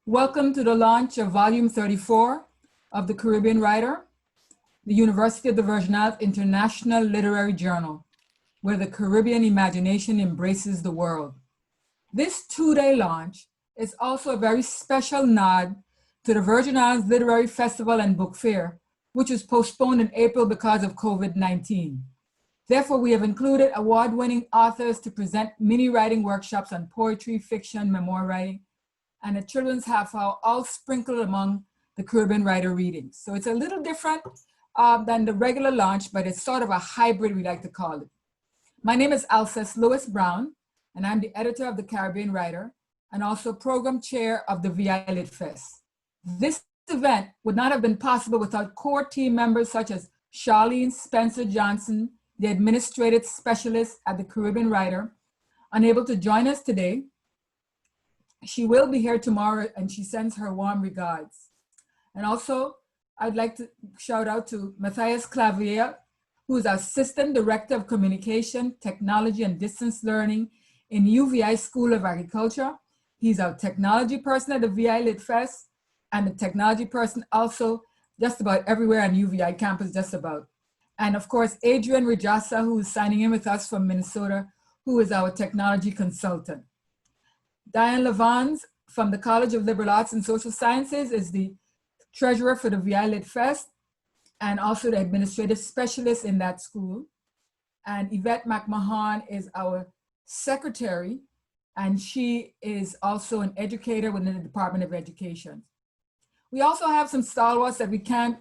Welcome to the launch of Volume 34 of the Caribbean Writer, the University of the Virgin Islands International Literary Journal, where the Caribbean imagination embraces the world. This two-day launch is also a very special nod to the Virgin Islands Literary Festival and Book Fair, which was postponed in April because of COVID-19. Therefore, we have included award-winning authors to present mini writing workshops on poetry, fiction, memoir writing, and a children's half hour, all sprinkled among the Caribbean Writer readings. So it's a little different than the regular launch, but it's sort of a hybrid, we like to call it. My name is Alscess Lewis Brown, and I'm the editor of the Caribbean Writer and also program chair of the VI Lit Fest. This event would not have been possible without core team members such as Charlene Spencer Johnson, the administrative specialist at the Caribbean Writer, unable to join us today. She will be here tomorrow and she sends her warm regards. And also, I'd like to shout out to Matthias Clavier, who is our Assistant Director of Communication, Technology and Distance Learning in UVI School of Agriculture. He's our technology person at the VI Lit Fest and the technology person also just about everywhere on UVI campus, just about. And of course, Adrian Rajasa, who is signing in with us from Minnesota, who is our technology consultant. Diane Levans from the College of Liberal Arts and Social Sciences is the treasurer for the VI Lit Fest and also the administrative specialist in that school. And Yvette McMahon is our secretary, and she is also an educator within the Department of Education. We also have some stalwarts that we can't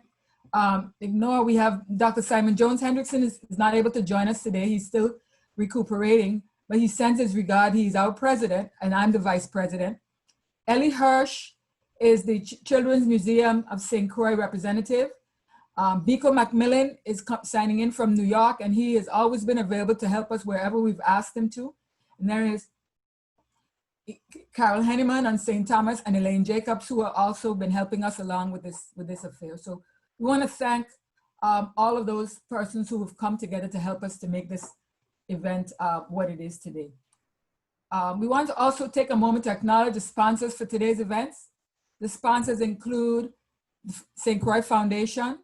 ignore. We have Dr. Simon Jones Hendrickson is not able to join us today. He's still recuperating, but he sends his regard. He's our president, and I'm the vice president. Ellie Hirsch is the Children's Museum of St. Croix representative. Biko McMillan is signing in from New York, and he has always been available to help us wherever we've asked him to. And there is Carol Henneman on St. Thomas and Elaine Jacobs, who have also been helping us along with this affair. So we want to thank all of those persons who have come together to help us to make this event what it is today. We want to also take a moment to acknowledge the sponsors for today's events. The sponsors include the St. Croix Foundation,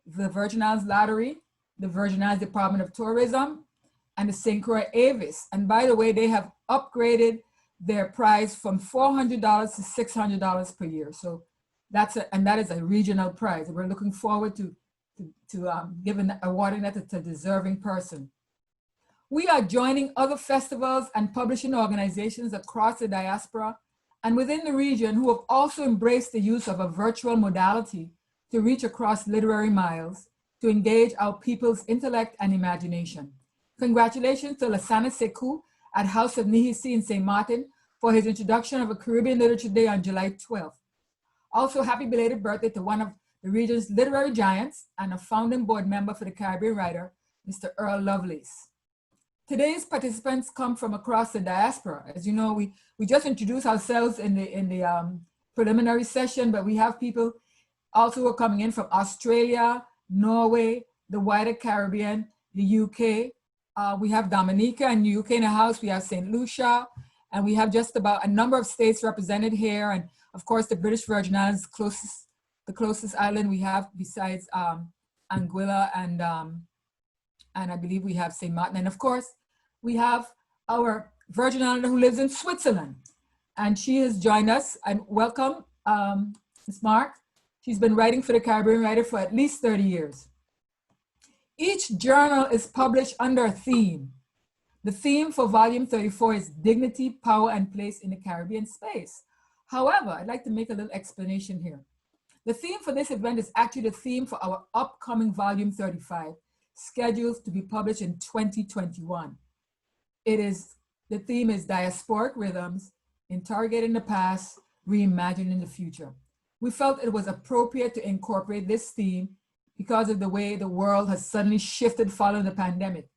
the Virgin Islands Lottery, the Virgin Islands Department of Tourism, and the St. Croix Avis. And by the way, they have upgraded their price from $400 to $600 per year. So that is a regional prize. We're looking forward to awarding that to a deserving person. We are joining other festivals and publishing organizations across the diaspora and within the region who have also embraced the use of a virtual modality to reach across literary miles to engage our people's intellect and imagination. Congratulations to Lassana Sekou at House of Nihisi in St. Martin for his introduction of a Caribbean Literature Day on July 12th. Also, happy belated birthday to one of the region's literary giants and a founding board member for the Caribbean Writer, Mr. Earl Lovelace. Today's participants come from across the diaspora. As you know, we just introduced ourselves in the preliminary session, but we have people also who are coming in from Australia, Norway, the wider Caribbean, the UK. We have Dominica and UK in the house. We have St. Lucia, and we have just about a number of states represented here. And of course, the British Virgin Islands, the closest island we have besides Anguilla and I believe we have St. Martin. And of course, we have our Virgin Islander who lives in Switzerland. And she has joined us. And welcome, Ms. Maart. She's been writing for the Caribbean Writer for at least 30 years. Each journal is published under a theme. The theme for volume 34 is Dignity, Power, and Place in the Caribbean Space. However, I'd like to make a little explanation here. The theme for this event is actually the theme for our upcoming volume 35, scheduled to be published in 2021. The theme is Diasporic Rhythms, Interrogating the Past, Reimagining the Future. We felt it was appropriate to incorporate this theme because of the way the world has suddenly shifted following the pandemic,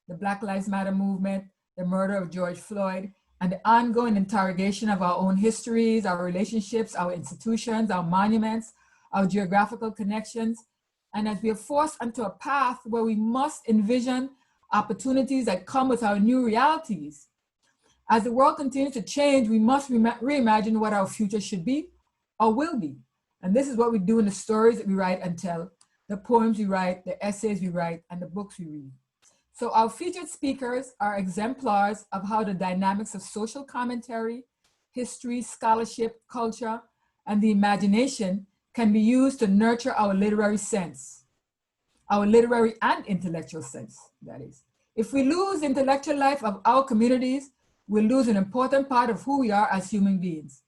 the Black Lives Matter movement, the murder of George Floyd, and the ongoing interrogation of our own histories, our relationships, our institutions, our monuments, our geographical connections, and as we are forced onto a path where we must envision opportunities that come with our new realities. As the world continues to change, we must reimagine what our future should be or will be. And this is what we do in the stories that we write and tell, the poems we write, the essays we write, and the books we read. So our featured speakers are exemplars of how the dynamics of social commentary, history, scholarship, culture, and the imagination can be used to nurture our literary sense, our literary and intellectual sense, that is. If we lose the intellectual life of our communities, we'll lose an important part of who we are as human beings.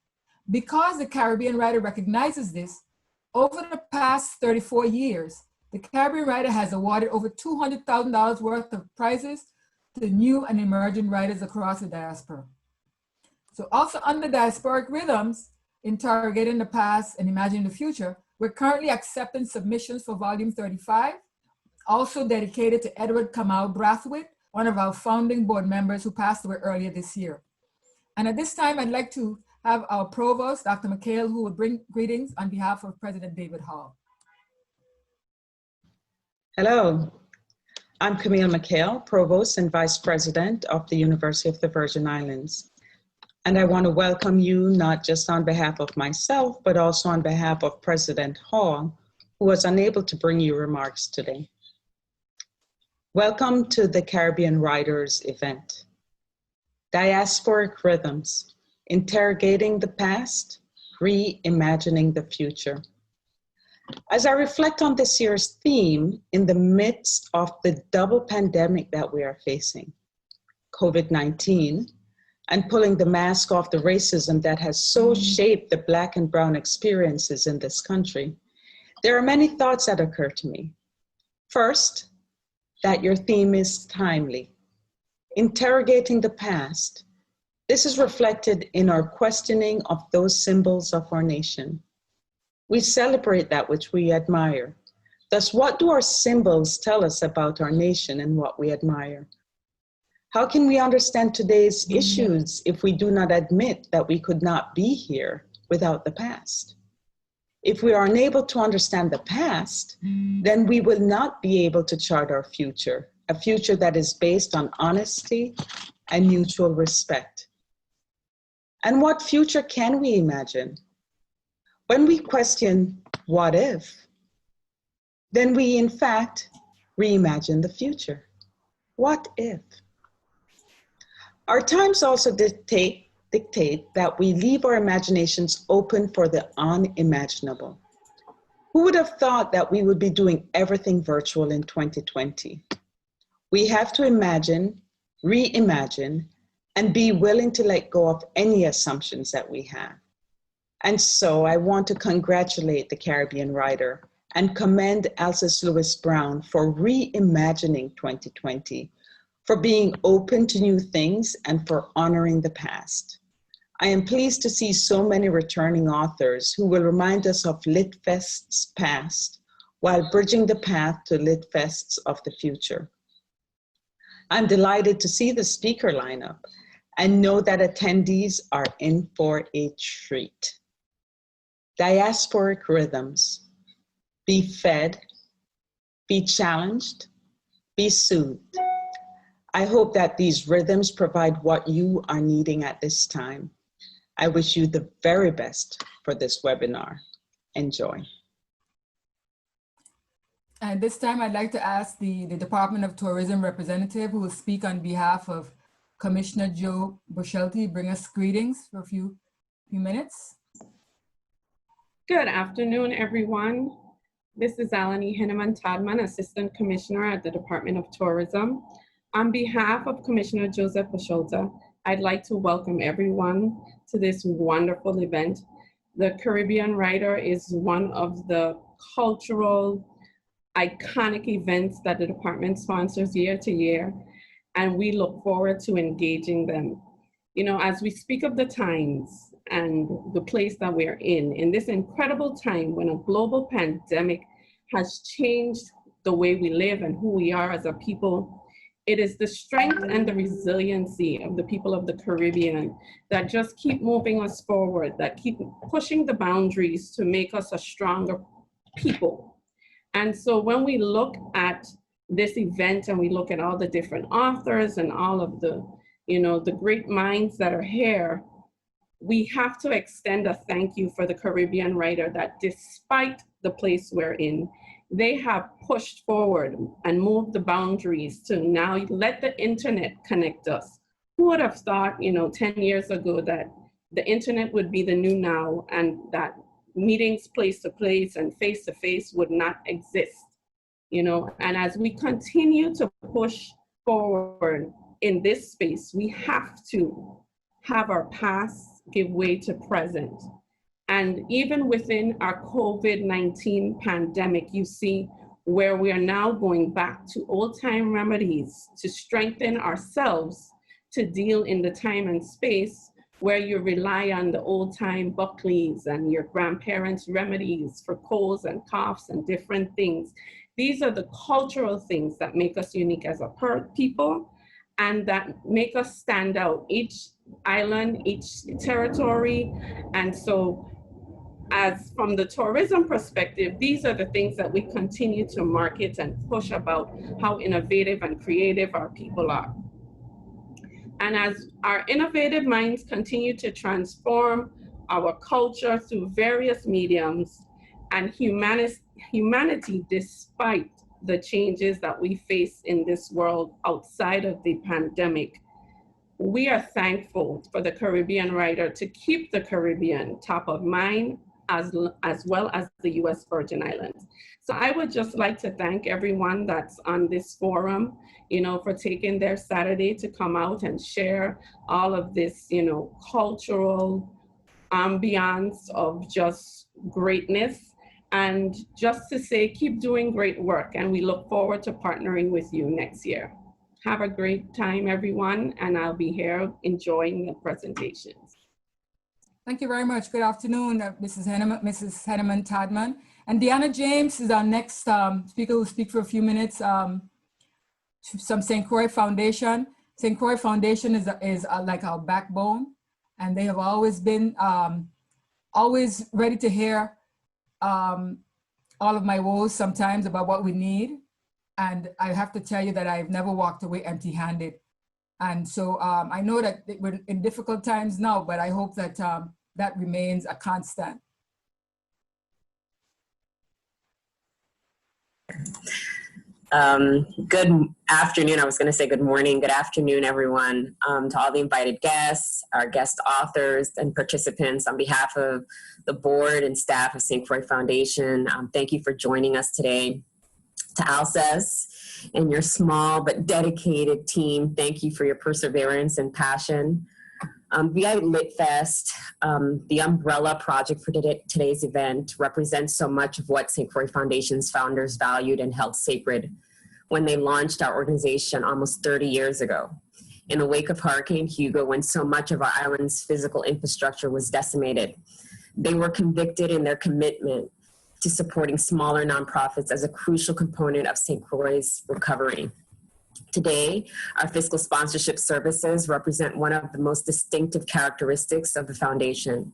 Because the Caribbean Writer recognizes this, over the past 34 years, the Caribbean Writer has awarded over $200,000 worth of prizes to new and emerging writers across the diaspora. So also under diasporic rhythms, interrogating the past and imagining the future, we're currently accepting submissions for volume 35, also dedicated to Edward Kamau Brathwaite, one of our founding board members who passed away earlier this year. And at this time, I'd like to have our provost, Dr. McKay, who will bring greetings on behalf of President David Hall. Hello, I'm Camille McKay, Provost and Vice President of the University of the Virgin Islands. And I want to welcome you not just on behalf of myself, but also on behalf of President Hall, who was unable to bring you remarks today. Welcome to the Caribbean Writers event. Diasporic Rhythms, Interrogating the Past, Reimagining the Future. As I reflect on this year's theme in the midst of the double pandemic that we are facing, COVID-19, and pulling the mask off the racism that has so shaped the Black and Brown experiences in this country, there are many thoughts that occur to me. First, that your theme is timely. Interrogating the past. This is reflected in our questioning of those symbols of our nation. We celebrate that which we admire. Thus, what do our symbols tell us about our nation and what we admire? How can we understand today's issues if we do not admit that we could not be here without the past? If we are unable to understand the past, then we will not be able to chart our future, a future that is based on honesty and mutual respect. And what future can we imagine? When we question, what if? Then we, in fact, reimagine the future. What if? Our times also dictate that we leave our imaginations open for the unimaginable. Who would have thought that we would be doing everything virtual in 2020? We have to imagine, reimagine, and be willing to let go of any assumptions that we have. And so I want to congratulate the Caribbean Writer and commend Alscess Lewis Brown for reimagining 2020, for being open to new things and for honoring the past. I am pleased to see so many returning authors who will remind us of LitFest's past while bridging the path to LitFests of the future. I'm delighted to see the speaker lineup and know that attendees are in for a treat. Diasporic rhythms. Be fed, be challenged, be soothed. I hope that these rhythms provide what you are needing at this time. I wish you the very best for this webinar. Enjoy. And this time I'd like to ask the Department of Tourism representative who will speak on behalf of Commissioner Joe Bushelty, bring us greetings for a few minutes. Good afternoon, everyone. This is Alani Henneman Todman, Assistant Commissioner at the Department of Tourism. On behalf of Commissioner Joseph Bushelty, I'd like to welcome everyone to this wonderful event. The Caribbean Writer is one of the cultural, iconic events that the department sponsors year to year, and we look forward to engaging them. You know, as we speak of the times and the place that we're in this incredible time when a global pandemic has changed the way we live and who we are as a people, it is the strength and the resiliency of the people of the Caribbean that just keep moving us forward, that keep pushing the boundaries to make us a stronger people. And so when we look at this event and we look at all the different authors and all of the you know, the great minds that are here, we have to extend a thank you for the Caribbean writer that despite the place we're in, they have pushed forward and moved the boundaries to now let the internet connect us. Who would have thought, you know, 10 years ago that the internet would be the new now and that meetings place to place and face to face would not exist, you know? And as we continue to push forward in this space, we have to have our past give way to present. And even within our COVID-19 pandemic, you see where we are now going back to old-time remedies to strengthen ourselves to deal in the time and space where you rely on the old-time Buckleys and your grandparents' remedies for colds and coughs and different things. These are the cultural things that make us unique as a people and that make us stand out, each island, each territory. And so as from the tourism perspective, these are the things that we continue to market and push about how innovative and creative our people are. And as our innovative minds continue to transform our culture through various mediums and humanity despite the changes that we face in this world outside of the pandemic, we are thankful for the Caribbean writer to keep the Caribbean top of mind as well as the US Virgin Islands. So I would just like to thank everyone that's on this forum, you know, for taking their Saturday to come out and share all of this, you know, cultural ambiance of just greatness. And just to say, keep doing great work. And we look forward to partnering with you next year. Have a great time, everyone. And I'll be here enjoying the presentations. Thank you very much. Good afternoon, Mrs. Henneman Todman. And Deanna James is our next speaker who will speak for a few minutes. Some St. Croix Foundation. St. Croix Foundation is like our backbone. And they have always been always ready to hear all of my woes sometimes about what we need. And I have to tell you that I've never walked away empty-handed. And so I know that we're in difficult times now, but I hope that that remains a constant. Good afternoon. I was going to say good morning. Good afternoon, everyone. To all the invited guests, our guest authors and participants, on behalf of the board and staff of St. Croix Foundation, thank you for joining us today. To Alscess and your small but dedicated team, thank you for your perseverance and passion. VI Lit Fest, the umbrella project for today's event, represents so much of what St. Croix Foundation's founders valued and held sacred when they launched our organization almost 30 years ago. In the wake of Hurricane Hugo, when so much of our island's physical infrastructure was decimated, they were convicted in their commitment to supporting smaller nonprofits as a crucial component of St. Croix's recovery. Today, our fiscal sponsorship services represent one of the most distinctive characteristics of the foundation.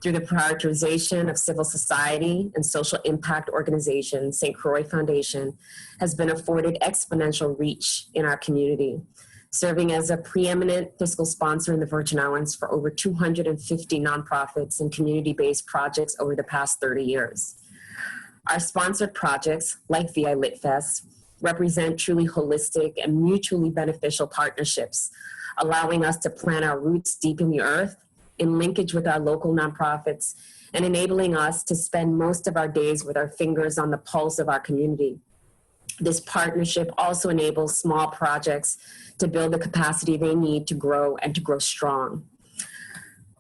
Through the prioritization of civil society and social impact organizations, St. Croix Foundation has been afforded exponential reach in our community, serving as a preeminent fiscal sponsor in the Virgin Islands for over 250 nonprofits and community-based projects over the past 30 years. Our sponsored projects, like VI Lit Fest, represent truly holistic and mutually beneficial partnerships, allowing us to plant our roots deep in the earth in linkage with our local nonprofits and enabling us to spend most of our days with our fingers on the pulse of our community. This partnership also enables small projects to build the capacity they need to grow and to grow strong.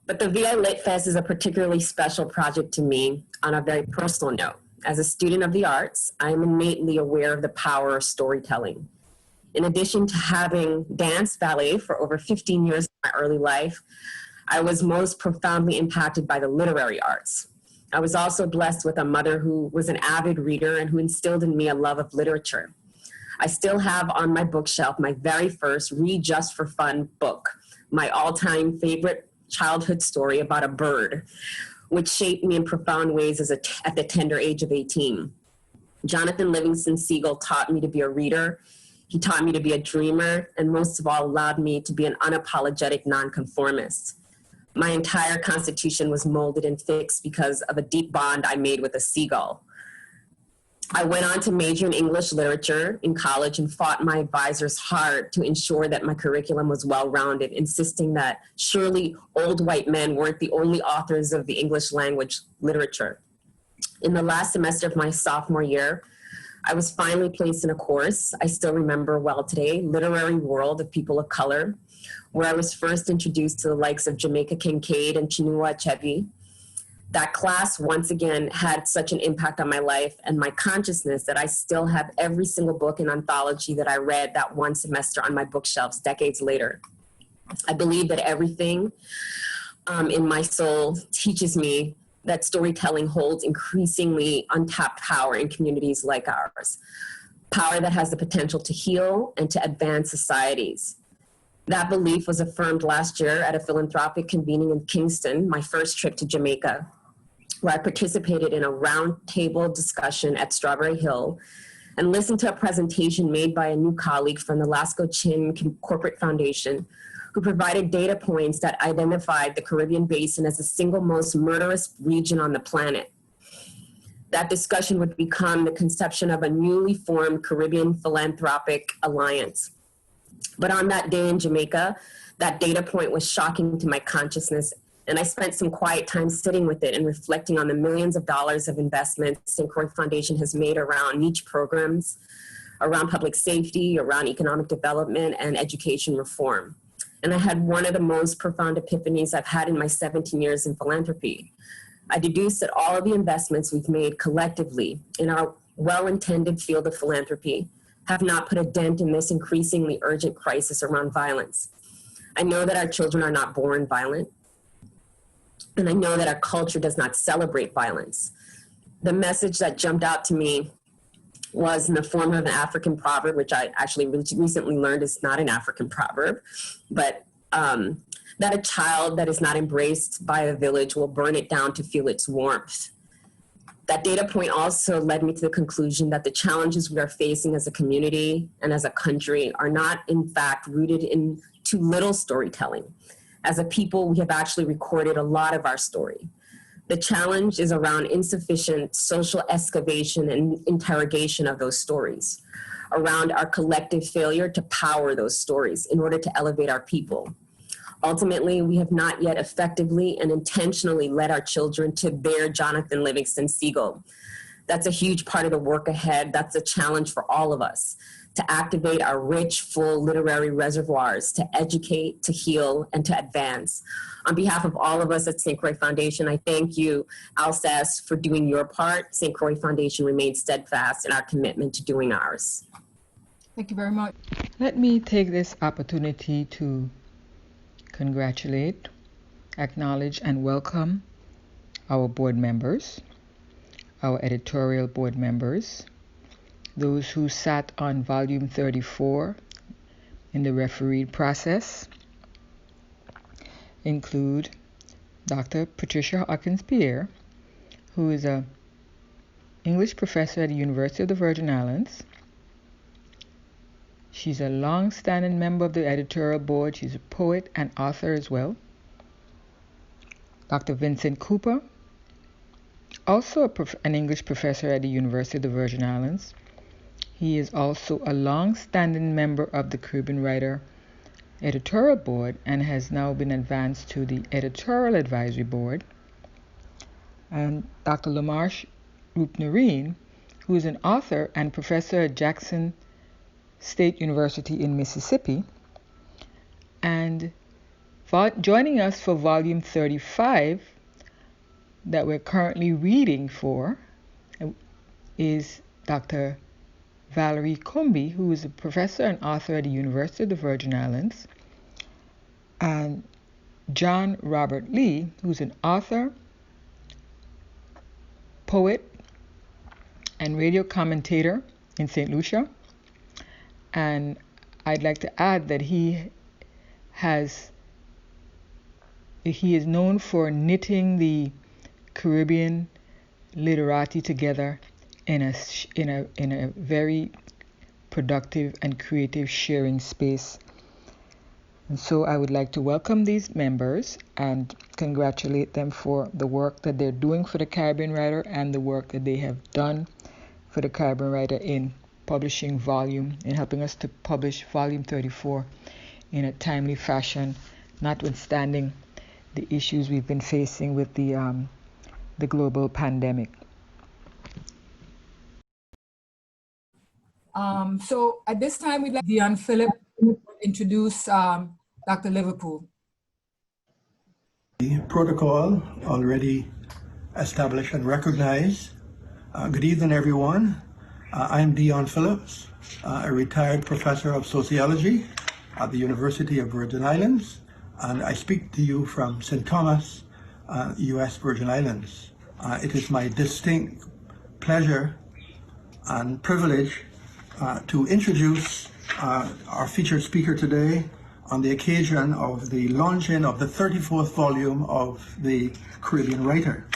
But the VI Lit Fest is a particularly special project to me on a very personal note. As a student of the arts, I am innately aware of the power of storytelling. In addition to having danced ballet for over 15 years of my early life, I was most profoundly impacted by the literary arts. I was also blessed with a mother who was an avid reader and who instilled in me a love of literature. I still have on my bookshelf my very first Read Just for Fun book, my all-time favorite childhood story about a bird, which shaped me in profound ways at the tender age of 18. Jonathan Livingston Seagull taught me to be a reader, He taught me to be a dreamer, and most of all, allowed me to be an unapologetic nonconformist. My entire constitution was molded and fixed because of a deep bond I made with a seagull. I went on to major in English literature in college and fought my advisors hard to ensure that my curriculum was well-rounded, insisting that surely old white men weren't the only authors of the English language literature. In the last semester of my sophomore year, I was finally placed in a course I still remember well today, Literary World of People of Color, where I was first introduced to the likes of Jamaica Kincaid and Chinua Achebe. That class, once again, had such an impact on my life and my consciousness that I still have every single book and anthology that I read that one semester on my bookshelves decades later. I believe that everything in my soul teaches me that storytelling holds increasingly untapped power in communities like ours, power that has the potential to heal and to advance societies. That belief was affirmed last year at a philanthropic convening in Kingston, my first trip to Jamaica, where I participated in a roundtable discussion at Strawberry Hill and listened to a presentation made by a new colleague from the Lasco Chin Corporate Foundation, who provided data points that identified the Caribbean Basin as the single most murderous region on the planet. That discussion would become the conception of a newly formed Caribbean Philanthropic Alliance. But on that day in Jamaica, that data point was shocking to my consciousness, and I spent some quiet time sitting with it and reflecting on the millions of dollars of investments St. Croix Foundation has made around niche programs, around public safety, around economic development, and education reform. And I had one of the most profound epiphanies I've had in my 17 years in philanthropy. I deduced that all of the investments we've made collectively in our well-intended field of philanthropy have not put a dent in this increasingly urgent crisis around violence. I know that our children are not born violent, and I know that our culture does not celebrate violence. The message that jumped out to me was in the form of an African proverb, which I actually recently learned is not an African proverb, but that a child that is not embraced by a village will burn it down to feel its warmth. That data point also led me to the conclusion that the challenges we are facing as a community and as a country are not, in fact, rooted in too little storytelling. As a people, we have actually recorded a lot of our story. The challenge is around insufficient social excavation and interrogation of those stories, around our collective failure to power those stories in order to elevate our people. Ultimately, we have not yet effectively and intentionally led our children to their Jonathan Livingston Seagull. That's a huge part of the work ahead. That's a challenge for all of us, to activate our rich, full literary reservoirs, to educate, to heal, and to advance. On behalf of all of us at St. Croix Foundation, I thank you, Alscess, for doing your part. St. Croix Foundation remains steadfast in our commitment to doing ours. Thank you very much. Let me take this opportunity to congratulate, acknowledge, and welcome our board members, our editorial board members, those who sat on volume 34 in the refereed process include Dr. Patricia Pierre, who is an English professor at the University of the Virgin Islands. She's a long-standing member of the editorial board. She's a poet and author as well. Dr. Vincent Cooper, also an English professor at the University of the Virgin Islands. He is also a long-standing member of the Caribbean Writer Editorial Board and has now been advanced to the Editorial Advisory Board. And Dr. Lamarche Roop-Noreen, who is an author and professor at Jackson State University in Mississippi. And joining us for volume 35 that we're currently reading for is Dr. Valerie Comby, who is a professor and author at the University of the Virgin Islands, and John Robert Lee, who's an author, poet, and radio commentator in St. Lucia. And I'd like to add that he is known for knitting the Caribbean literati together in a very productive and creative sharing space. And so I would like to welcome these members and congratulate them for the work that they're doing for the Caribbean Writer and the work that they have done for the Caribbean Writer in helping us to publish volume 34 in a timely fashion, notwithstanding the issues we've been facing with the global pandemic. So at this time, we'd like Dion Phillips to introduce Dr. Liverpool. The protocol already established and recognized. Good evening, everyone. I'm Dion Phillips, a retired professor of sociology at the University of Virgin Islands, and I speak to you from St. Thomas, U.S. Virgin Islands. It is my distinct pleasure and privilege to introduce our featured speaker today on the occasion of the launching of the 34th volume of the Caribbean Writer.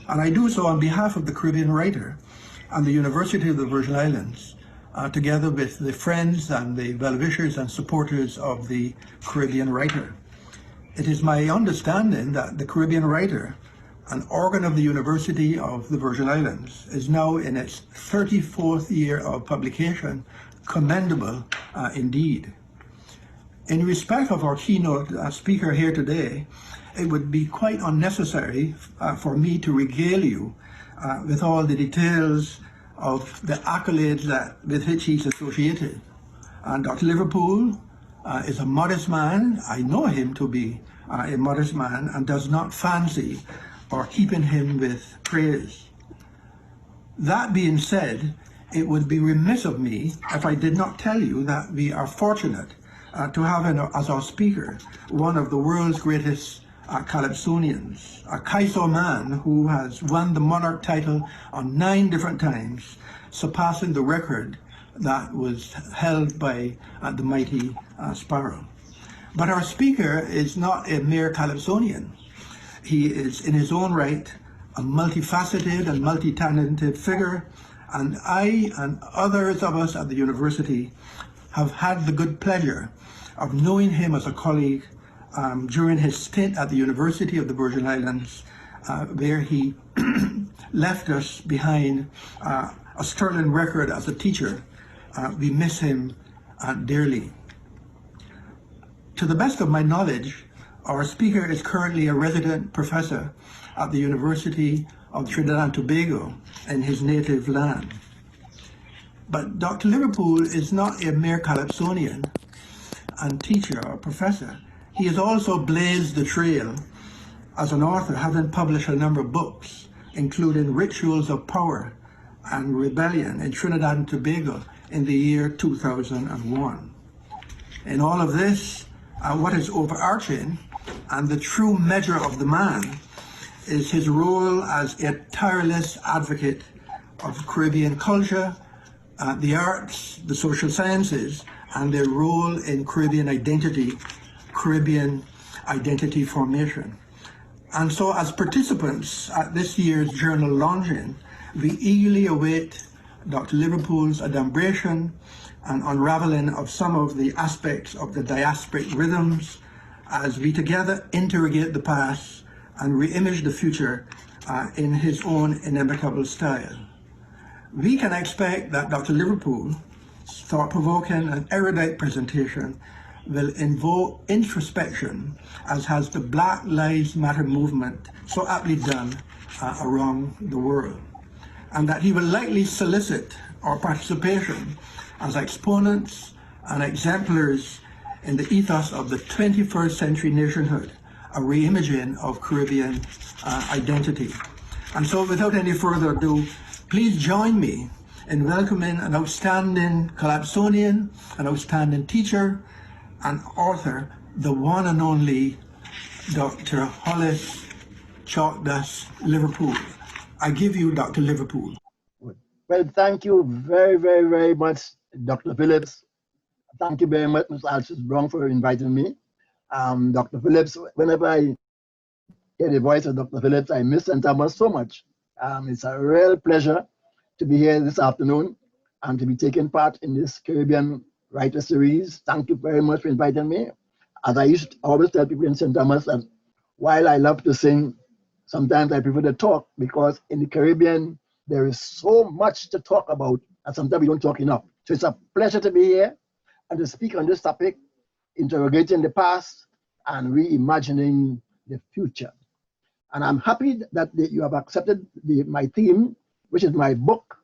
And I do so on behalf of the Caribbean Writer and the University of the Virgin Islands, together with the friends and the well-wishers and supporters of the Caribbean Writer. It is my understanding that the Caribbean Writer, an organ of the University of the Virgin Islands, is now in its 34th year of publication, commendable indeed. In respect of our keynote speaker here today, it would be quite unnecessary for me to regale you with all the details of the accolades with which he's associated. And Dr. Liverpool is a modest man. I know him to be a modest man and does not fancy or heaping him with praise. That being said, it would be remiss of me if I did not tell you that we are fortunate to have as our speaker one of the world's greatest Calypsonians, a Kaiso man who has won the monarch title on 9 different times, surpassing the record that was held by the mighty Sparrow. But our speaker is not a mere Calypsonian. He is in his own right a multifaceted and multi-talented figure, and I and others of us at the university have had the good pleasure of knowing him as a colleague during his stint at the University of the Virgin Islands, where he left us behind a sterling record as a teacher. We miss him dearly. To the best of my knowledge, our speaker is currently a resident professor at the University of Trinidad and Tobago in his native land. But Dr. Liverpool is not a mere Calypsonian and teacher or professor. He has also blazed the trail as an author, having published a number of books, including Rituals of Power and Rebellion in Trinidad and Tobago in the year 2001. In all of this, what is overarching and the true measure of the man is his role as a tireless advocate of Caribbean culture, the arts, the social sciences, and their role in Caribbean identity formation. And so as participants at this year's journal launching, we eagerly await Dr. Liverpool's adumbration and unraveling of some of the aspects of the diasporic rhythms as we together interrogate the past and re-image the future in his own inimitable style. We can expect that Dr. Liverpool's thought-provoking and erudite presentation will invoke introspection, as has the Black Lives Matter movement so aptly done around the world, and that he will likely solicit our participation as exponents and exemplars in the ethos of the 21st century nationhood, a re-imaging of Caribbean identity. And so without any further ado, please join me in welcoming an outstanding Calypsonian, an outstanding teacher and author, the one and only Dr. Hollis Chalkdust Liverpool. I give you Dr. Liverpool. Well, thank you very, very, very much, Dr. Phillips. Thank you very much, Mr. Alscess Brown, for inviting me. Dr. Phillips, whenever I hear the voice of Dr. Phillips, I miss St. Thomas so much. It's a real pleasure to be here this afternoon. and to be taking part in this Caribbean writer series. Thank you very much for inviting me. As I used to always tell people in St. Thomas that while I love to sing, sometimes I prefer to talk, because in the Caribbean, there is so much to talk about, and sometimes we don't talk enough. So it's a pleasure to be here and to speak on this topic, interrogating the past and reimagining the future. And I'm happy that you have accepted my theme, which is my book,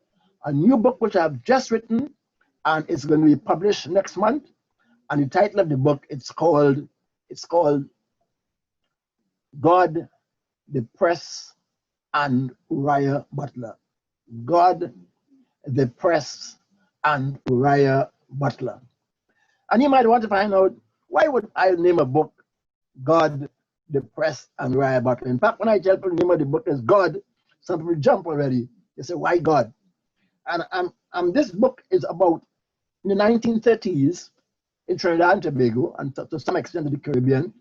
a new book which I've just written, and it's going to be published next month. And the title of the book, it's called God, the Press, and Uriah Butler. God, the Press, and Uriah Butler. And you might want to find out, why would I name a book God, the Press, and Uriah Butler? In fact, when I tell people the name of the book is God, some people jump already. They say, why God? And this book is about in the 1930s in Trinidad and Tobago, and to some extent in the Caribbean,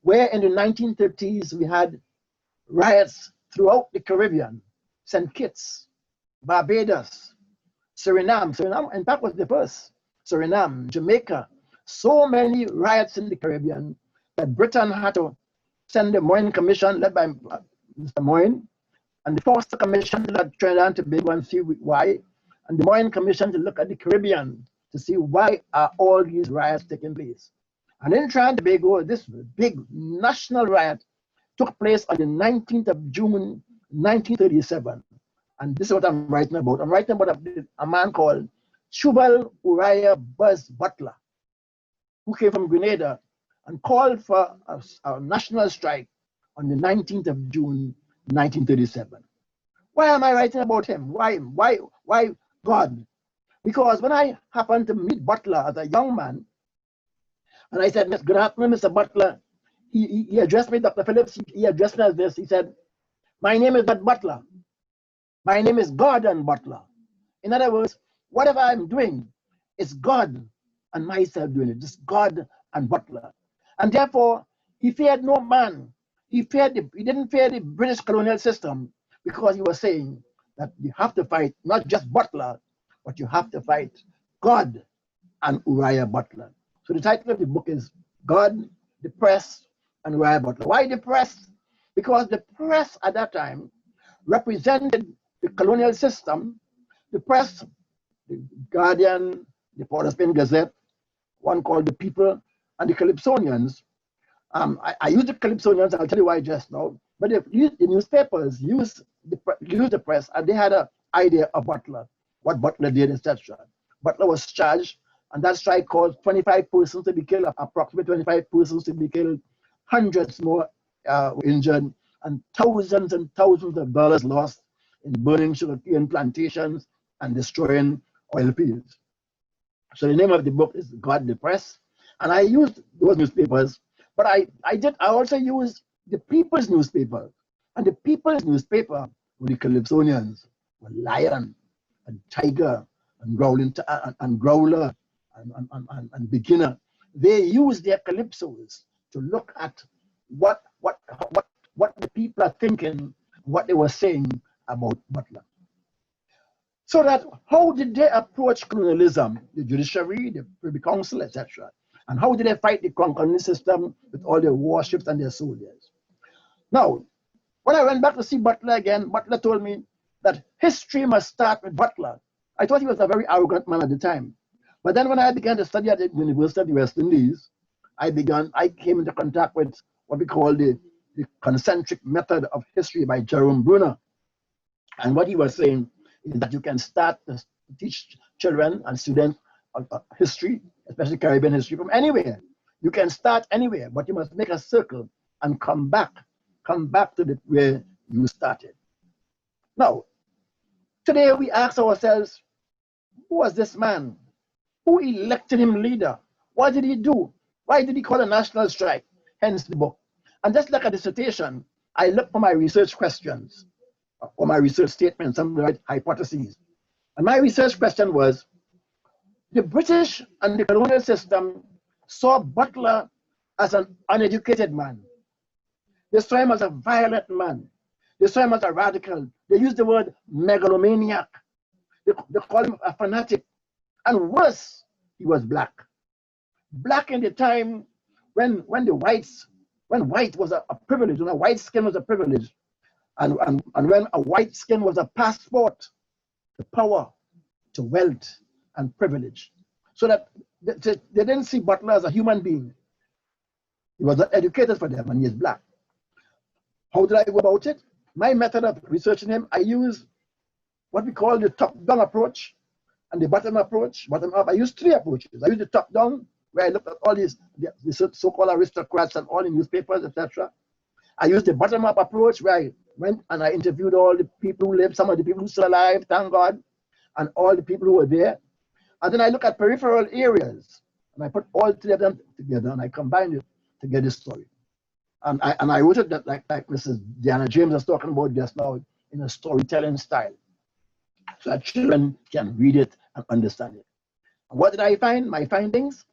where in the 1930s we had riots throughout the Caribbean, St. Kitts, Barbados, Suriname, in fact, was the first, Suriname, Jamaica, so many riots in the Caribbean that Britain had to send the Moyne Commission, led by Mr. Moyne, and the Foster Commission to look at Trinidad and Tobago and see why, and the Moyne Commission to look at the Caribbean to see why are all these riots taking place. And in Trinidad and Tobago, this big national riot took place on the 19th of June, 1937. And this is what I'm writing about. I'm writing about a man called Chubal Uriah Buzz Butler, who came from Grenada and called for a national strike on the 19th of June, 1937. Why am I writing about him? Why God? Because when I happened to meet Butler as a young man, and I said, good afternoon, Mr. Butler, he addressed me, Dr. Phillips, he addressed me as this. He said, my name is not Butler. My name is Gordon Butler. In other words, whatever I'm doing, it's God and myself doing it. Just God and Butler. And therefore, he feared no man. He didn't fear the British colonial system, because he was saying that you have to fight not just Butler, but you have to fight God and Uriah Butler. So the title of the book is God, the Press, and Uriah Butler. Why the press? Because the press at that time represented the colonial system. The press, the Guardian, the Port of Spain Gazette, one called the People, and the Calypsonians. I use the Calypsonians, I'll tell you why just now, but the newspapers used the press, and they had an idea of Butler, what Butler did, etc. Butler was charged, and that strike caused 25 persons to be killed, approximately 25 persons to be killed, hundreds more were injured, and thousands of dollars lost in burning sugarcane plantations and destroying oil fields. So the name of the book is God, the Press, and I used those newspapers, but I also used the People's newspaper, and the People's newspaper were the Calypsonians, were Lion and Tiger and Growler and Beginner. They used their calypsos to look at what the people are thinking, what they were saying about Butler. So that how did they approach colonialism, the judiciary, the Privy Council, etc.? And how did they fight the conquering system with all their warships and their soldiers? Now, when I went back to see Butler again, Butler told me that history must start with Butler. I thought he was a very arrogant man at the time. But then when I began to study at the University of the West Indies, I came into contact with what we call the concentric method of history by Jerome Bruner. And what he was saying is that you can start to teach children and students history, especially Caribbean history, from anywhere. You can start anywhere, but you must make a circle and come back to where you started. Now, today we ask ourselves, who was this man? Who elected him leader? What did he do? Why did he call a national strike? Hence the book. And just like a dissertation, I look for my research questions or my research statements, some right hypotheses. And my research question was, the British and the colonial system saw Butler as an uneducated man. They saw him as a violent man. They saw him as a radical. They used the word megalomaniac. they call him a fanatic. And worse, he was black. Black in the time when white was a privilege, when a white skin was a privilege, and when a white skin was a passport to power, to wealth, and privilege. So that they didn't see Butler as a human being. He was not educated for them, and he is black. How did I go about it? My method of researching him, I use what we call the top-down approach and the bottom-up approach. Bottom-up, I use 3 approaches. I use the top-down, where I look at all these the so-called aristocrats and all the newspapers, etc. I use the bottom-up approach, where I went and I interviewed all the people who lived, some of the people who are still alive, thank God, and all the people who were there. And then I look at peripheral areas, and I put all 3 of them together, and I combine it to get this story. And I wrote it that like Mrs. Deanna James was talking about just now, in a storytelling style, so that children can read it and understand it. And what did I find? My findings?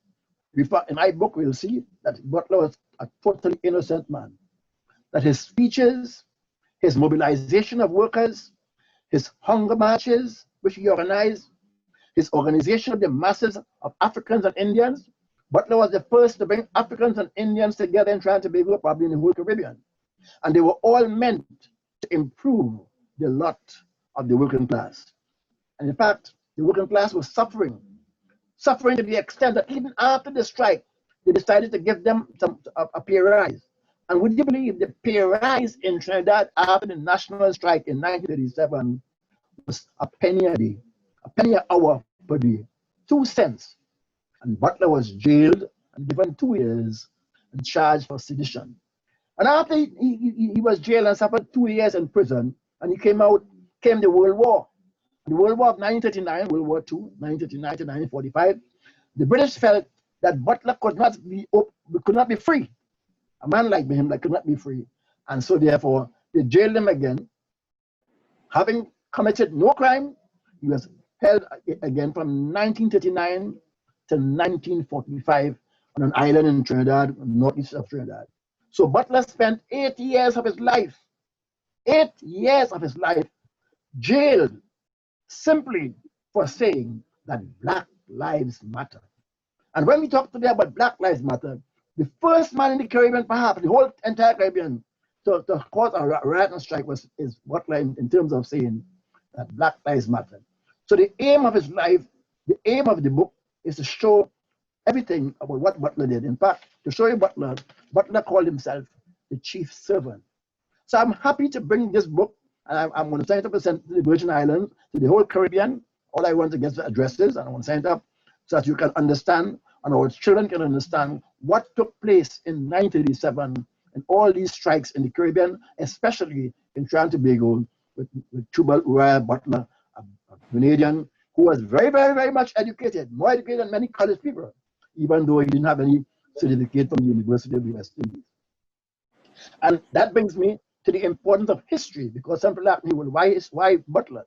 In my book, we'll see that Butler was a totally innocent man. That his speeches, his mobilization of workers, his hunger marches, which he organized, his organization of the masses of Africans and Indians. Butler was the first to bring Africans and Indians together in Trinidad and Tobago, probably in the whole Caribbean. And they were all meant to improve the lot of the working class. And in fact, the working class was suffering to the extent that even after the strike, they decided to give them a pay rise. And would you believe the pay rise in Trinidad after the national strike in 1937 was a penny a day, a penny an hour per day, 2 cents. And Butler was jailed and given 2 years and charged for sedition. And after he was jailed and suffered 2 years in prison, and he came the World War. The World War of 1939, World War II, 1939 to 1945, the British felt that Butler could not be free. A man like him could not be free. And so therefore, they jailed him again. Having committed no crime, he was held again from 1939 to 1945 on an island in Trinidad, northeast of Trinidad. So Butler spent 8 years of his life, 8 years of his life, jailed simply for saying that Black Lives Matter. And when we talk today about Black Lives Matter, the first man in the Caribbean, perhaps the whole entire Caribbean, to cause a riot and strike is Butler in terms of saying that Black Lives Matter. So the aim of his life, the aim of the book, is to show everything about what Butler did. In fact, to show you Butler called himself the chief servant. So I'm happy to bring this book, and I'm going to sign it up and send it to the Virgin Islands, to the whole Caribbean. All I want to get the addresses, and I want to sign it up so that you can understand, and our children can understand what took place in 1987 and all these strikes in the Caribbean, especially in Trinidad and Tobago, with Turnbull Butler, a Canadian who was very, very, very much educated, more educated than many college people, even though he didn't have any certificate from the University of the West Indies. And that brings me to the importance of history, because some people ask me, well, why Butler?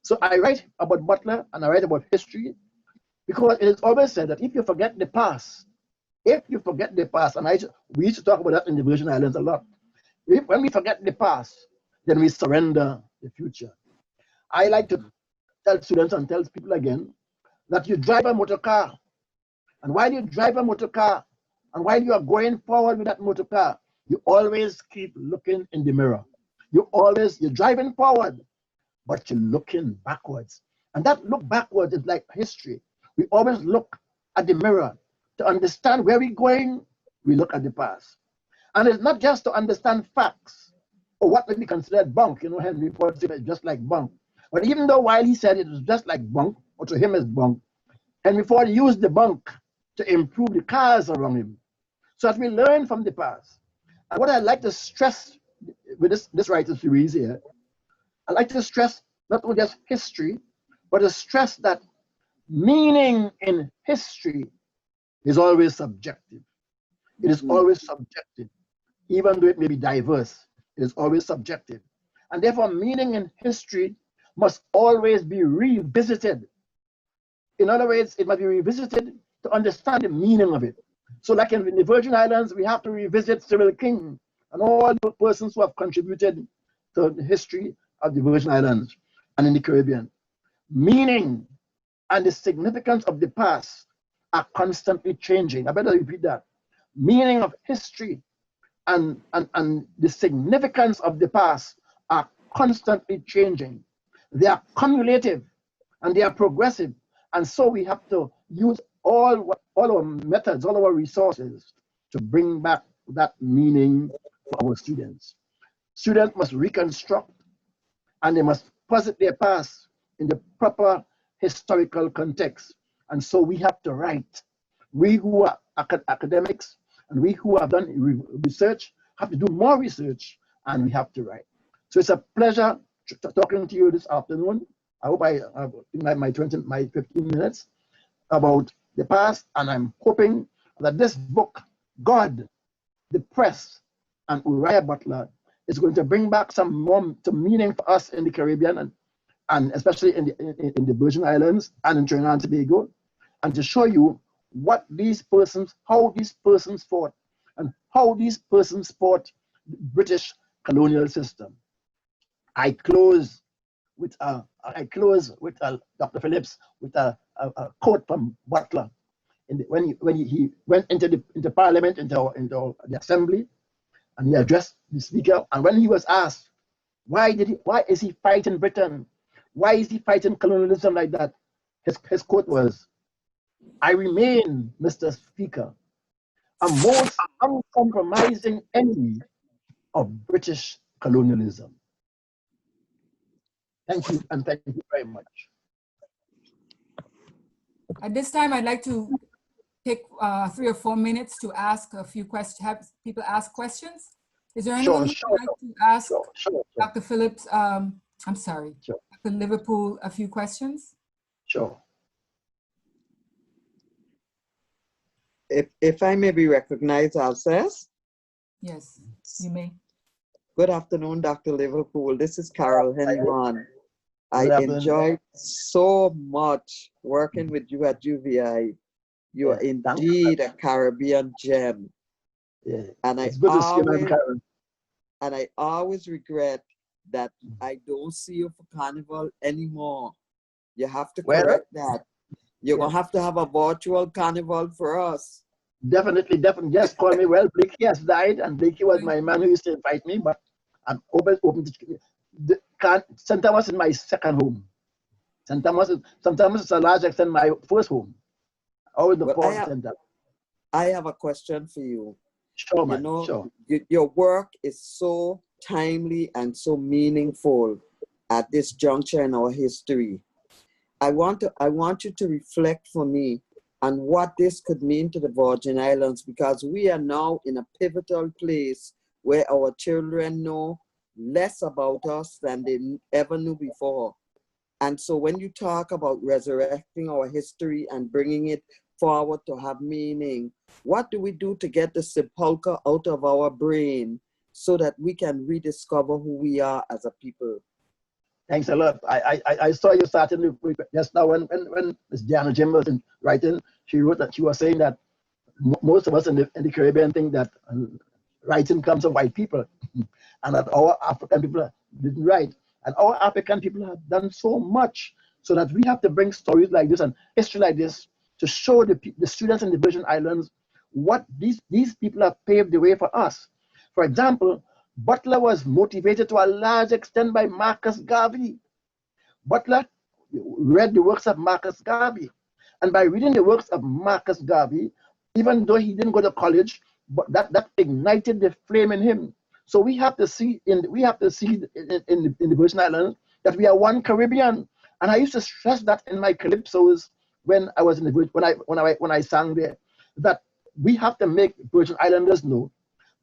So I write about Butler and I write about history because it is always said that if you forget the past, and we used to talk about that in the Virgin Islands a lot, when we forget the past, then we surrender the future. I like to tell students and tell people again that you drive a motor car, and while you drive a motor car, and while you are going forward with that motor car, you always keep looking in the mirror. You're driving forward, but you're looking backwards. And that look backwards is like history. We always look at the mirror. To understand where we're going, we look at the past. And it's not just to understand facts, or what would be considered bunk. Henry Ford said it's just like bunk. But even though while he said it was just like bunk, or to him it's bunk, Henry Ford used the bunk to improve the cars around him. So that we learn from the past. And what I'd like to stress with this writer series here, I'd like to stress not only just history, but to stress that meaning in history is always subjective. It is always subjective. Even though it may be diverse, it is always subjective. And therefore, meaning in history must always be revisited. In other words, it must be revisited to understand the meaning of it. So like in the Virgin Islands, we have to revisit Cyril King and all the persons who have contributed to the history of the Virgin Islands and in the Caribbean. Meaning and the significance of the past are constantly changing. I better repeat that. Meaning of history and the significance of the past are constantly changing. They are cumulative and they are progressive. And so we have to use all our methods, all our resources to bring back that meaning for our students. Students must reconstruct and they must posit their past in the proper historical context. And so we have to write. We who are academics and we who have done research have to do more research, and we have to write. So it's a pleasure talking to you this afternoon. I hope I have my 15 minutes about the past, and I'm hoping that this book, God, the Press, and Uriah Butler is going to bring back some meaning for us in the Caribbean and especially in the Virgin Islands and in Trinidad and Tobago, and to show you what these persons, how these persons fought, and how these persons fought the British colonial system. I close with Dr. Phillips with a quote from Butler when he went into Parliament, into the Assembly, and he addressed the Speaker. And when he was asked, why is he fighting Britain? Why is he fighting colonialism like that? His quote was, "I remain, Mr. Speaker, a most uncompromising enemy of British colonialism." Thank you, and thank you very much. At this time, I'd like to take 3 or 4 minutes to ask a few questions, have people ask questions. Is there anyone who would like to ask Dr. Phillips, I'm sorry, Dr. Liverpool a few questions? Sure. If I may be recognized, Alscess. Yes, you may. Good afternoon, Dr. Liverpool. This is Carol Henneman. I enjoyed so much working with you at UVI. You are indeed a Caribbean gem. Yeah. And I always regret that I don't see you for Carnival anymore. You have to correct that. You're going to have a virtual Carnival for us. Definitely. Just call me. Well, Blakey has died, and Blakey was my man who used to invite me, but I'm open to St. Thomas is my second home. St. Thomas is to a large extent my first home. Always the center. I have a question for you. Sure, man. You know, sure. Your work is so timely and so meaningful at this juncture in our history. I want you to reflect for me on what this could mean to the Virgin Islands, because we are now in a pivotal place where our children know less about us than they ever knew before. And so when you talk about resurrecting our history and bringing it forward to have meaning, what do we do to get the sepulcher out of our brain so that we can rediscover who we are as a people? Thanks a lot. I saw you starting just now when Ms. Deanna Jim was writing. She wrote that she was saying that most of us in the Caribbean think that writing comes from white people, and that our African people didn't write. And our African people have done so much, so that we have to bring stories like this and history like this to show the students in the Virgin Islands what these people have paved the way for us. For example, Butler was motivated to a large extent by Marcus Garvey. Butler read the works of Marcus Garvey. And by reading the works of Marcus Garvey, even though he didn't go to college, but that ignited the flame in him. So we have to see in the Virgin Islands that we are one Caribbean. And I used to stress that in my calypsos when I was in the when I sang there, that we have to make Virgin Islanders know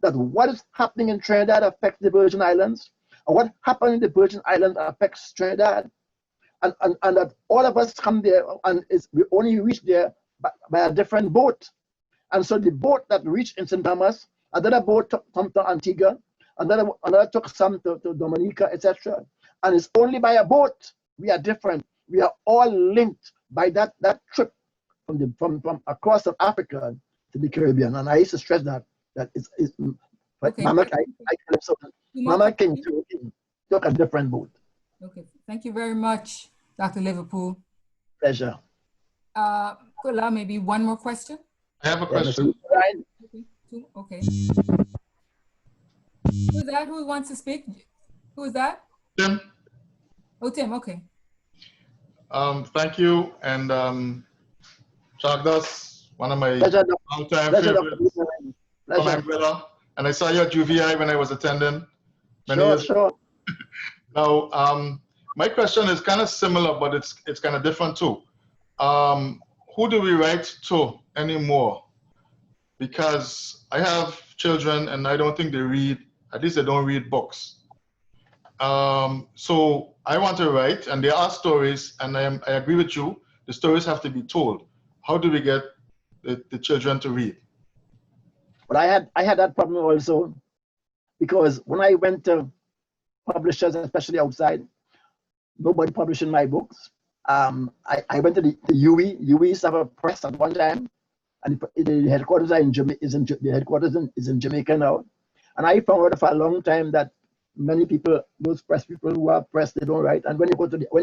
that what is happening in Trinidad affects the Virgin Islands, and what happened in the Virgin Islands affects Trinidad, and that all of us come there and we only reach there by a different boat. And so the boat that reached in St. Thomas, another boat took some to Antigua, another took some to Dominica, etc. And it's only by a boat we are different. We are all linked by that trip from across from Africa to the Caribbean. And I used to stress that it's okay. Mama King took a different boat. Okay, thank you very much. Dr. Liverpool. Pleasure. Could allow maybe one more question? I have a Yeah, question. Mr. Ryan. Okay, two, okay. Who's that? Who wants to speak? Who is that? Tim, Oh, Tim, okay. thank you. And Chalkdust, one of my Pleasure, longtime pleasure, Dr. favorites. Pleasure. And I saw you at UVI when I was attending many Sure, years. sure. Now, my question is kind of similar, but it's kind of different too. Who do we write to anymore? Because I have children and I don't think they read, at least they don't read books. So I want to write, and there are stories, and I agree with you, the stories have to be told. How do we get the children to read? But I had that problem also, because when I went to publishers, especially outside, nobody publishing my books. I went to the UE. UE used to have a press at one time, and the headquarters are in Jamaica now. And I found out for a long time that many people, those press people who are press, they don't write. And when you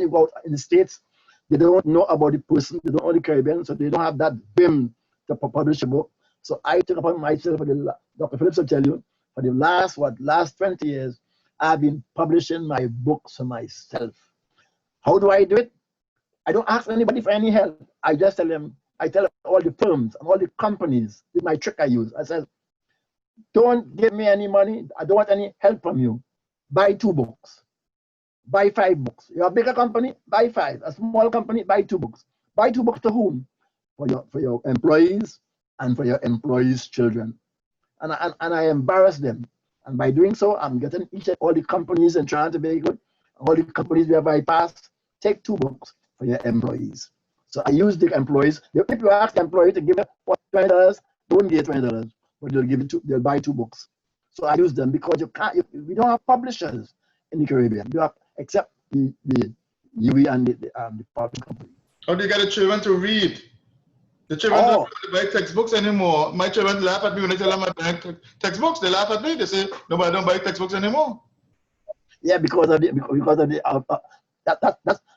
go out in the States, they don't know about the person, they don't know the Caribbean, so they don't have that whim to publish a book. So I took upon myself, Dr. Phillips will tell you, for the last 20 years, I've been publishing my books for myself. How do I do it? I don't ask anybody for any help. I just tell them, I tell all the firms and all the companies, this is my trick I use. I said, don't give me any money. I don't want any help from you. Buy 2 books. Buy 5 books. You're a bigger company, buy 5. A small company, buy 2 books. Buy 2 books to whom? For your employees and for your employees' children. And I embarrass them. And by doing so, I'm getting all the companies and trying to be good. All the companies where I pass, take 2 books for your employees. So I use the employees. If you ask the employee to give $20, don't give $20, but they'll buy 2 books. So I use them because we don't have publishers in the Caribbean. You have except the UE and the public company. How do you get the children to read? The children don't buy textbooks anymore. My children laugh at me when I tell them I buy textbooks. They laugh at me. They say, no, but I don't buy textbooks anymore. Yeah, because of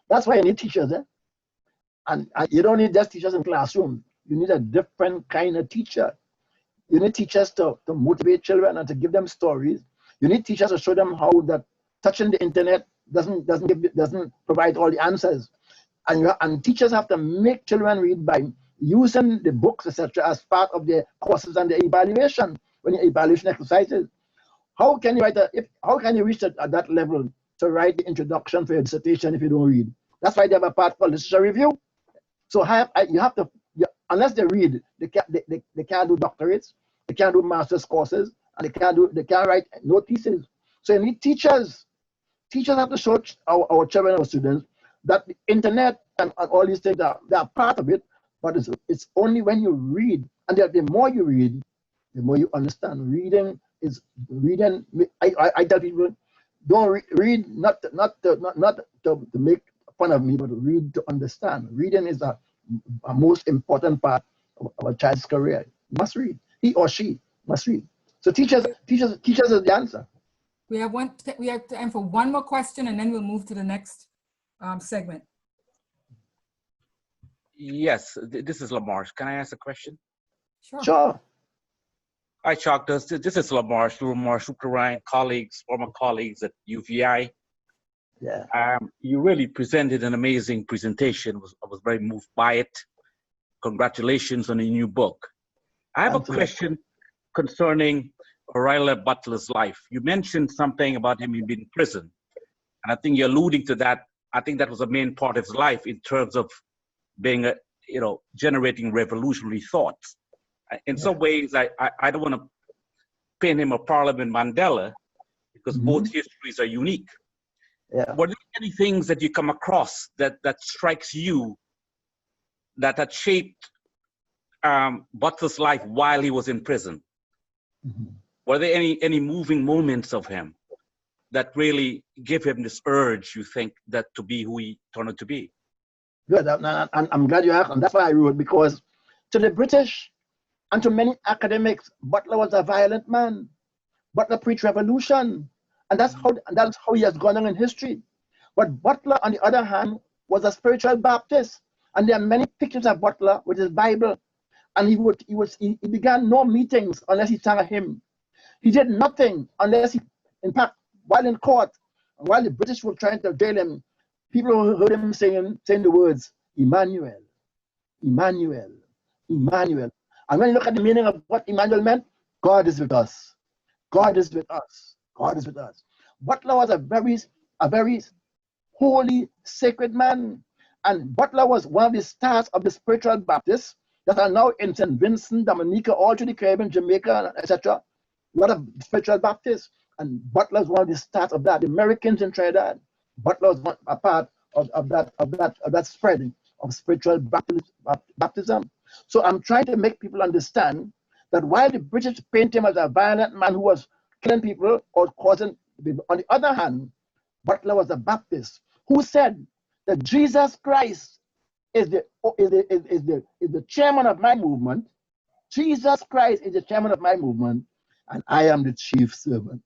that's why you need teachers, eh? And you don't need just teachers in classroom. You need a different kind of teacher. You need teachers to motivate children and to give them stories. You need teachers to show them how that touching the internet doesn't provide all the answers. And teachers have to make children read by using the books, etc., as part of their courses and their evaluation, when your evaluation exercises. How can you reach at that level to write the introduction for your dissertation if you don't read? That's why they have a part called literature review. So unless they read, they can't do doctorates, they can't do master's courses, and they can't write no thesis. So you need teachers. Teachers have to show our children, our students, that the internet and all these things they are part of it, but it's only when you read, and the more you read, the more you understand. Reading. I tell people, don't read not to make fun of me, but read to understand. Reading is a most important part of a child's career. You must read. He or she must read. So teachers is the answer. We have time for one more question, and then we'll move to the next segment. Yes, this is Lamar. Can I ask a question? Sure. Hi, Chalkdust. This is Lamar Ryan, former colleagues at UVI. Yeah. You really presented an amazing presentation. I was very moved by it. Congratulations on a new book. I have a question concerning O'Reilly Butler's life. You mentioned something about him being in prison, and I think you're alluding to that. I think that was a main part of his life in terms of being generating revolutionary thoughts. In some ways, I don't want to pin him a Parliament Mandela because both histories are unique. Yeah. Were there any things that you come across that strikes you that had shaped Butler's life while he was in prison? Were there any moving moments of him that really give him this urge, you think, that to be who he turned out to be? Good, and I'm glad you asked, and that's why I wrote, because to the British and to many academics, Butler was a violent man. Butler preached revolution, and that's how he has gone on in history. But Butler, on the other hand, was a spiritual Baptist. And there are many pictures of Butler with his Bible. And he began no meetings unless he sang a hymn. He did nothing unless he, in fact, while in court, while the British were trying to jail him, people heard him saying the words, Emmanuel, Emmanuel, Emmanuel. And when you look at the meaning of what Emmanuel meant, God is with us. God is with us. God is with us. Butler was a very holy, sacred man. And Butler was one of the stars of the spiritual Baptists that are now in St. Vincent, Dominica, all through the Caribbean, Jamaica, etc. A lot of spiritual Baptists. And Butler was one of the stars of that. The Americans in Trinidad, Butler was a part of that spreading of spiritual baptism. So I'm trying to make people understand that while the British paint him as a violent man who was killing people or causing, on the other hand, Butler was a Baptist who said that Jesus Christ is the chairman of my movement. Jesus Christ is the chairman of my movement, and I am the chief servant.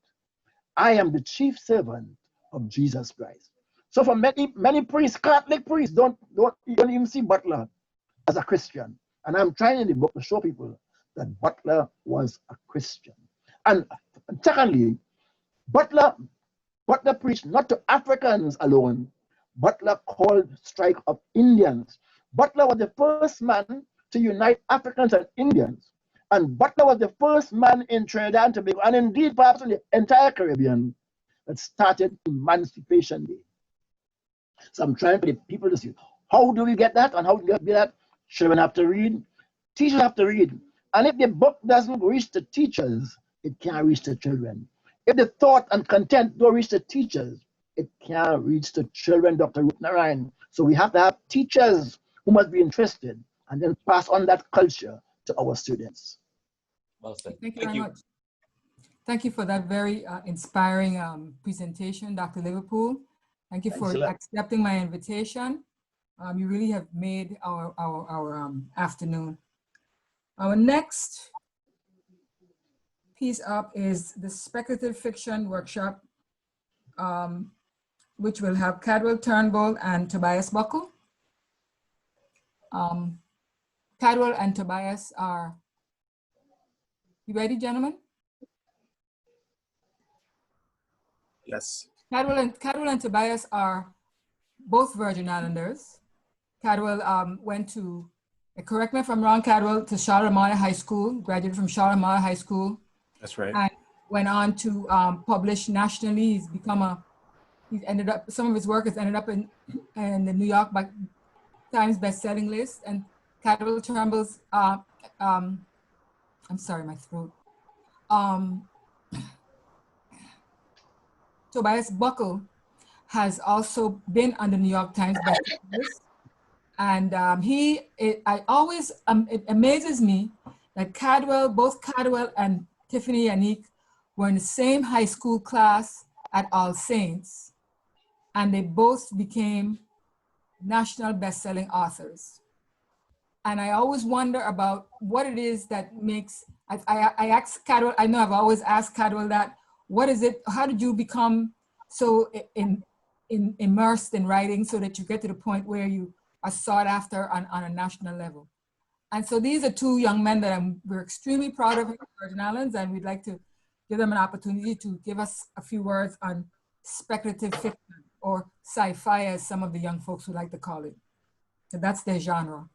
I am the chief servant of Jesus Christ. So for many priests, Catholic priests, don't even see Butler as a Christian. And I'm trying in the book to show people that Butler was a Christian. And secondly, Butler preached not to Africans alone. Butler called strike of Indians. Butler was the first man to unite Africans and Indians. And Butler was the first man in Trinidad and Tobago, and indeed perhaps in the entire Caribbean, that started Emancipation Day. So I'm trying for the people to see, how do we get that and how do we get that? Children have to read, teachers have to read. And if the book doesn't reach the teachers, it can't reach the children. If the thought and content don't reach the teachers, it can't reach the children, Dr. Ruth Narayan. So we have to have teachers who must be interested and then pass on that culture to our students. Well said. Thank you very much. Thank you for that very inspiring presentation, Dr. Liverpool. Thank you for accepting my invitation. You really have made our afternoon. Our next piece up is the speculative fiction workshop, which will have Cadwell, Turnbull, and Tobias Buckell. Cadwell and Tobias are, you ready, gentlemen? Yes. Cadwell and Tobias are both Virgin Islanders. Cadwell went to, correct me if I'm wrong, Cadwell, to Charlotte High School, graduated from Charlotte High School. That's right. And went on to publish nationally. He's become he's ended up, some of his work has ended up in the New York Times best-selling list. And Cadwell Turnbull's, I'm sorry, my throat. Tobias Buckell has also been on the New York Times best-selling list. And it amazes me that both Cadwell and Tiffany Yannick were in the same high school class at All Saints, and they both became national best-selling authors. And I always wonder about what it is that makes, I asked Cadwell, I know I've always asked Cadwell that, what is it, how did you become so immersed in writing so that you get to the point where you are sought after on a national level? And so these are two young men that we're extremely proud of in the Virgin Islands, and we'd like to give them an opportunity to give us a few words on speculative fiction, or sci-fi as some of the young folks would like to call it. So that's their genre.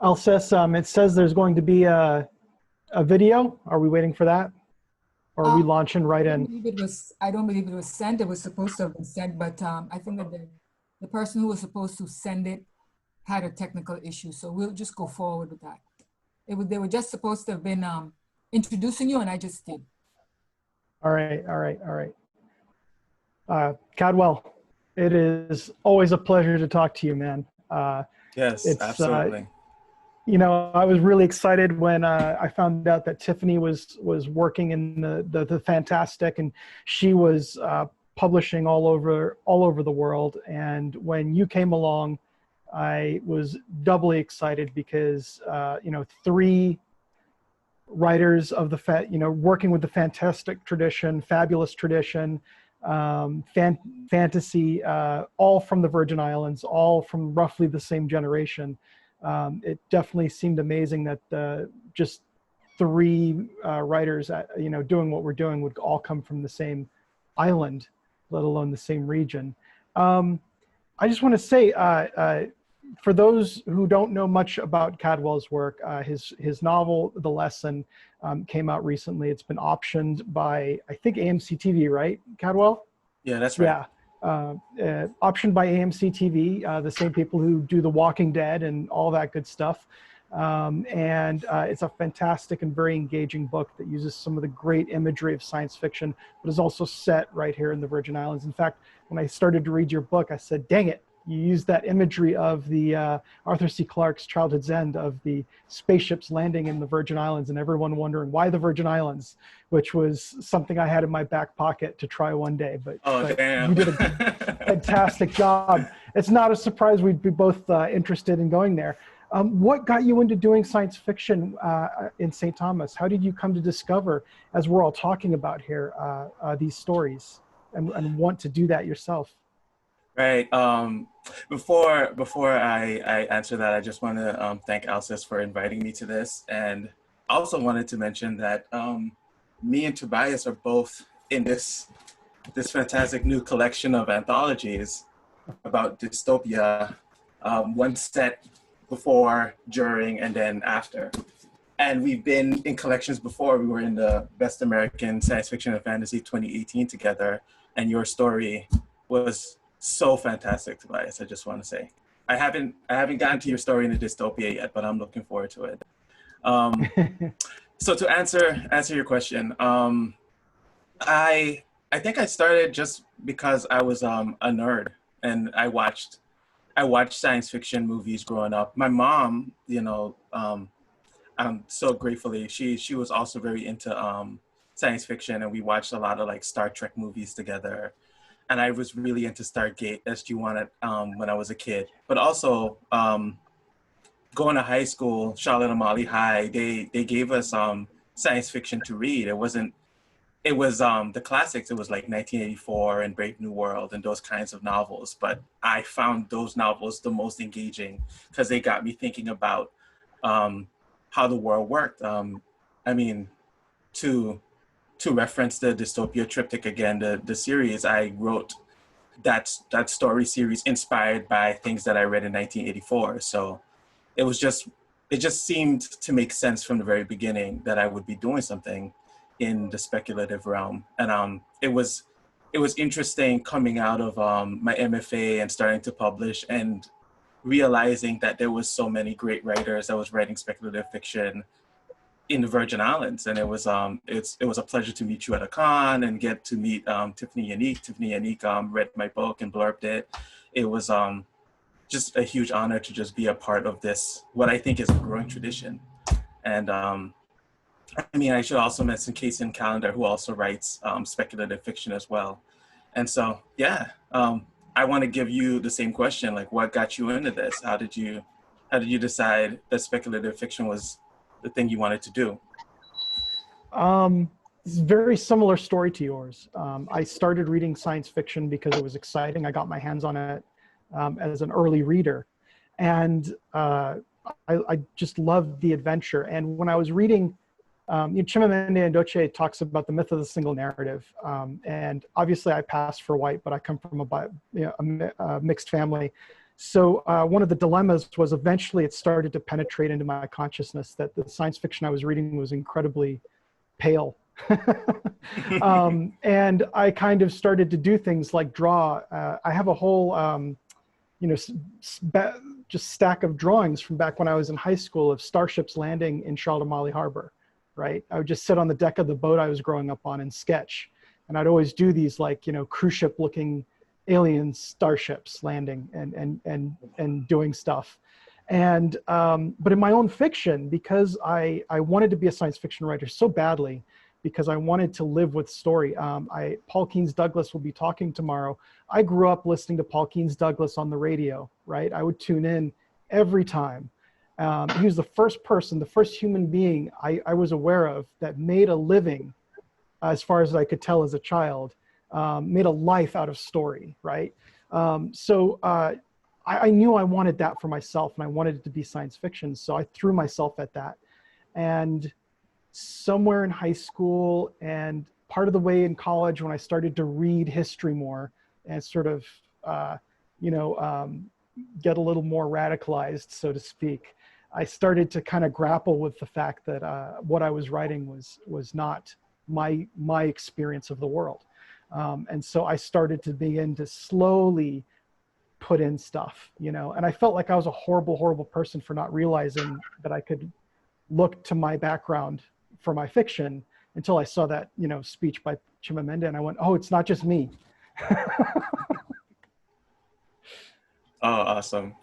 Alscess, it says there's going to be a video. Are we waiting for that? Or are we launching right in? I don't believe it was sent. It was supposed to have been sent, but I think that the person who was supposed to send it had a technical issue. So we'll just go forward with that. They were just supposed to have been introducing you, and I just did. All right. Cadwell, it is always a pleasure to talk to you, man. Yes, absolutely. You know, I was really excited when I found out that Tiffany was working in the Fantastic, and she was publishing all over the world. And when you came along, I was doubly excited because you know, 3 writers of working with the fantastic tradition, fabulous tradition, fantasy, all from the Virgin Islands, all from roughly the same generation. It definitely seemed amazing that just three writers, doing what we're doing would all come from the same island, let alone the same region. I just want to say, for those who don't know much about Cadwell's work, his novel, The Lesson, came out recently. It's been optioned by, I think, AMC TV, right, Cadwell? Yeah, that's right. Yeah, optioned by AMC TV, the same people who do The Walking Dead and all that good stuff. It's a fantastic and very engaging book that uses some of the great imagery of science fiction, but is also set right here in the Virgin Islands. In fact, when I started to read your book, I said, dang it, you used that imagery of the Arthur C. Clarke's Childhood's End, of the spaceships landing in the Virgin Islands and everyone wondering why the Virgin Islands, which was something I had in my back pocket to try one day. But damn. You did a fantastic job. It's not a surprise we'd be both interested in going there. What got you into doing science fiction in St. Thomas? How did you come to discover, as we're all talking about here, these stories and want to do that yourself? Right. Before I answer that, I just want to thank Alscess for inviting me to this, and also wanted to mention that me and Tobias are both in this fantastic new collection of anthologies about dystopia, one set before, during, and then after. And we've been in collections before. We were in the Best American Science Fiction and Fantasy 2018 together, and your story was so fantastic, Tobias. I just want to say, I haven't gotten to your story in the dystopia yet, but I'm looking forward to it. So to answer your question, I think I started just because I was a nerd, and I watched science fiction movies growing up. My mom, so gratefully, she was also very into science fiction, and we watched a lot of like Star Trek movies together. And I was really into Stargate, SG-1 when I was a kid. But also going to high school, Charlotte Amalie High, they gave us science fiction to read. It was the classics. It was like 1984 and Brave New World and those kinds of novels. But I found those novels the most engaging because they got me thinking about how the world worked. I mean, to reference the Dystopia Triptych again, the series, I wrote that story series inspired by things that I read in 1984. So it just seemed to make sense from the very beginning that I would be doing something in the speculative realm. And it was interesting coming out of my MFA and starting to publish and realizing that there was so many great writers that was writing speculative fiction in the Virgin Islands. And it was a pleasure to meet you at a con and get to meet Tiffany Yannick. Tiffany Yannick read my book and blurbed it. It was just a huge honor to just be a part of this, what I think is a growing tradition. And I should also mention Kason Calendar, who also writes speculative fiction as well. And so, yeah, I want to give you the same question, like what got you into this? How did you decide that speculative fiction was the thing you wanted to do? It's a very similar story to yours. I started reading science fiction because it was exciting. I got my hands on it as an early reader. And I just loved the adventure. And when I was reading, Chimamanda Ngozi talks about the myth of the single narrative. And obviously I passed for white, but I come from a mixed family. So one of the dilemmas was eventually it started to penetrate into my consciousness that the science fiction I was reading was incredibly pale. And I kind of started to do things like draw. I have a whole, just stack of drawings from back when I was in high school of starships landing in Charlotte Amalie Harbor, right? I would just sit on the deck of the boat I was growing up on and sketch. And I'd always do these like, cruise ship looking alien starships landing and doing stuff. And, but in my own fiction, because I wanted to be a science fiction writer so badly, because I wanted to live with story. Paul Keynes Douglas will be talking tomorrow. I grew up listening to Paul Keynes Douglas on the radio, right? I would tune in every time. He was the first person, the first human being I was aware of that made a living, as far as I could tell as a child, made a life out of story, right? I knew I wanted that for myself, and I wanted it to be science fiction. So I threw myself at that. And somewhere in high school and part of the way in college, when I started to read history more and sort of, get a little more radicalized, so to speak, I started to kind of grapple with the fact that what I was writing was not my experience of the world. And so I started to begin to slowly put in stuff, and I felt like I was a horrible, horrible person for not realizing that I could look to my background for my fiction until I saw that, speech by Chimamanda, and I went, oh, it's not just me. Oh, awesome.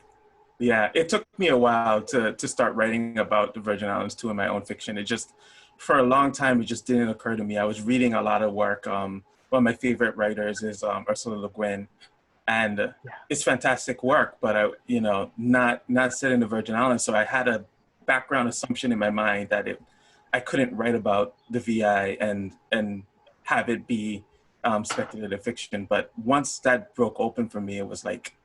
Yeah, it took me a while to start writing about the Virgin Islands too in my own fiction. It just, for a long time, it just didn't occur to me. I was reading a lot of work. One of my favorite writers is Ursula Le Guin, and it's fantastic work, but not set in the Virgin Islands. So I had a background assumption in my mind that I couldn't write about the VI and have it be speculative fiction. But once that broke open for me, it was like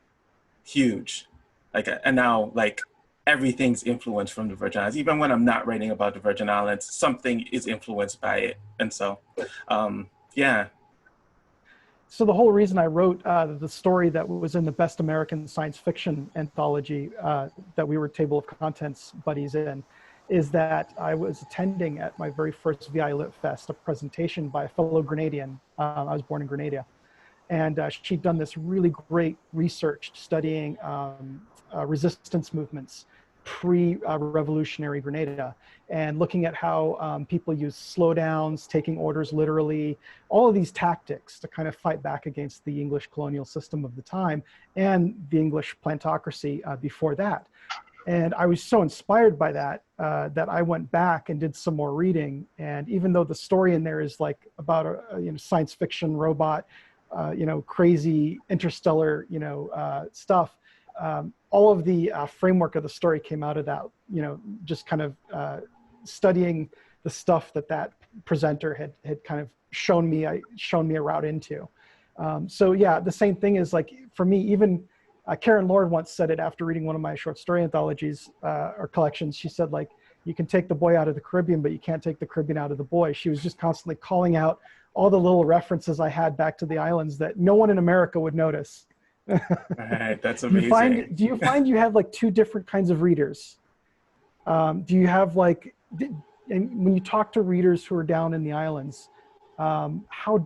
huge. And now everything's influenced from the Virgin Islands. Even when I'm not writing about the Virgin Islands, something is influenced by it. And so, yeah. So the whole reason I wrote the story that was in the Best American Science Fiction anthology that we were Table of Contents buddies in is that I was attending at my very first VI Lit Fest a presentation by a fellow Grenadian. I was born in Grenada. And she'd done this really great research studying resistance movements pre-revolutionary Grenada, and looking at how people use slowdowns, taking orders literally, all of these tactics to kind of fight back against the English colonial system of the time and the English plantocracy before that. And I was so inspired by that that I went back and did some more reading. And even though the story in there is like about a science fiction robot, crazy interstellar, stuff, all of the framework of the story came out of that, just kind of studying the stuff that presenter had kind of shown me a route into. So yeah, the same thing is like, for me, even Karen Lord once said it after reading one of my short story anthologies or collections. She said, like, you can take the boy out of the Caribbean, but you can't take the Caribbean out of the boy. She was just constantly calling out all the little references I had back to the islands that no one in America would notice. Right, that's amazing. Do you find you have like two different kinds of readers? Do you have like, and when you talk to readers who are down in the islands, how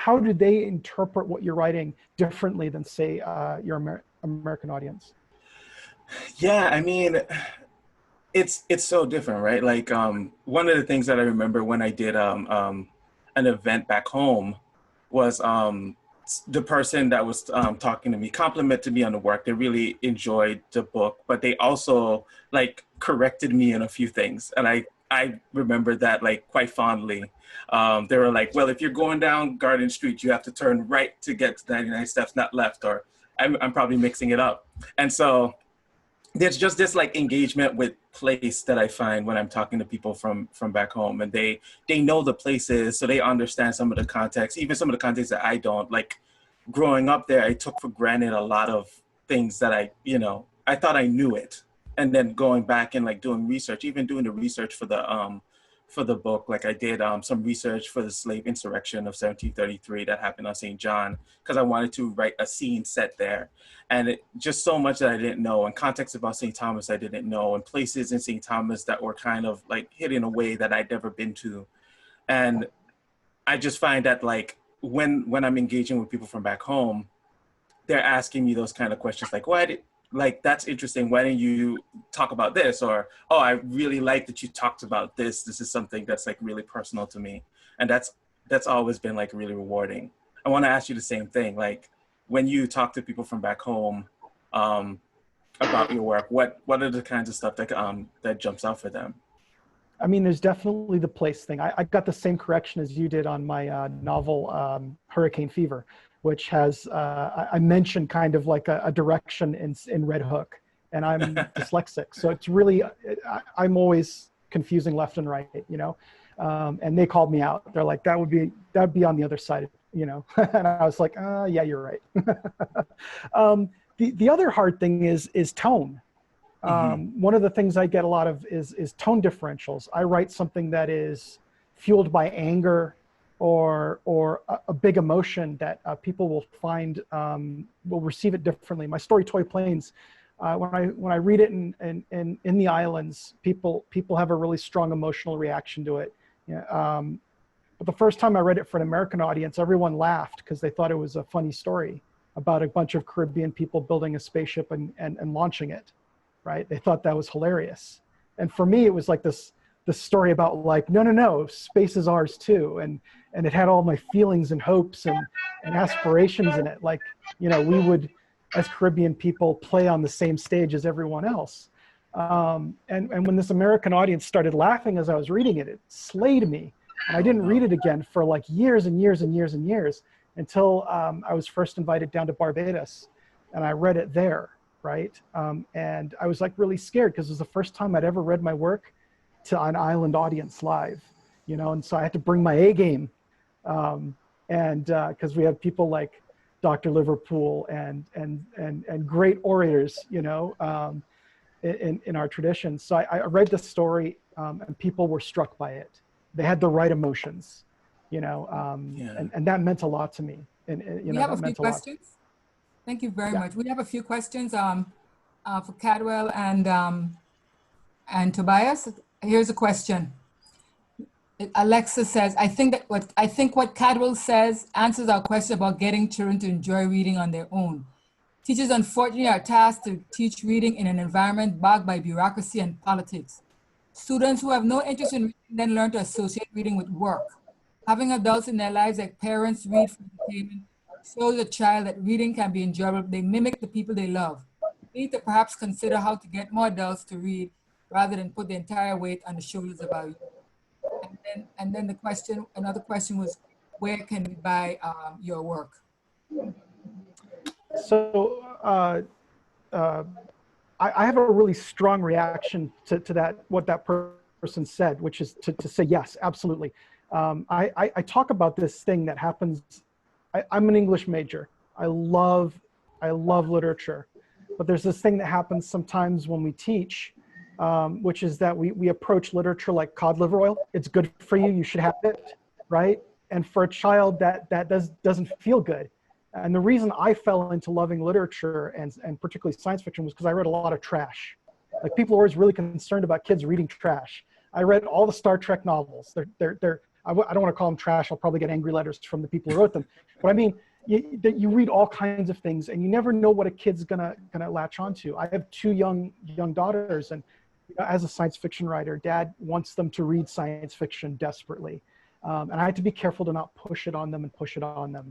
do they interpret what you're writing differently than, say, your American audience? Yeah, I mean, it's so different, right? Like one of the things that I remember when I did an event back home was the person that was talking to me complimented me on the work. They really enjoyed the book, but they also like corrected me in a few things. And I remember that like quite fondly. They were like, well, if you're going down Garden Street, you have to turn right to get to 99 steps, not left, or I'm probably mixing it up. And so there's just this like engagement with place that I find when I'm talking to people from back home, and they know the places, so they understand some of the context, even some of the context that I don't. Like growing up there, I took for granted a lot of things that I thought I knew it. And then going back and like doing research, even doing the research for the book, like I did some research for the slave insurrection of 1733 that happened on St. John, because I wanted to write a scene set there. And just so much that I didn't know, and context about St. Thomas I didn't know, and places in St. Thomas that were kind of like hidden in a way that I'd never been to. And I just find that like when I'm engaging with people from back home, they're asking me those kind of questions like, like, that's interesting. Why didn't you talk about this? Or, oh, I really like that you talked about this. This is something that's like really personal to me. And that's always been like really rewarding. I want to ask you the same thing. Like when you talk to people from back home about your work, what are the kinds of stuff that jumps out for them? I mean, there's definitely the place thing. I got the same correction as you did on my novel, Hurricane Fever, which has, I mentioned kind of like a direction in Red Hook, and I'm dyslexic. So it's really, I'm always confusing left and right, and they called me out. They're like, that would be on the other side you know, and I was like, yeah, you're right. The other hard thing is tone. One of the things I get a lot of is tone differentials. I write something that is fueled by anger or a big emotion that people will find, will receive it differently. My story, Toy Planes, when I read it in the islands, people have a really strong emotional reaction to it. Yeah, but the first time I read it for an American audience, everyone laughed because they thought it was a funny story about a bunch of Caribbean people building a spaceship and launching it, right? They thought that was hilarious. And for me, it was like this story about like, no, space is ours too. And it had all my feelings and hopes and aspirations in it. Like, you know, we would, as Caribbean people, play on the same stage as everyone else. And when this American audience started laughing as I was reading it, it slayed me. And I didn't read it again for like years and years and years and years until I was first invited down to Barbados, and I read it there, right? And I was like really scared because it was the first time I'd ever read my work to an island audience live, you know, and so I had to bring my A game. And because we have people like Dr. Liverpool and great orators, you know, in our tradition. So I read the story and people were struck by it. They had the right emotions, you know, and that meant a lot to me. And you know, we have a that few meant a lot. questions. Thank you very much. We have a few questions for Cadwell and Tobias. Here's a question. Alexa says, I think what Cadwell says answers our question about getting children to enjoy reading on their own. Teachers unfortunately are tasked to teach reading in an environment bogged by bureaucracy and politics. Students who have no interest in reading then learn to associate reading with work. Having adults in their lives like parents read for entertainment shows a child that reading can be enjoyable. They mimic the people they love. We need to perhaps consider how to get more adults to read rather than put the entire weight on the shoulders of our youth. And then another question was, where can we buy your work? So I have a really strong reaction to that, what that person said, which is to say, yes, absolutely. I talk about this thing that happens. I'm an English major. I love literature, but there's this thing that happens sometimes when we teach, which is that we approach literature like cod liver oil. It's good for you. You should have it, right? And for a child, that doesn't feel good. And the reason I fell into loving literature and particularly science fiction was because I read a lot of trash. Like people are always really concerned about kids reading trash. I read all the Star Trek novels. I don't want to call them trash. I'll probably get angry letters from the people who wrote them. But I mean, you read all kinds of things, and you never know what a kid's gonna latch onto. I have two young daughters, and you know, as a science fiction writer, Dad wants them to read science fiction desperately. And I had to be careful to not push it on them,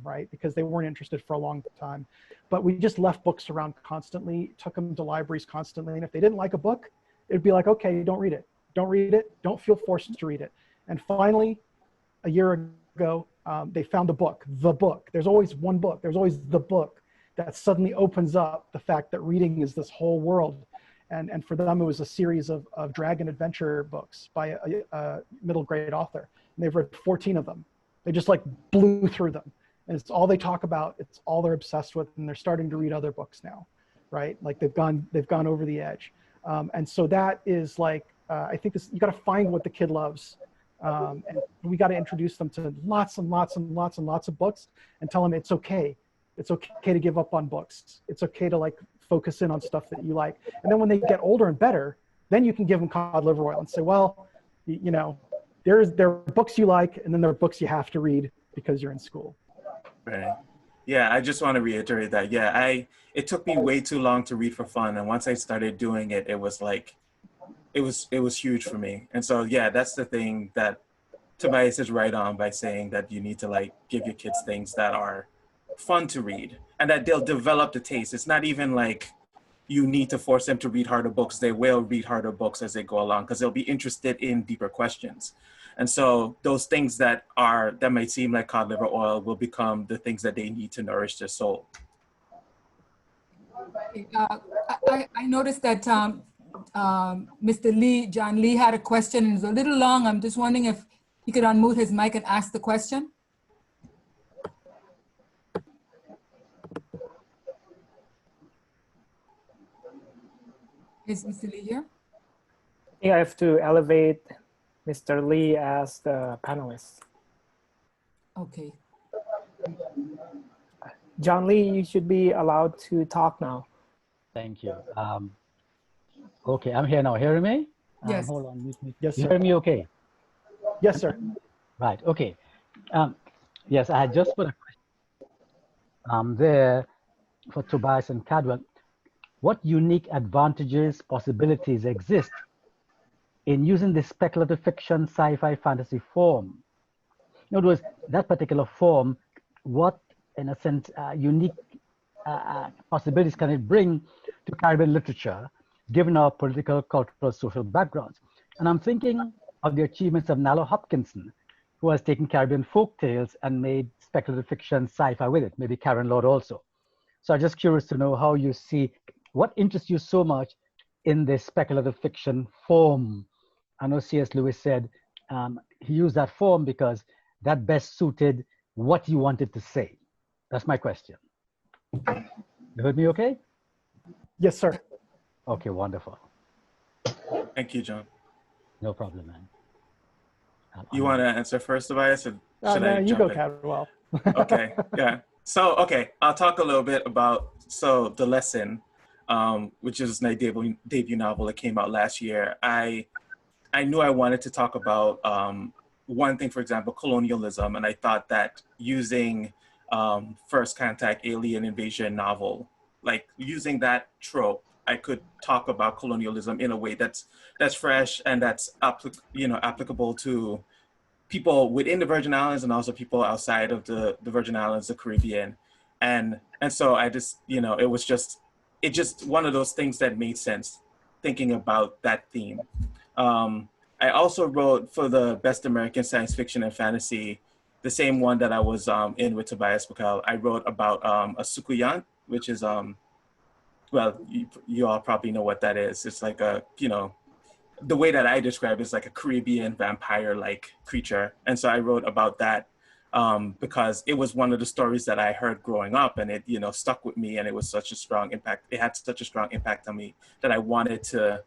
right? Because they weren't interested for a long time. But we just left books around constantly, took them to libraries constantly. And if they didn't like a book, it'd be like, okay, don't read it. Don't read it. Don't feel forced to read it. And finally, a year ago, they found a book, the book. There's always one book. There's always the book that suddenly opens up the fact that reading is this whole world. And for them, it was a series of dragon adventure books by a middle grade author. And they've read 14 of them. They just like blew through them. And it's all they talk about. It's all they're obsessed with. And they're starting to read other books now, right? Like they've gone over the edge. And so that is like, I think you got to find what the kid loves. And we got to introduce them to lots and lots and lots and lots of books and tell them it's okay. It's okay to give up on books. It's okay to like focus in on stuff that you like. And then when they get older and better, then you can give them cod liver oil and say, well, you know, there are books you like, and then there are books you have to read because you're in school. Right. Yeah, I just want to reiterate that. Yeah, it took me way too long to read for fun, and once I started doing it, it was like, it was huge for me. And so yeah, that's the thing that Tobias is right on by saying that you need to like give your kids things that are fun to read and that they'll develop the taste. It's not even like you need to force them to read harder books. They will read harder books as they go along because they'll be interested in deeper questions. And so those things that might seem like cod liver oil will become the things that they need to nourish their soul. I noticed that Mr. John Lee had a question, and it's a little long. I'm just wondering if he could unmute his mic and ask the question. Is Mr. Lee here? I think I have to elevate Mr. Lee as the panelist. Okay. John Lee, you should be allowed to talk now. Thank you. Okay, I'm here now. Hearing me? Yes. Hold on. Yes, You sir. hear me okay? Yes, sir. Right, okay. Yes, I had just put a question there for Tobias and Cadwell. What unique advantages, possibilities exist in using the speculative fiction, sci-fi, fantasy form? In other words, that particular form, what, in a sense, unique possibilities can it bring to Caribbean literature, given our political, cultural, social backgrounds? And I'm thinking of the achievements of Nalo Hopkinson, who has taken Caribbean folk tales and made speculative fiction, sci-fi with it, maybe Karen Lord also. So I'm just curious to know how you see, what interests you so much in this speculative fiction form? I know C.S. Lewis said he used that form because that best suited what you wanted to say. That's my question. You heard me okay? Yes, sir. Okay, wonderful. Thank you, John. No problem, man. You want to answer first, Tobias, or should No, I you jump go, in? Cadwell. Okay, yeah. So, okay, I'll talk a little bit about, The Lesson, which is my debut novel that came out last year. I knew I wanted to talk about one thing, for example, colonialism, and I thought that using first contact alien invasion novel, like using that trope, I could talk about colonialism in a way that's fresh and that's applicable to people within the Virgin Islands and also people outside of the Virgin Islands, the Caribbean. And so I just, it just one of those things that made sense thinking about that theme. I also wrote for the Best American Science Fiction and Fantasy, the same one that I was in with Tobias Buckell. I wrote about a Sukuyant, which is, well, you all probably know what that is. It's like a, the way that I describe it is like a Caribbean vampire-like creature. And so I wrote about that because it was one of the stories that I heard growing up, and it, stuck with me, and it was such a strong impact. It had such a strong impact on me that I wanted to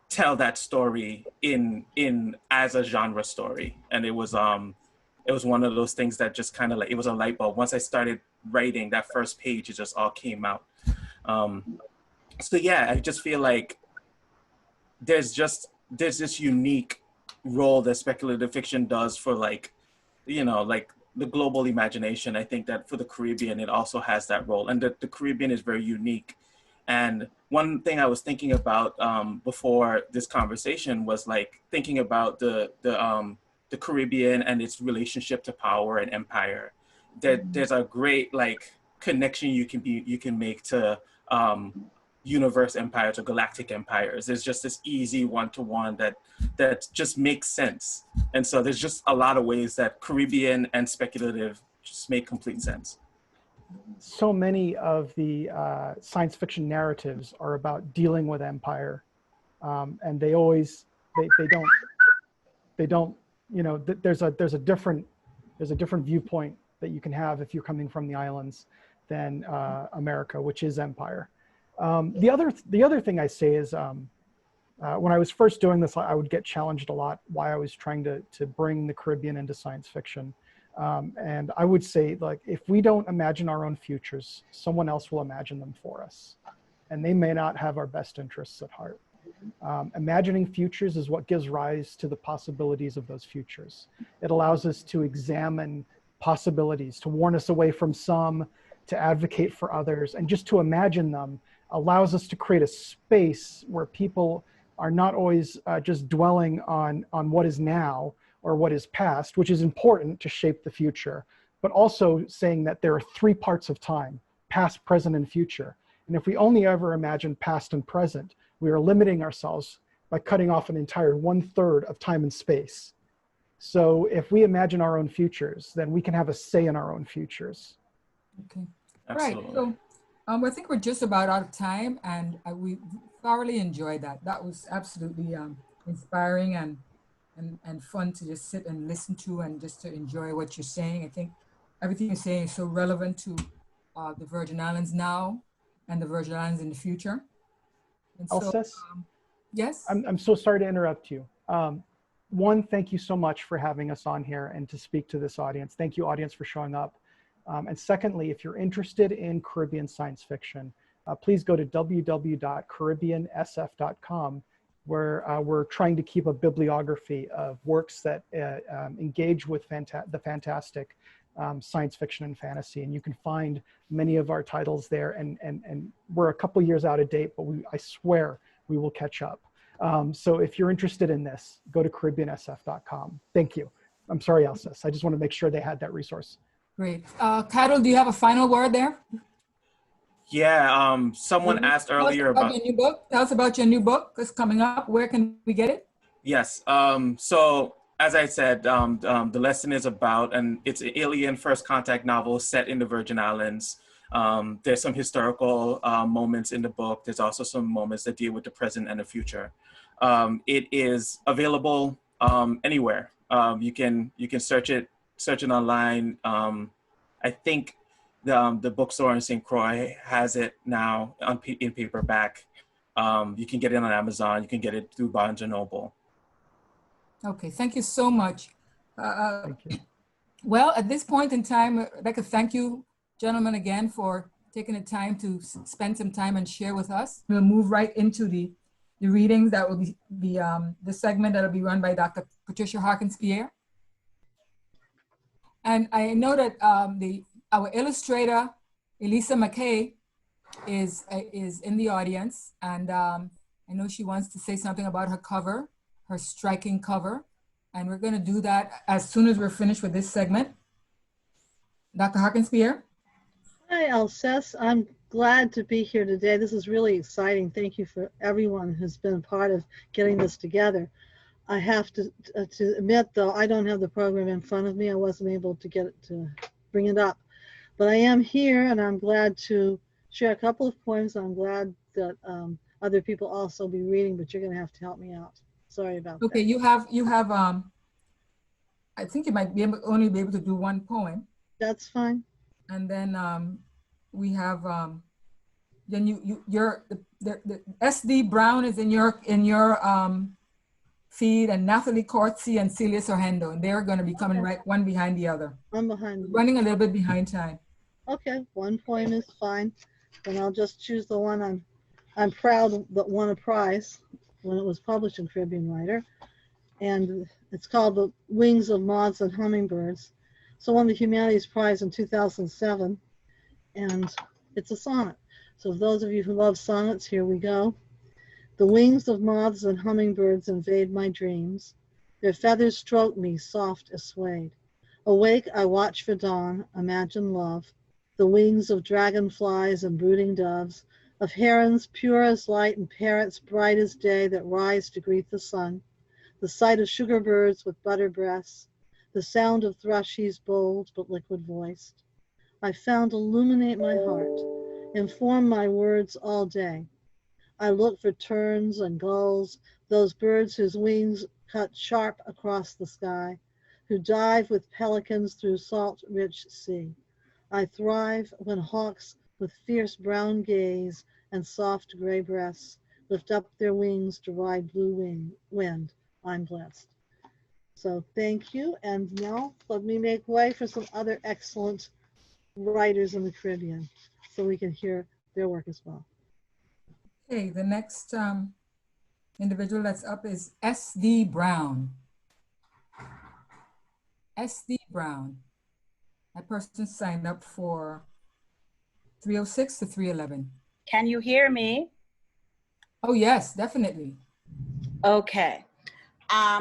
tell that story in as a genre story. And it was one of those things that just kind of like, it was a light bulb. Once I started writing that first page, it just all came out. So yeah, I just feel like there's this unique role that speculative fiction does for like the global imagination. I think that for the Caribbean, it also has that role, and the Caribbean is very unique. And one thing I was thinking about before this conversation was like thinking about the Caribbean and its relationship to power and empire. There's a great like connection you can make to universe empires or galactic empires. There's just this easy one-to-one that just makes sense. And so there's just a lot of ways that Caribbean and speculative just make complete sense. So many of the science fiction narratives are about dealing with empire, and they always they don't there's a different viewpoint that you can have if you're coming from the islands than America, which is empire. The other thing I say is when I was first doing this, I would get challenged a lot why I was trying to bring the Caribbean into science fiction. And I would say, like, if we don't imagine our own futures, someone else will imagine them for us. And they may not have our best interests at heart. Imagining futures is what gives rise to the possibilities of those futures. It allows us to examine possibilities, to warn us away from some, to advocate for others, and just to imagine them allows us to create a space where people are not always just dwelling on what is now or what is past, which is important to shape the future, but also saying that there are three parts of time: past, present, and future. And if we only ever imagine past and present, we are limiting ourselves by cutting off an entire 1/3 of time and space. So if we imagine our own futures, then we can have a say in our own futures. Okay. Absolutely. Right. So I think we're just about out of time, and we thoroughly enjoyed that. That was absolutely inspiring and fun to just sit and listen to and just to enjoy what you're saying. I think everything you're saying is so relevant to the Virgin Islands now and the Virgin Islands in the future. And Alscess? Yes? I'm so sorry to interrupt you. One, thank you so much for having us on here and to speak to this audience. Thank you, audience, for showing up. And secondly, if you're interested in Caribbean science fiction, please go to www.caribbeansf.com, where we're trying to keep a bibliography of works that engage with the fantastic science fiction and fantasy. And you can find many of our titles there. And we're a couple years out of date, but I swear we will catch up. So if you're interested in this, go to caribbeansf.com. Thank you. I'm sorry, Alscess. I just want to make sure they had that resource. Great. Cadwell, do you have a final word there? Yeah, someone asked earlier about your new book. Tell us about your new book that's coming up. Where can we get it? Yes. So as I said, the lesson is about, and it's an alien first contact novel set in the Virgin Islands. There's some historical moments in the book. There's also some moments that deal with the present and the future. It is available anywhere. You can search it online. I think the bookstore in St. Croix has it now in paperback. You can get it on Amazon. You can get it through Barnes & Noble. Okay, thank you so much. Thank you. Well, at this point in time, I'd like to thank you, gentlemen, again for taking the time to spend some time and share with us. We'll move right into the readings. That will be the segment that will be run by Dr. Patricia Harkins-Pierre. And I know that our illustrator, Elisa McKay, is in the audience, and I know she wants to say something about her cover, her striking cover, and we're going to do that as soon as we're finished with this segment. Dr. Harkins-Pierre. Hi, Alscess. I'm glad to be here today. This is really exciting. Thank you for everyone who's been a part of getting this together. I have to admit, though, I don't have the program in front of me. I wasn't able to get it to bring it up. But I am here, and I'm glad to share a couple of poems. I'm glad that other people also be reading, but you're going to have to help me out. Sorry about that. Okay, you have. I think you might only be able to do one poem. That's fine. And then we have. Then the SD Brown is in your feed, and Natalie, Corthesy, and Celia Sorhaindo, and they're going to be coming right one behind the other. I'm behind. Running a little bit behind time. Okay, one poem is fine. Then I'll just choose the one I'm proud that won a prize when it was published in Caribbean Writer, and it's called The Wings of Moths and Hummingbirds. So won the Humanities Prize in 2007, and it's a sonnet. So for those of you who love sonnets, here we go. The wings of moths and hummingbirds invade my dreams. Their feathers stroke me, soft as suede. Awake, I watch for dawn, imagine love. The wings of dragonflies and brooding doves, of herons pure as light and parrots bright as day that rise to greet the sun. The sight of sugar birds with butter breasts, the sound of thrushies bold but liquid voiced. I found illuminate my heart, inform my words all day. I look for terns and gulls, those birds whose wings cut sharp across the sky, who dive with pelicans through salt-rich sea. I thrive when hawks with fierce brown gaze and soft gray breasts lift up their wings to ride blue wind. I'm blessed. So thank you. And now let me make way for some other excellent writers in the Caribbean so we can hear their work as well. Okay, the next individual that's up is SD Brown. SD Brown. That person signed up for 306 to 311. Can you hear me? Oh yes, definitely. Okay.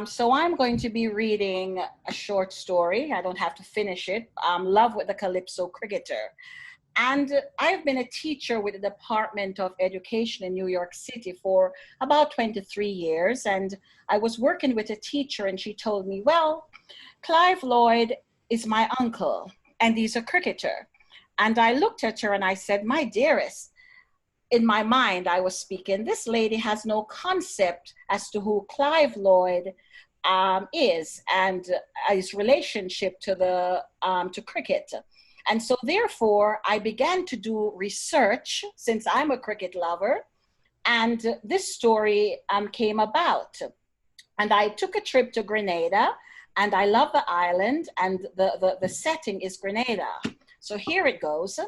So I'm going to be reading a short story. I don't have to finish it. Love with the Calypso Cricketer. And I've been a teacher with the Department of Education in New York City for about 23 years. And I was working with a teacher and she told me, well, Clive Lloyd is my uncle and he's a cricketer. And I looked at her and I said, my dearest, in my mind, I was speaking, this lady has no concept as to who Clive Lloyd is and his relationship to cricket. And so therefore, I began to do research, since I'm a cricket lover, And this story came about. And I took a trip to Grenada, and I love the island, and the setting is Grenada. So here it goes.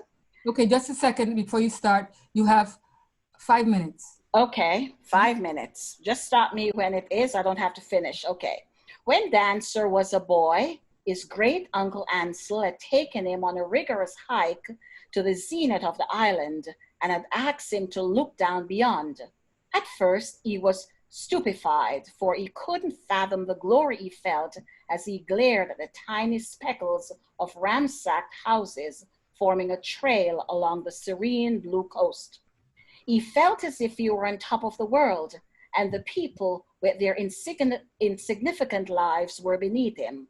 Okay, just a second before you start. You have 5 minutes. Okay, 5 minutes. Just stop me when it is. I don't have to finish. Okay. When Dancer was a boy, his great uncle Ansel had taken him on a rigorous hike to the zenith of the island and had asked him to look down beyond. At first, he was stupefied, for he couldn't fathom the glory he felt as he glared at the tiny speckles of ransacked houses forming a trail along the serene blue coast. He felt as if he were on top of the world, and the people with their insignificant lives were beneath him.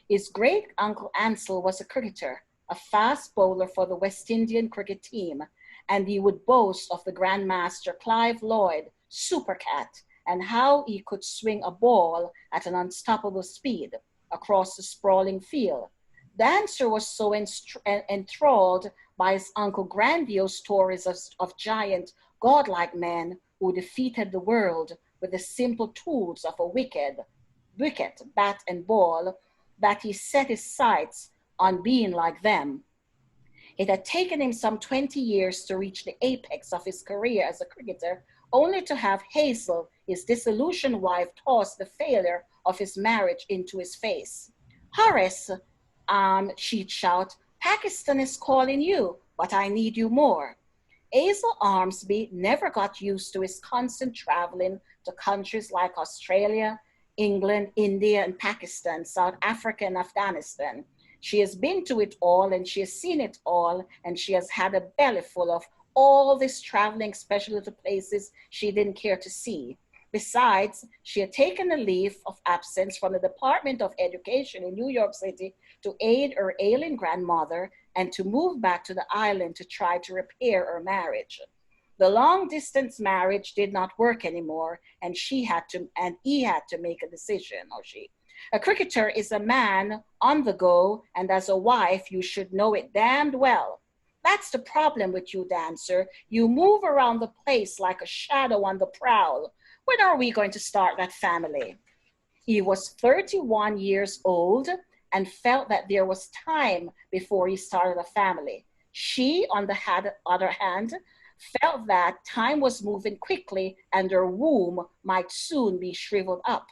His great uncle Ansel was a cricketer, a fast bowler for the West Indian cricket team, and he would boast of the Grandmaster Clive Lloyd, Super Cat, and how he could swing a ball at an unstoppable speed across the sprawling field. Dancer was so enthralled by his uncle's grandiose stories of giant, godlike men who defeated the world with the simple tools of a wicket, bat, and ball, that he set his sights on being like them. It had taken him some 20 years to reach the apex of his career as a cricketer, only to have Hazel, his disillusioned wife, toss the failure of his marriage into his face. "Horace," she'd shout, "Pakistan is calling you, but I need you more." Hazel Armsby never got used to his constant traveling to countries like Australia, England, India, and Pakistan, South Africa, and Afghanistan. She has been to it all, and she has seen it all, and she has had a belly full of all this traveling, especially to places she didn't care to see. Besides, she had taken a leave of absence from the Department of Education in New York City to aid her ailing grandmother and to move back to the island to try to repair her marriage. The long-distance marriage did not work anymore, and he had to make a decision, or she. A cricketer is a man on the go, and as a wife, you should know it damned well. That's the problem with you, Dancer. You move around the place like a shadow on the prowl. When are we going to start that family? He was 31 years old and felt that there was time before he started a family. She, on the other hand, felt that time was moving quickly and her womb might soon be shriveled up.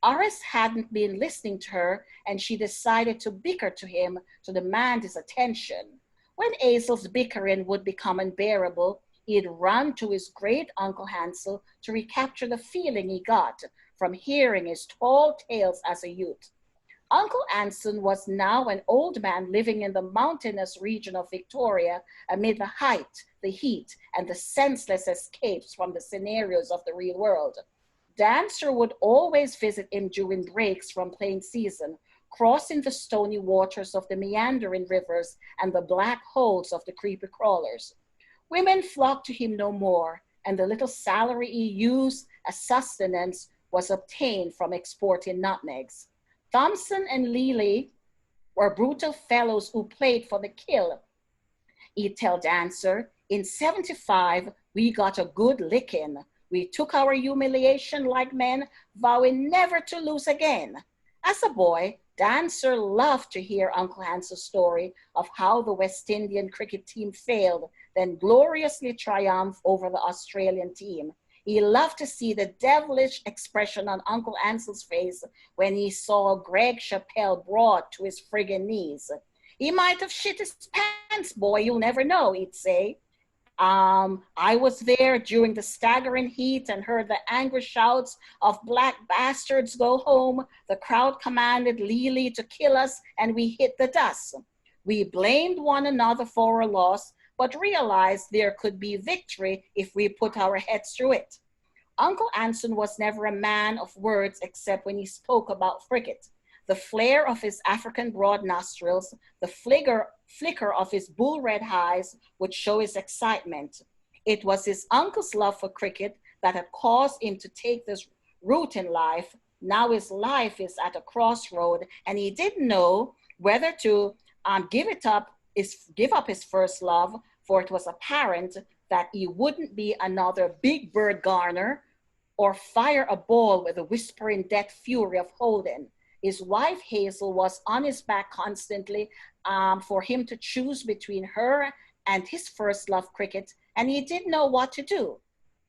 Horace hadn't been listening to her, and she decided to bicker to him to demand his attention. When Hazel's bickering would become unbearable, he'd run to his great Uncle Hansel to recapture the feeling he got from hearing his tall tales as a youth. Uncle Anson was now an old man living in the mountainous region of Victoria amid the height, the heat, and the senseless escapes from the scenarios of the real world. Dancer would always visit him during breaks from playing season, crossing the stony waters of the meandering rivers and the black holes of the creepy crawlers. Women flocked to him no more, and the little salary he used as sustenance was obtained from exporting nutmegs. Thompson and Lely were brutal fellows who played for the kill. He'd tell Dancer, "In '75, we got a good licking. We took our humiliation like men, vowing never to lose again." As a boy, Dancer loved to hear Uncle Hansel's story of how the West Indian cricket team failed, then gloriously triumphed over the Australian team. He loved to see the devilish expression on Uncle Ansel's face when he saw Greg Chappelle brought to his friggin' knees. "He might have shit his pants, boy, you'll never know," he'd say. "I was there during the staggering heat and heard the angry shouts of 'Black bastards, go home.' The crowd commanded Lely to kill us, and we hit the dust. We blamed one another for our loss, but realized there could be victory if we put our heads through it." Uncle Anson was never a man of words except when he spoke about cricket. The flare of his African broad nostrils, the flicker of his bull red eyes would show his excitement. It was his uncle's love for cricket that had caused him to take this route in life. Now his life is at a crossroad, and he didn't know whether to give up his first love, for it was apparent that he wouldn't be another big bird garner or fire a ball with the whispering death fury of Holden. His wife Hazel was on his back constantly for him to choose between her and his first love, cricket, and he didn't know what to do.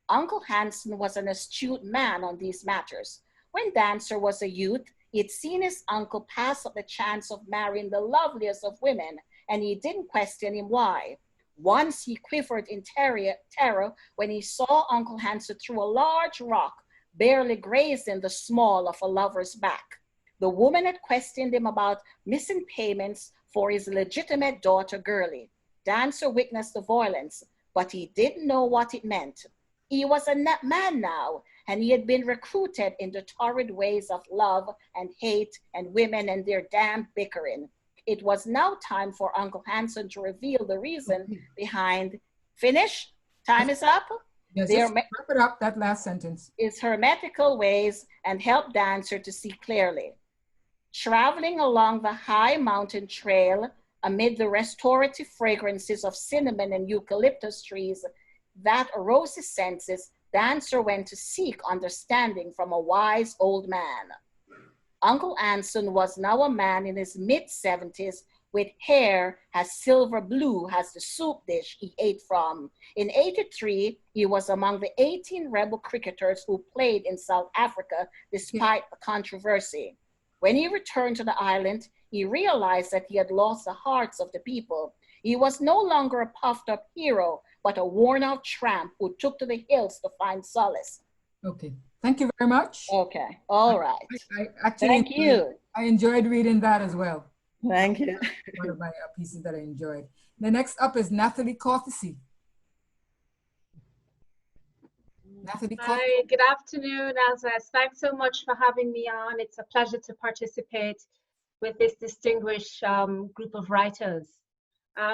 Uncle Hanson was an astute man on these matters. When Dancer was a youth, he'd seen his uncle pass up the chance of marrying the loveliest of women, and he didn't question him why. Once he quivered in terror when he saw Uncle Hanson throw a large rock, barely grazing the small of a lover's back. The woman had questioned him about missing payments for his legitimate daughter, Girlie. Dancer witnessed the violence, but he didn't know what it meant. He was a man now, and he had been recruited in the torrid ways of love and hate and women and their damned bickering. It was now time for Uncle Hanson to reveal the reason behind, finish? Time is up? Yes, just wrap it up, that last sentence. His hermetical ways and help Dancer to see clearly. Traveling along the high mountain trail amid the restorative fragrances of cinnamon and eucalyptus trees that arose his senses, Dancer went to seek understanding from a wise old man. Uncle Anson was now a man in his mid-70s with hair as silver blue as the soup dish he ate from. In '83, he was among the 18 rebel cricketers who played in South Africa despite the controversy. When he returned to the island, he realized that he had lost the hearts of the people. He was no longer a puffed-up hero, but a worn-out tramp who took to the hills to find solace. Okay, thank you very much. Okay, all right. Thank you. I enjoyed reading that as well. Thank you. One of my pieces that I enjoyed. The next up is Natalie Corthesy. Natalie Corthesy. Hi, good afternoon, Alscess. Thanks so much for having me on. It's a pleasure to participate with this distinguished group of writers.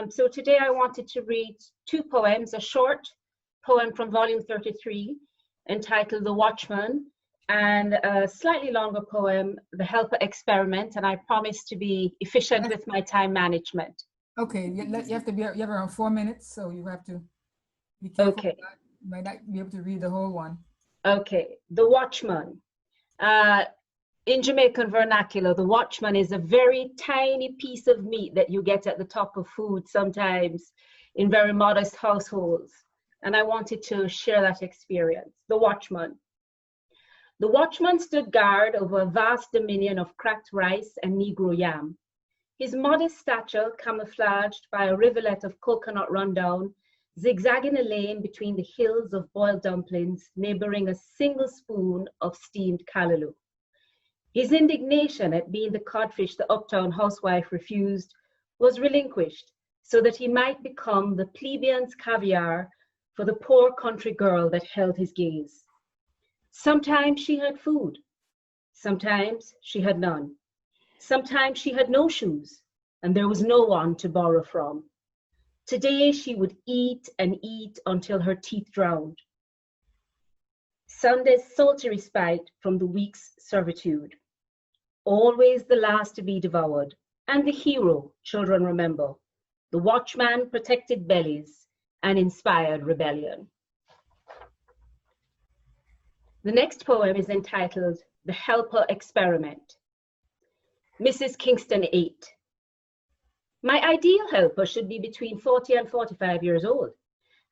So today I wanted to read two poems, a short poem from volume 33 entitled The Watchman, and a slightly longer poem, The Helper Experiment, and I promise to be efficient with my time management. Okay, you have around 4 minutes, so you have to be careful. Okay. You might not be able to read the whole one. Okay, The Watchman. In Jamaican vernacular, the watchman is a very tiny piece of meat that you get at the top of food sometimes in very modest households. And I wanted to share that experience. The watchman. The watchman stood guard over a vast dominion of cracked rice and Negro yam. His modest stature, camouflaged by a rivulet of coconut rundown, zigzagging a lane between the hills of boiled dumplings, neighboring a single spoon of steamed callaloo. His indignation at being the codfish the uptown housewife refused was relinquished so that he might become the plebeian's caviar for the poor country girl that held his gaze. Sometimes she had food. Sometimes she had none. Sometimes she had no shoes, and there was no one to borrow from. Today she would eat and eat until her teeth drowned. Sunday's salty respite from the week's servitude. Always the last to be devoured, and the hero, children remember. The watchman protected bellies and inspired rebellion. The next poem is entitled The Helper Experiment. Mrs. Kingston 8. My ideal helper should be between 40 and 45 years old.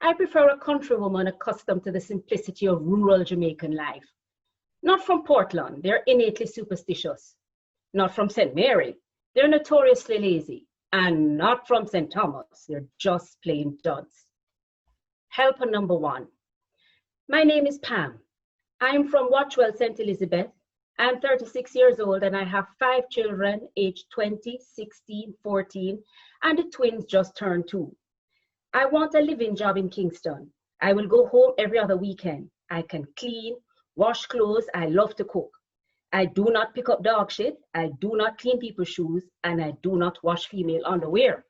I prefer a countrywoman accustomed to the simplicity of rural Jamaican life. Not from Portland, they're innately superstitious. Not from St. Mary, they're notoriously lazy. And not from St. Thomas, they're just plain duds. Helper number 1. My name is Pam. I'm from Watchwell, St. Elizabeth. I'm 36 years old and I have 5 children aged 20, 16, 14, and the twins just turned 2. I want a living job in Kingston. I will go home every other weekend. I can clean, wash clothes. I love to cook. I do not pick up dog shit. I do not clean people's shoes, and I do not wash female underwear.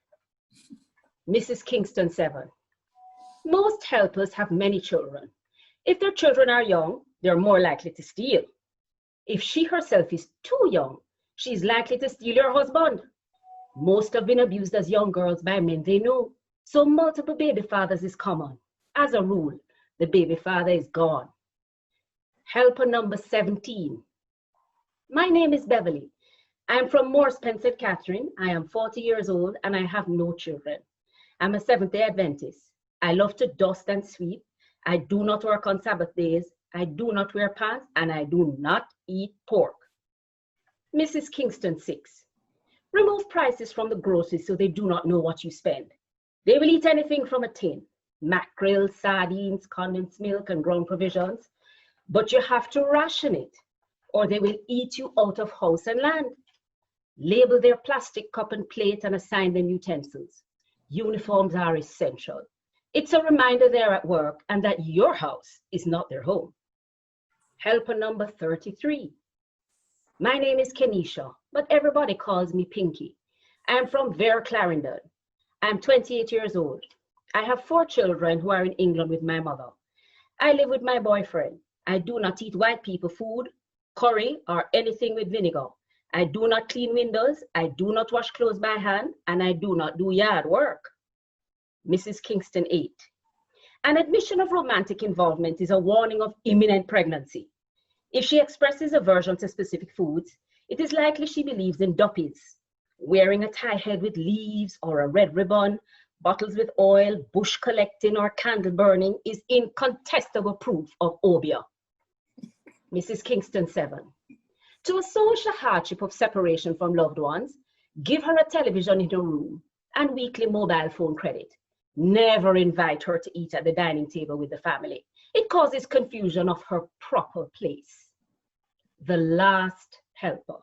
Mrs. Kingston 7. Most helpers have many children. If their children are young, they're more likely to steal. If she herself is too young, she's likely to steal your husband. Most have been abused as young girls by men they know, so multiple baby fathers is common. As a rule, the baby father is gone. Helper number 17. My name is Beverly. I am from Morrispen, St. Catherine. I am 40 years old and I have no children. I'm a Seventh-day Adventist. I love to dust and sweep. I do not work on Sabbath days. I do not wear pants and I do not eat pork. Mrs. Kingston 6. Remove prices from the groceries so they do not know what you spend. They will eat anything from a tin, mackerel, sardines, condensed milk, and ground provisions. But you have to ration it, or they will eat you out of house and land. Label their plastic cup and plate and assign them utensils. Uniforms are essential. It's a reminder they're at work and that your house is not their home. Helper number 33. My name is Kenisha, but everybody calls me Pinky. I am from Vere Clarendon. I am 28 years old. I have 4 children who are in England with my mother. I live with my boyfriend. I do not eat white people food, curry, or anything with vinegar. I do not clean windows. I do not wash clothes by hand, and I do not do yard work. Mrs. Kingston 8. An admission of romantic involvement is a warning of imminent pregnancy. If she expresses aversion to specific foods, it is likely she believes in duppies. Wearing a tie head with leaves or a red ribbon, bottles with oil, bush collecting, or candle burning is incontestable proof of obia. Mrs. Kingston 7. To assuage the hardship of separation from loved ones, give her a television in her room and weekly mobile phone credit. Never invite her to eat at the dining table with the family. It causes confusion of her proper place. The last helper.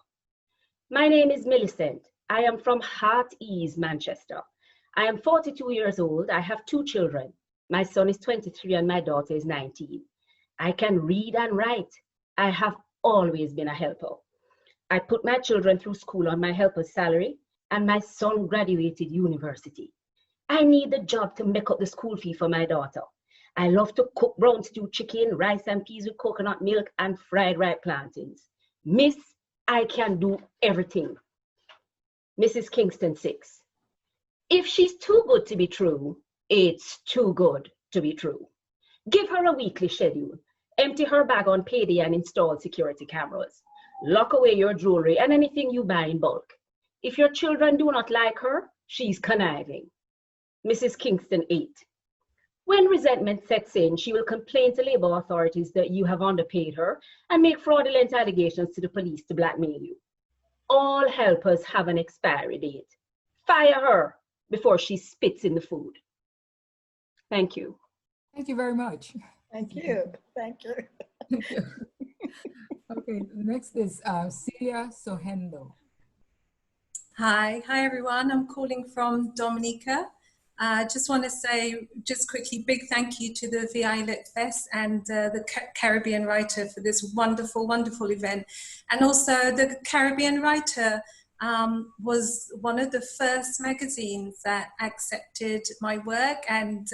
My name is Millicent. I am from Heart Ease, Manchester. I am 42 years old. I have 2 children. My son is 23 and my daughter is 19. I can read and write. I have always been a helper. I put my children through school on my helper's salary, and my son graduated university. I need the job to make up the school fee for my daughter. I love to cook brown stew chicken, rice and peas with coconut milk, and fried ripe plantains. Miss, I can do everything. Mrs. Kingston 6. If she's too good to be true, it's too good to be true. Give her a weekly schedule. Empty her bag on payday and install security cameras. Lock away your jewelry and anything you buy in bulk. If your children do not like her, she's conniving. Mrs. Kingston 8. When resentment sets in, she will complain to labor authorities that you have underpaid her and make fraudulent allegations to the police to blackmail you. All helpers have an expiry date. Fire her before she spits in the food. Thank you. Thank you very much. Thank you. Thank you. Thank you. Okay, next is Celia Sorhaindo. Hi everyone. I'm calling from Dominica. I just want to say, just quickly, big thank you to the VI Lit Fest and the Caribbean Writer for this wonderful, wonderful event. And also the Caribbean Writer was one of the first magazines that accepted my work, and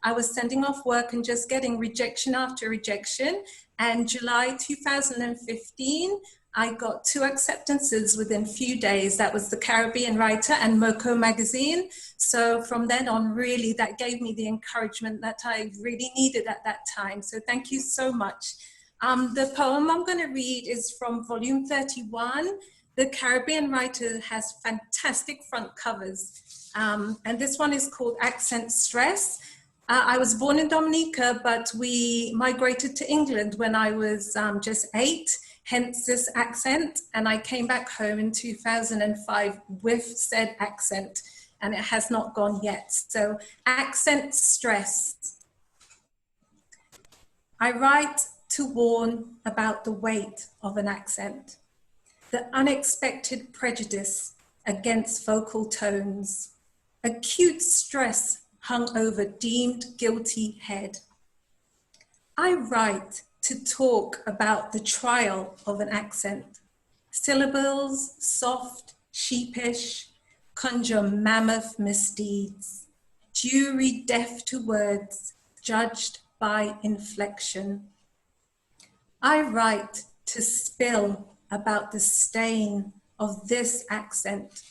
I was sending off work and just getting rejection after rejection. And July 2015, I got 2 acceptances within few days. That was the Caribbean Writer and Moco magazine. So from then on, really, that gave me the encouragement that I really needed at that time. So thank you so much. The poem I'm going to read is from volume 31. The Caribbean Writer has fantastic front covers. And this one is called Accent Stress. I was born in Dominica, but we migrated to England when I was just 8. Hence this accent, and I came back home in 2005 with said accent, and it has not gone yet. So, accent stress. I write to warn about the weight of an accent, the unexpected prejudice against vocal tones, acute stress hung over deemed guilty head. I write to talk about the trial of an accent. Syllables, soft, sheepish, conjure mammoth misdeeds. Jury deaf to words, judged by inflection. I write to spill about the stain of this accent,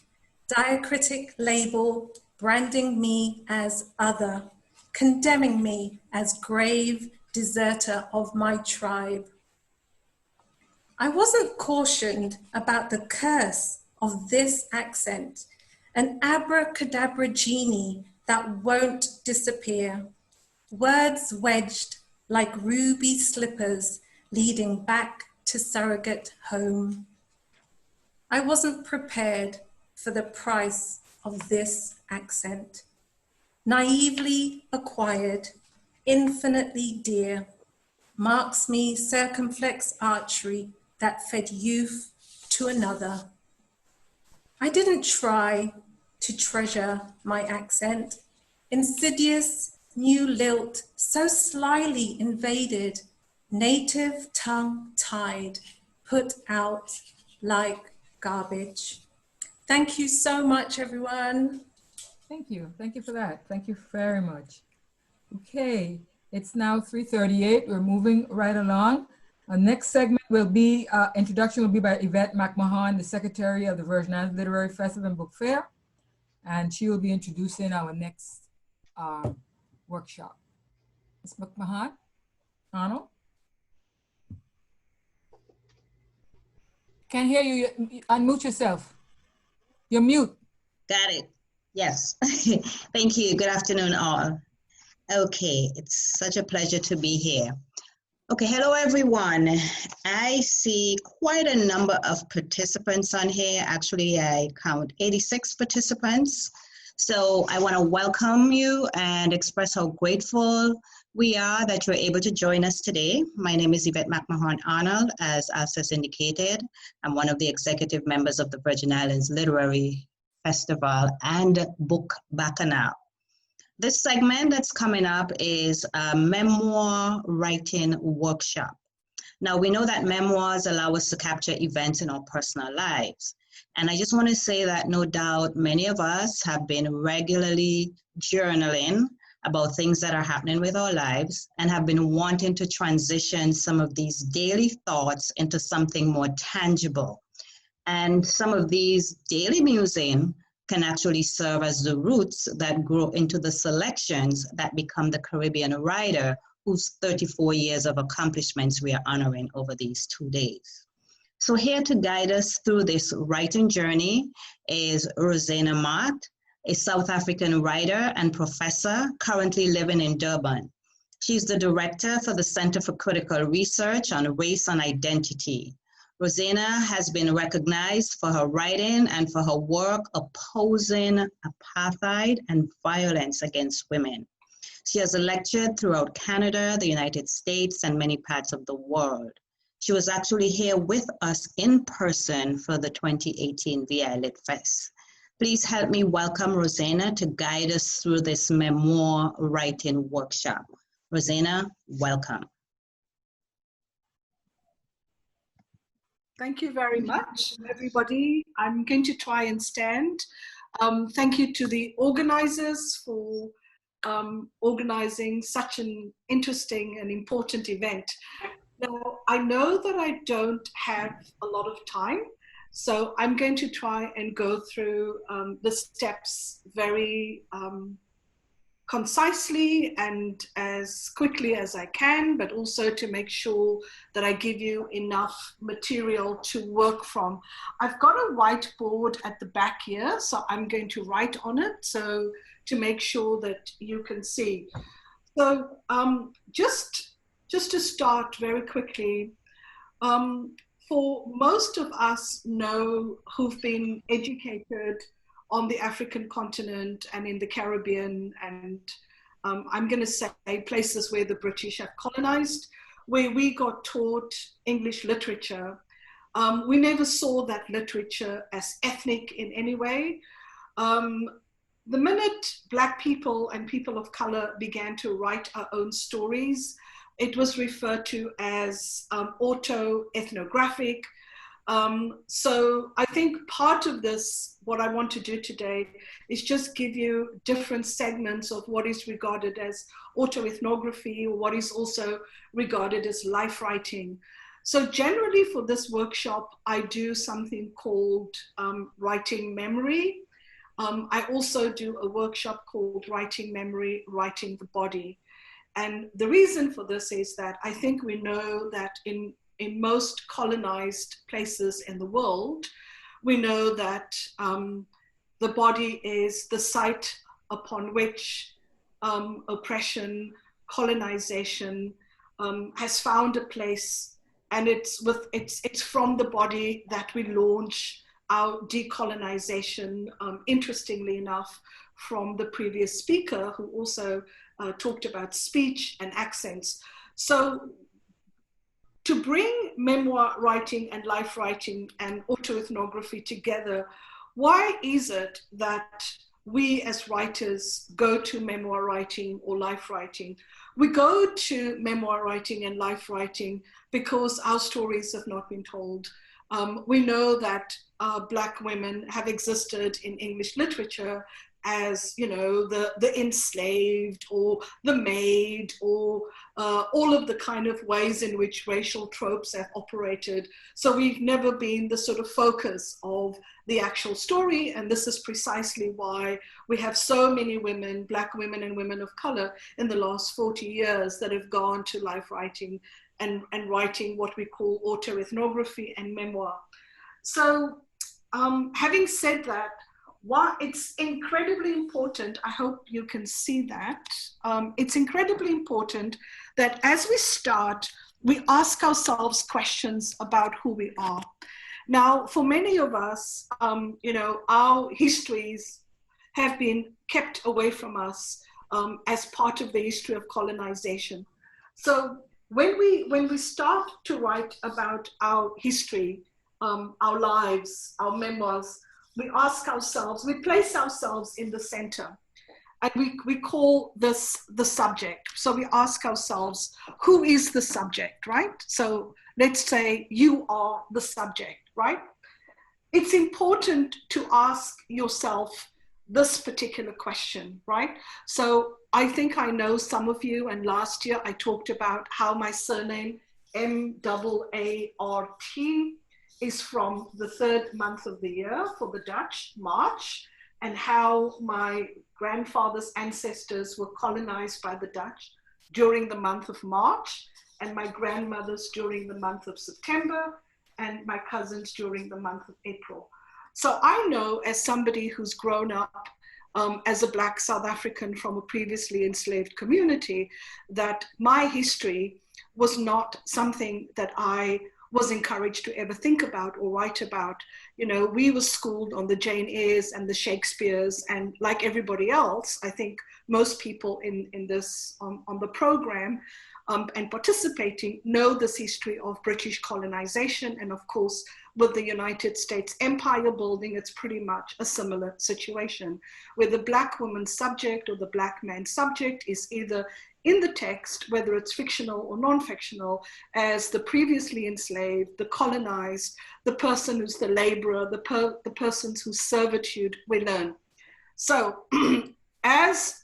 diacritic label branding me as other, condemning me as grave deserter of my tribe. I wasn't cautioned about the curse of this accent, an abracadabra genie that won't disappear, words wedged like ruby slippers leading back to surrogate home. I wasn't prepared for the price of this accent, naively acquired, infinitely dear, marks me circumflex archery that fed youth to another. I didn't try to treasure my accent, insidious new lilt so slyly invaded, native tongue tied, put out like garbage. Thank you so much, everyone. Thank you. Thank you for that. Thank you very much. Okay, it's now 3:38. We're moving right along. Our next segment will be, introduction will be by Yvette McMahon, the Secretary of the Virgin Islands Literary Festival and Book Fair. And she will be introducing our next workshop. Ms. McMahon-Arnold? Can't hear you. Unmute yourself. You're mute. Got it. Yes. Thank you. Good afternoon, all. Okay, it's such a pleasure to be here. Okay, hello, everyone. I see quite a number of participants on here. Actually, I count 86 participants. So I want to welcome you and express how grateful we are that you're able to join us today. My name is Yvette McMahon-Arnold, as Alscess indicated. I'm one of the executive members of the Virgin Islands Literary Festival and Book Bacchanal. This segment that's coming up is a memoir writing workshop. Now, we know that memoirs allow us to capture events in our personal lives. And I just want to say that no doubt many of us have been regularly journaling about things that are happening with our lives and have been wanting to transition some of these daily thoughts into something more tangible. And some of these daily musing can actually serve as the roots that grow into the selections that become the Caribbean writer whose 34 years of accomplishments we are honoring over these 2 days. So here to guide us through this writing journey is Rozena Maart, a South African writer and professor currently living in Durban. She's the director for the Center for Critical Research on Race and Identity. Rozena has been recognized for her writing and for her work opposing apartheid and violence against women. She has lectured throughout Canada, the United States, and many parts of the world. She was actually here with us in person for the 2018 VI Lit Fest. Please help me welcome Rozena to guide us through this memoir writing workshop. Rozena, welcome. Thank you very much, everybody. I'm going to try and stand. Thank you to the organizers for organizing such an interesting and important event. Now, I know that I don't have a lot of time, so I'm going to try and go through the steps very concisely and as quickly as I can, but also to make sure that I give you enough material to work from. I've got a whiteboard at the back here, so I'm going to write on it so to make sure that you can see. So just to start very quickly, for most of us know who've been educated on the African continent and in the Caribbean, and I'm going to say places where the British have colonized, where we got taught English literature. We never saw that literature as ethnic in any way. The minute Black people and people of color began to write our own stories, it was referred to as auto-ethnographic. So I think part of this, what I want to do today, is just give you different segments of what is regarded as autoethnography, or what is also regarded as life writing. So generally for this workshop, I do something called writing memory. I also do a workshop called Writing Memory, Writing the Body. And the reason for this is that I think we know that in most colonized places in the world, we know that the body is the site upon which oppression, colonization has found a place, and it's from the body that we launch our decolonization, interestingly enough, from the previous speaker who also talked about speech and accents. So to bring memoir writing and life writing and autoethnography together, why is it that we as writers go to memoir writing or life writing? We go to memoir writing and life writing because our stories have not been told. We know that Black women have existed in English literature as, you know, the enslaved or the maid, or all of the kind of ways in which racial tropes have operated. So we've never been the sort of focus of the actual story, and this is precisely why we have so many women, Black women and women of color, in the last 40 years that have gone to life writing and writing what we call autoethnography and memoir. So having said that, it's incredibly important, I hope you can see that, it's incredibly important that as we start, we ask ourselves questions about who we are. Now, for many of us, you know, our histories have been kept away from us as part of the history of colonization. So when we start to write about our history, our lives, our memoirs, we ask ourselves, we place ourselves in the center, and we call this the subject. So we ask ourselves, who is the subject, right? So let's say you are the subject, right? It's important to ask yourself this particular question, right? So I think I know some of you, and last year I talked about how my surname, M-A-A-R-T, is from the third month of the year for the Dutch, March, and how my grandfather's ancestors were colonized by the Dutch during the month of March, and my grandmother's during the month of September, and my cousins during the month of April. So I know, as somebody who's grown up as a Black South African from a previously enslaved community, that my history was not something that I was encouraged to ever think about or write about. You know, we were schooled on the Jane Eyres and the Shakespeares, and like everybody else, I think most people in this, on the program and participating, know this history of British colonization, and of course, with the United States empire building, it's pretty much a similar situation, where the Black woman subject or the Black man subject is either in the text, whether it's fictional or non-fictional, as the previously enslaved, the colonized, the person who's the laborer, the persons whose servitude we learn. So as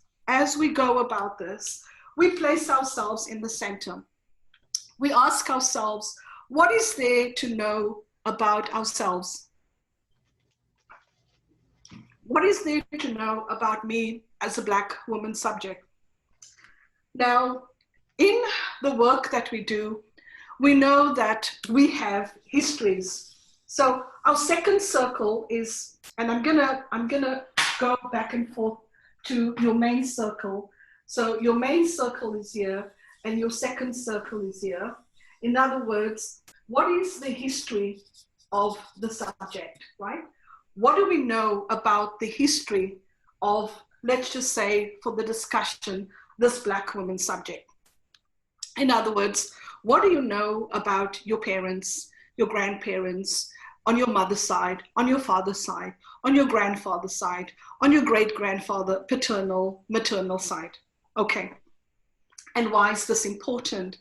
we go about this, we place ourselves in the center. We ask ourselves, what is there to know about ourselves? What is there to know about me as a Black woman subject? Now, in the work that we do, we know that we have histories. So our second circle is, and I'm gonna go back and forth to your main circle. So your main circle is here, and your second circle is here. In other words, what is the history of the subject, right? What do we know about the history of, let's just say, for the discussion, this Black woman subject? In other words, what do you know about your parents, your grandparents, on your mother's side, on your father's side, on your grandfather's side, on your great-grandfather, paternal, maternal side? Okay, and why is this important?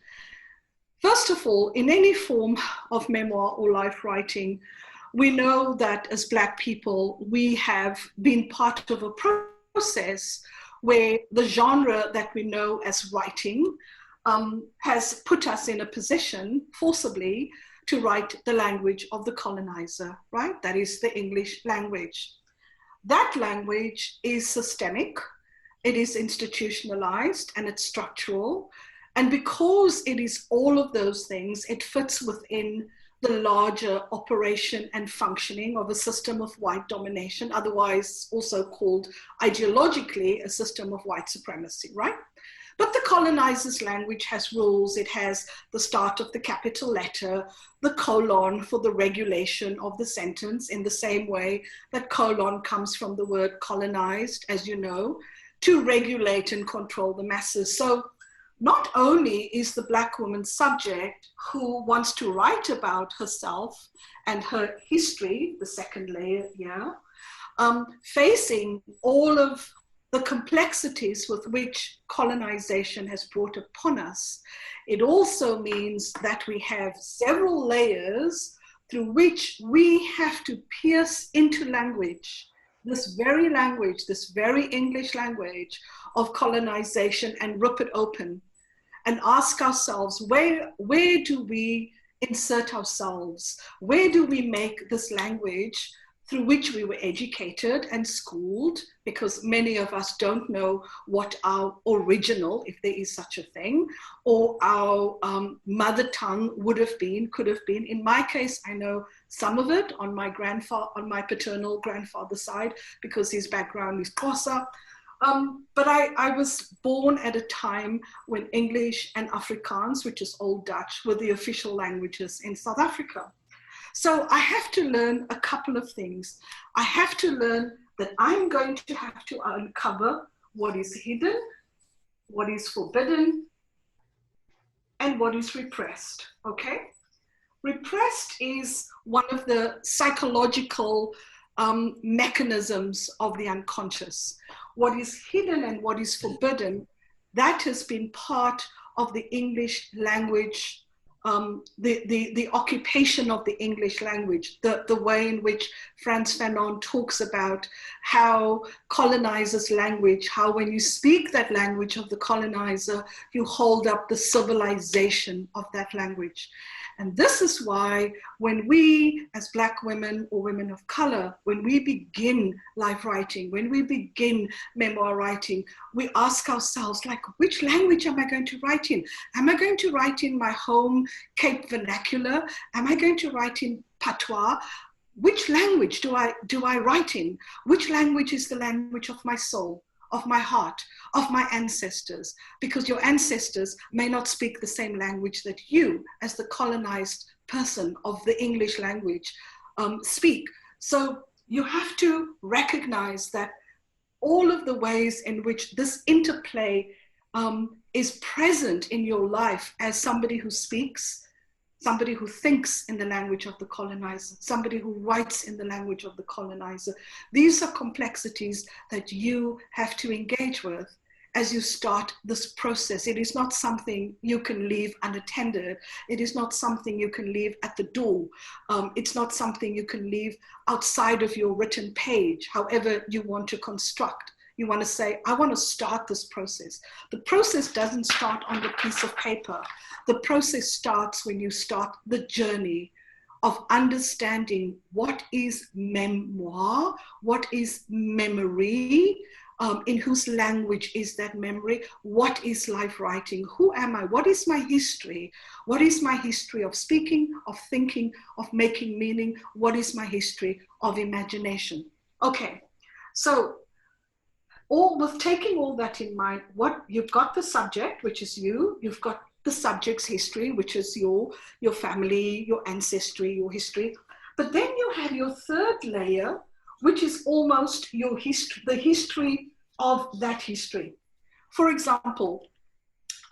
First of all, in any form of memoir or life writing, we know that as Black people, we have been part of a process where the genre that we know as writing has put us in a position, forcibly, to write the language of the colonizer, right? That is the English language. that language is systemic, it is institutionalized, and it's structural. And because it is all of those things, it fits within the larger operation and functioning of a system of white domination, otherwise also called ideologically a system of white supremacy, right? But the colonizer's language has rules. It has the start of the capital letter, the colon for the regulation of the sentence, in the same way that colon comes from the word colonized, as you know, to regulate and control the masses. So not only is the Black woman subject who wants to write about herself and her history, the second layer here, facing all of the complexities with which colonization has brought upon us, it also means that we have several layers through which we have to pierce into language, this very English language of colonization, and rip it open and ask ourselves, where do we insert ourselves? Where do we make this language through which we were educated and schooled, because many of us don't know what our original, if there is such a thing, or our mother tongue would have been, could have been. In my case, I know some of it on my paternal grandfather's side, because his background is Croix. But I was born at a time when English and Afrikaans, which is Old Dutch, were the official languages in South Africa. So I have to learn a couple of things. I have to learn that I'm going to have to uncover what is hidden, what is forbidden, and what is repressed, okay? Repressed is one of the psychological mechanisms of the unconscious. What is hidden and what is forbidden, that has been part of the English language, the occupation of the English language, the way in which Frantz Fanon talks about how colonizers' language, how when you speak that language of the colonizer, you hold up the civilization of that language. And this is why when we, as Black women or women of color, when we begin life writing, when we begin memoir writing, we ask ourselves, like, which language am I going to write in? Am I going to write in my home Cape vernacular? Am I going to write in patois? Which language do I write in? Which language is the language of my soul, of my heart, of my ancestors? Because your ancestors may not speak the same language that you, as the colonized person of the English language, speak. So you have to recognize that all of the ways in which this interplay is present in your life as somebody who speaks, somebody who thinks in the language of the colonizer, somebody who writes in the language of the colonizer. These are complexities that you have to engage with as you start this process. It is not something you can leave unattended. It is not something you can leave at the door. It's not something you can leave outside of your written page, however you want to construct. You want to say, I want to start this process. The process doesn't start on the piece of paper. The process starts when you start the journey of understanding what is memoir, what is memory, in whose language is that memory, what is life writing, who am I, what is my history, what is my history of speaking, of thinking, of making meaning, what is my history of imagination. Okay, so with taking all that in mind, what you've got the subject, which is you, you've got the subject's history, which is your family, your ancestry, your history. But then you have your third layer, which is almost your history, the history of that history. For example,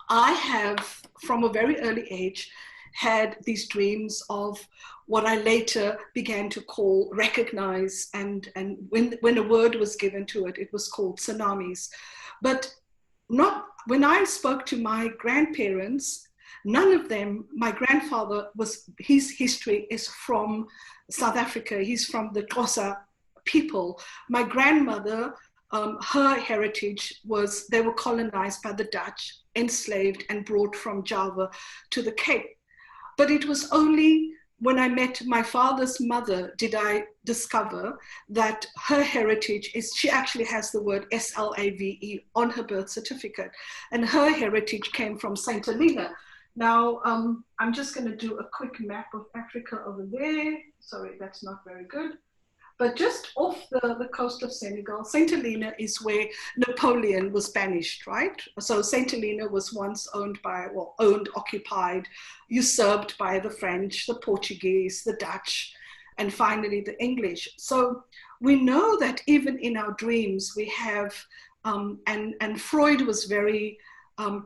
I have, from a very early age, had these dreams of what I later began to recognize, and when a word was given to it, it was called tsunamis. But not when I spoke to my grandparents, none of them, my grandfather his history is from South Africa. He's from the Xhosa people. My grandmother, her heritage was, they were colonized by the Dutch, enslaved and brought from Java to the Cape. But it was only when I met my father's mother, did I discover that her heritage is, she actually has the word Slave on her birth certificate, and her heritage came from Saint Helena. Now, I'm just going to do a quick map of Africa over there. Sorry, that's not very good. But just off the coast of Senegal, Saint Helena is where Napoleon was banished, right? So Saint Helena was once owned by, well, owned, occupied, usurped by the French, the Portuguese, the Dutch, and finally the English. So we know that even in our dreams we have, and Freud was very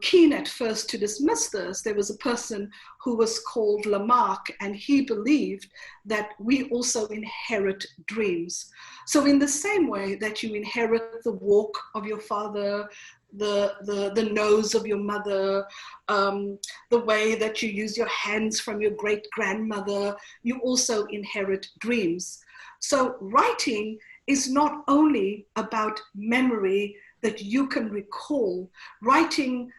keen at first to dismiss this. There was a person who was called Lamarck, and he believed that we also inherit dreams. So in the same way that you inherit the walk of your father, the nose of your mother, the way that you use your hands from your great-grandmother, you also inherit dreams. So writing is not only about memory that you can recall. Writing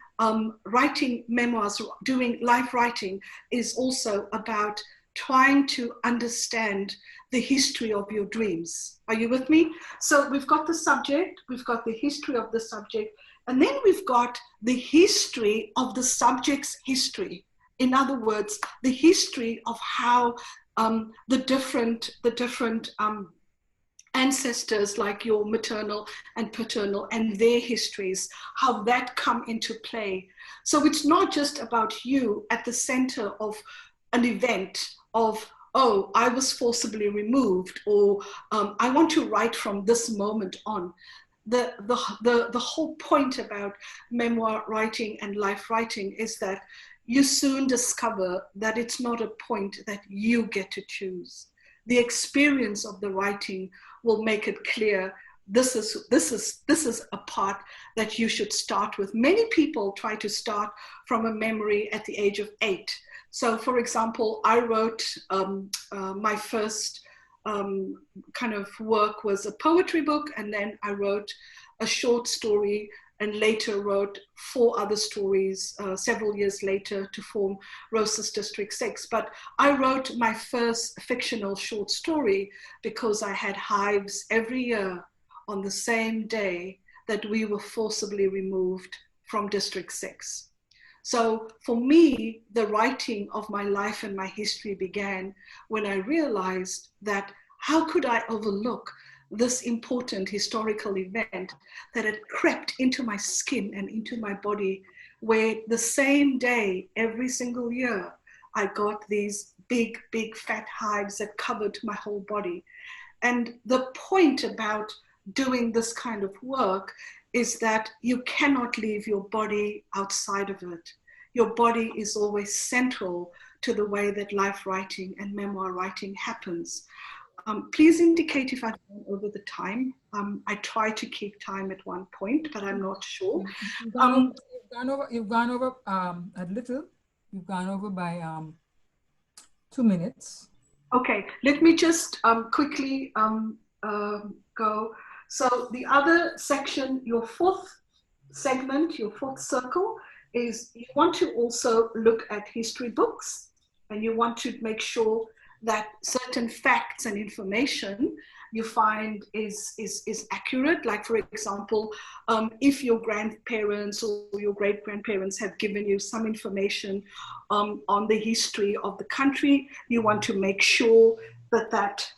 memoirs, doing life writing is also about trying to understand the history of your dreams. Are you with me? So we've got the subject, we've got the history of the subject, and then we've got the history of the subject's history. In other words, the history of how the different ancestors, like your maternal and paternal, and their histories, how that come into play. So it's not just about you at the center of an event of, oh, I was forcibly removed, or I want to write from this moment on. The whole point about memoir writing and life writing is that you soon discover that it's not a point that you get to choose. The experience of the writing will make it clear this is a part that you should start with. Many people try to start from a memory at the age of 8. So for example, I wrote my first kind of work was a poetry book, and then I wrote a short story, and later wrote 4 other stories several years later to form Rosa's District 6. But I wrote my first fictional short story because I had hives every year on the same day that we were forcibly removed from District 6. So for me, the writing of my life and my history began when I realized that how could I overlook this important historical event that had crept into my skin and into my body, where the same day, every single year, I got these big, big fat hives that covered my whole body. And the point about doing this kind of work is that you cannot leave your body outside of it. Your body is always central to the way that life writing and memoir writing happens. Please indicate if I've gone over the time. I try to keep time at one point, but I'm not sure. You've gone over a little. You've gone over by 2 minutes. Okay, let me just quickly go. So the other section, your 4th segment, your 4th circle, is you want to also look at history books, and you want to make sure that certain facts and information you find is accurate. Like for example, if your grandparents or your great-grandparents have given you some information on the history of the country, you want to make sure that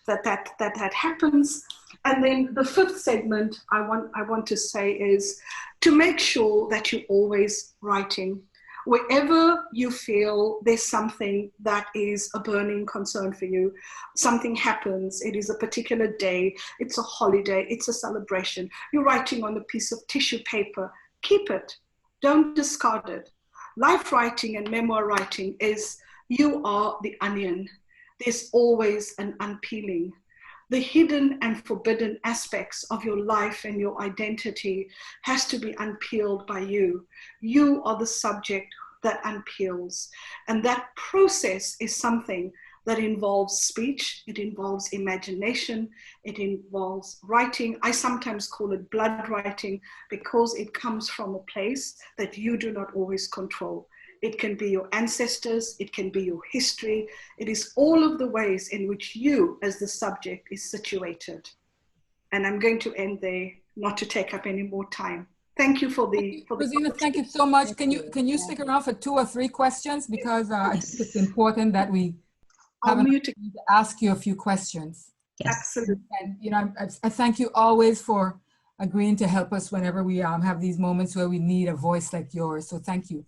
happens. And then the 5th segment I want to say is to make sure that you're always writing. Wherever you feel there's something that is a burning concern for you, something happens, it is a particular day, it's a holiday, it's a celebration, you're writing on a piece of tissue paper, keep it, don't discard it. Life writing and memoir writing is, you are the onion. There's always an unpeeling. The hidden and forbidden aspects of your life and your identity has to be unpeeled by you. You are the subject that unpeels. And that process is something that involves speech, it involves imagination, it involves writing. I sometimes call it blood writing because it comes from a place that you do not always control. it can be your ancestors, it can be your history. It is all of the ways in which you as the subject is situated. And I'm going to end there, not to take up any more time. Thank you for the Rozena, thank you so much. Can you stick around for 2 or 3 questions, because I think it's important that we have an opportunity to ask you a few questions. Yes. Absolutely. And you know, I thank you always for agreeing to help us whenever we have these moments where we need a voice like yours. So thank you.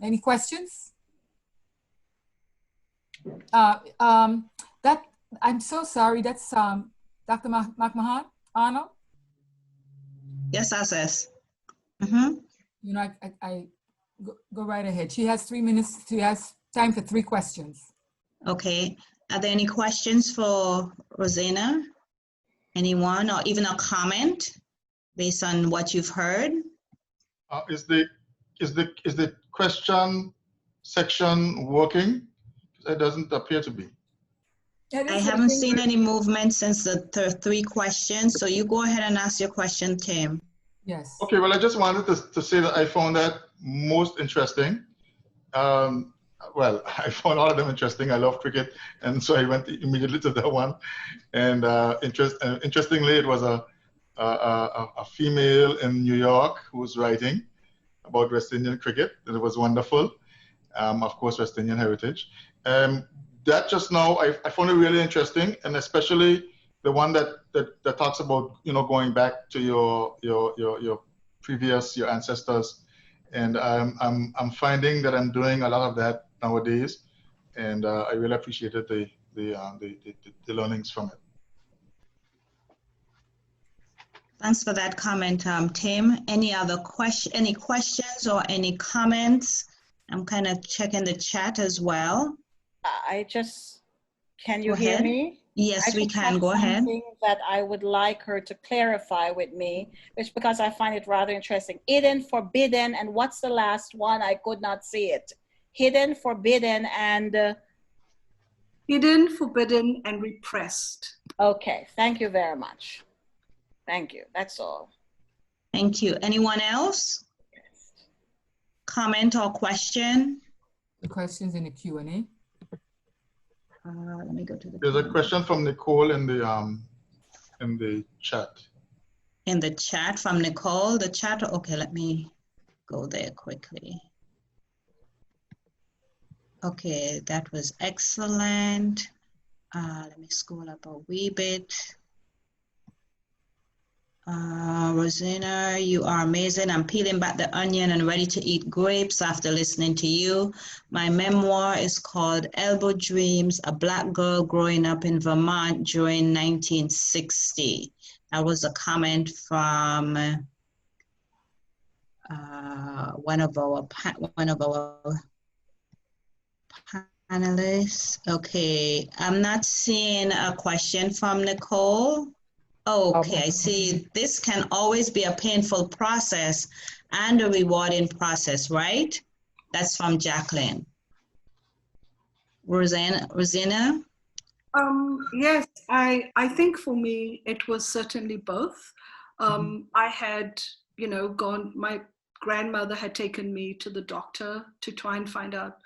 Any questions? I'm so sorry. That's Dr. McMahon-Arnold. Yes, Alscess. You know, I go right ahead. She has 3 minutes. She has time for 3 questions. Okay. Are there any questions for Rozena? Anyone, or even a comment based on what you've heard? Is the question section working? It doesn't appear to be. I haven't seen any movement since the 3 questions, so you go ahead and ask your question, Tim. Yes. Okay, well, I just wanted to say that I found that most interesting. Well, I found all of them interesting. I love cricket, and so I went immediately to that one. And interestingly, it was a female in New York who was writing about West Indian cricket. It was wonderful. Of course, West Indian heritage. That just now, I found it really interesting, and especially the one that talks about, you know, going back to your previous, your ancestors. And I'm finding that I'm doing a lot of that nowadays, and I really appreciated the learnings from it. Thanks for that comment, Tim. Any other any questions or any comments? I'm kind of checking the chat as well. Can you Go hear ahead. me? Yes, we can. Go ahead. Something that I would like her to clarify with me, which because I find it rather interesting. Hidden, forbidden, and what's the last one? I could not see it. Hidden, forbidden, and... Hidden, forbidden, and repressed. Okay, thank you very much. Thank you, that's all. Thank you. Anyone else? Comment or question? The questions in the Q&A. Let me go to the... There's a question from Nicole in the chat. In the chat from Nicole, the chat, okay, let me go there quickly. Okay, that was excellent. Let me scroll up a wee bit. Rozena, you are amazing. I'm peeling back the onion and ready to eat grapes after listening to you. My memoir is called Elbow Dreams, a Black Girl Growing Up in Vermont during 1960. That was a comment from one of our panelists. Okay, I'm not seeing a question from Nicole. Okay, I see. This can always be a painful process and a rewarding process, right? That's from Jacqueline. Rozena? Yes, I think for me, it was certainly both. I had, you know, my grandmother had taken me to the doctor to try and find out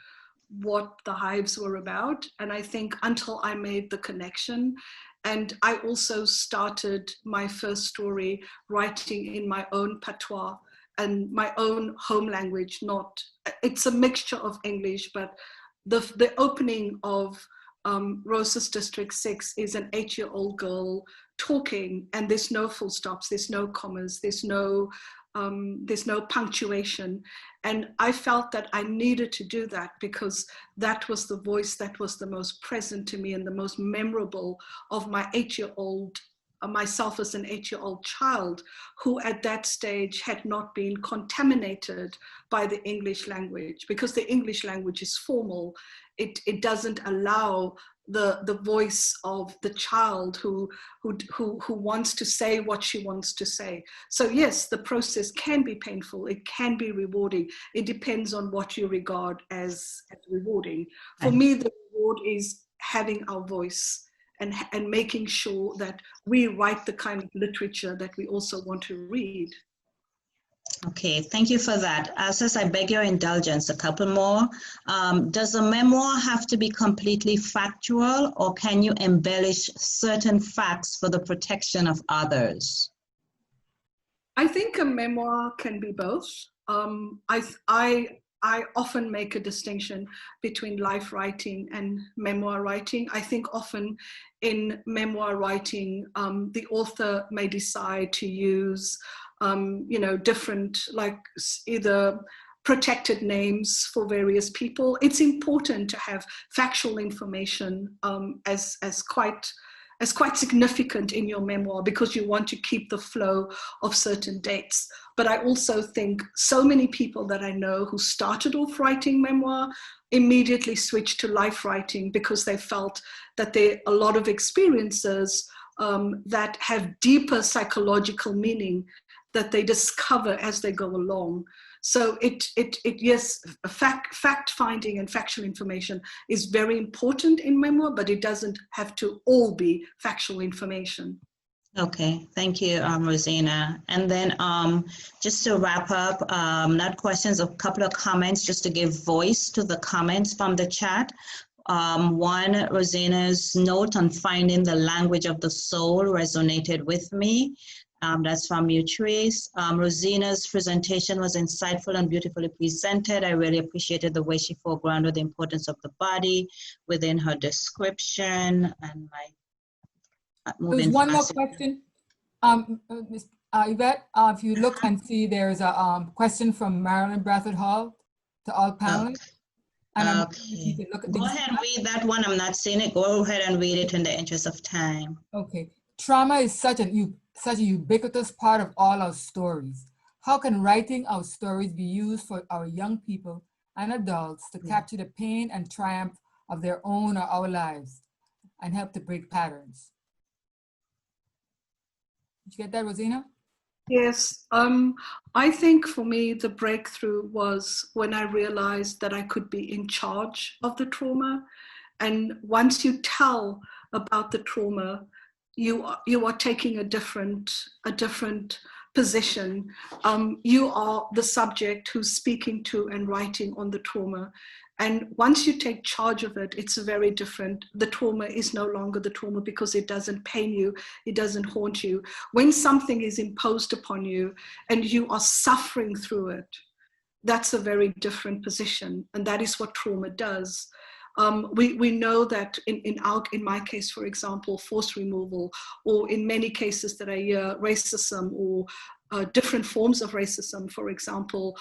what the hives were about. And I think until I made the connection, and I also started my first story writing in my own patois and my own home language, it's a mixture of English, but the opening of Roses District 6 is an 8-year-old girl talking, and there's no full stops, there's no commas, there's no punctuation. And I felt that I needed to do that because that was the voice that was the most present to me and the most memorable of my 8-year-old, myself as an 8-year-old child who at that stage had not been contaminated by the English language, because the English language is formal. It doesn't allow the voice of the child who wants to say what she wants to say. So yes, the process can be painful. It can be rewarding. It depends on what you regard as rewarding. For me, the reward is having our voice and making sure that we write the kind of literature that we also want to read. Okay, thank you for that. Alscess, I beg your indulgence, a couple more. Does a memoir have to be completely factual, or can you embellish certain facts for the protection of others? I think a memoir can be both. I often make a distinction between life writing and memoir writing. I think often in memoir writing, the author may decide to use different, like either protected names for various people. It's important to have factual information as quite significant in your memoir, because you want to keep the flow of certain dates. But I also think so many people that I know who started off writing memoir immediately switched to life writing because they felt that there are a lot of experiences that have deeper psychological meaning that they discover as they go along. So yes, fact finding and factual information is very important in memoir, but it doesn't have to all be factual information. Okay, thank you, Rozena. And then just to wrap up, not questions, a couple of comments just to give voice to the comments from the chat. One, Rosena's note on finding the language of the soul resonated with me. That's from Mutrace. Rosena's presentation was insightful and beautifully presented. I really appreciated the way she foregrounded the importance of the body within her description. And there's one more question. Yvette, if you look and see, there's a question from Marilyn Bradford Hall to all panelists. Okay. Go ahead and read that one. I'm not seeing it. Go ahead and read it in the interest of time. Okay. Trauma is such a ubiquitous part of all our stories. How can writing our stories be used for our young people and adults to capture the pain and triumph of their own or our lives and help to break patterns? Did you get that, Rozena? Yes, I think for me, the breakthrough was when I realized that I could be in charge of the trauma. And once you tell about the trauma, you are taking a different position. You are the subject who's speaking to and writing on the trauma. And once you take charge of it, it's very different. The trauma is no longer the trauma because it doesn't pain you, it doesn't haunt you. When something is imposed upon you and you are suffering through it, that's a very different position. And that is what trauma does. We know that in my case, for example, forced removal, or in many cases that I hear, racism or different forms of racism, for example,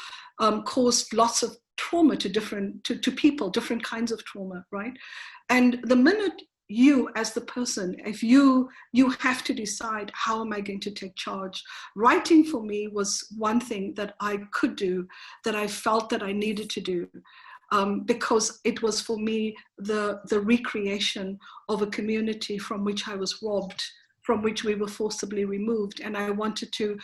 caused lots of trauma to people, different kinds of trauma, right? And the minute you as the person, if you have to decide, how am I going to take charge? Writing for me was one thing that I could do, that I felt that I needed to do. Because it was for me the recreation of a community from which I was robbed, from which we were forcibly removed. And I wanted to,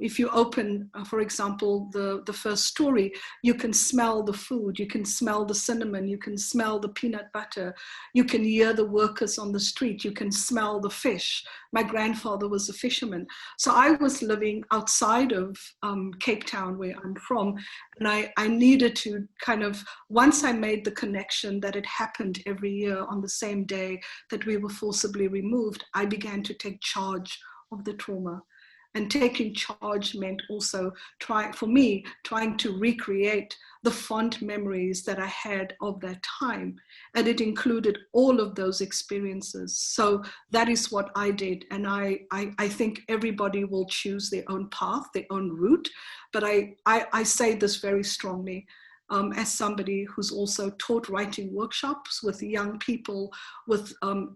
if you open, for example, the first story, you can smell the food, you can smell the cinnamon, you can smell the peanut butter, you can hear the workers on the street, you can smell the fish. My grandfather was a fisherman. So I was living outside of Cape Town, where I'm from, and I needed to kind of, once I made the connection that it happened every year on the same day that we were forcibly removed, I began to take charge of the trauma. And taking charge meant also trying to recreate the fond memories that I had of that time. And it included all of those experiences. So that is what I did. And I think everybody will choose their own path, their own route. But I say this very strongly. As somebody who's also taught writing workshops with young people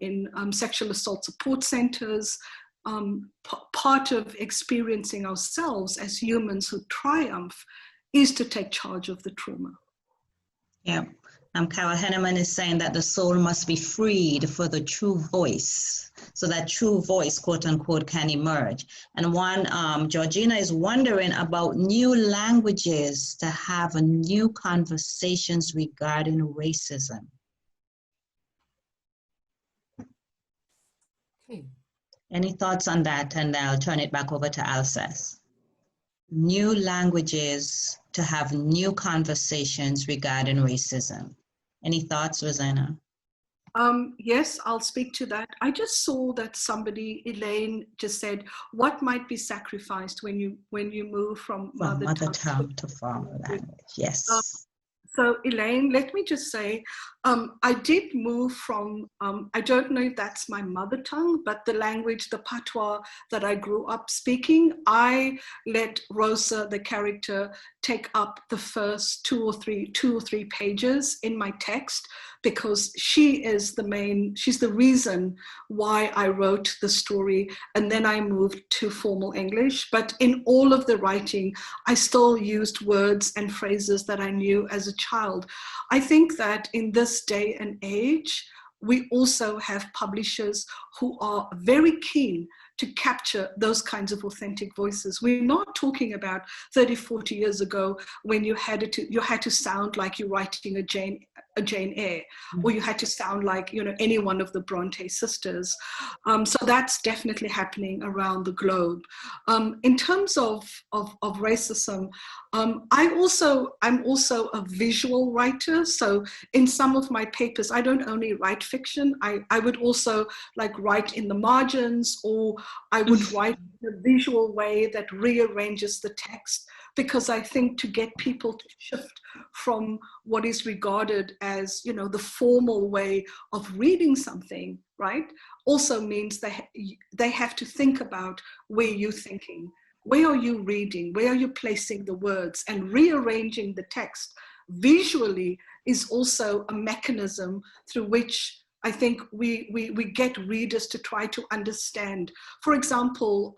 in sexual assault support centers, part of experiencing ourselves as humans who triumph is to take charge of the trauma. Yeah, Carol Henneman is saying that the soul must be freed for the true voice, so that true voice, quote unquote, can emerge. And one, Georgina is wondering about new languages to have a new conversations regarding racism. Okay. Any thoughts on that? And I'll turn it back over to Alscess. new languages to have new conversations regarding racism. Any thoughts, Rozena? Yes, I'll speak to that. I just saw that somebody, Elaine, just said, what might be sacrificed when you move from mother tongue to formal language? Yes. So Elaine, let me just say, I did move from, I don't know if that's my mother tongue, but the language, the patois that I grew up speaking, I let Rosa, the character, take up the first two or three pages in my text, because she is the main, she's the reason why I wrote the story. And then I moved to formal English. But in all of the writing, I still used words and phrases that I knew as a child. I think that in this day and age, we also have publishers who are very keen to capture those kinds of authentic voices. We're not talking about 30, 40 years ago when you had to sound like you're writing a Jane Eyre, or you had to sound like, you know, any one of the Bronte sisters. So that's definitely happening around the globe. In terms of racism, I'm also a visual writer. So in some of my papers, I don't only write fiction. I would also like write in the margins, or I would write in a visual way that rearranges the text, because I think to get people to shift from what is regarded as, you know, the formal way of reading something, right, also means they have to think about where you're thinking, where are you reading, where are you placing the words, and rearranging the text visually is also a mechanism through which I think we get readers to try to understand. For example,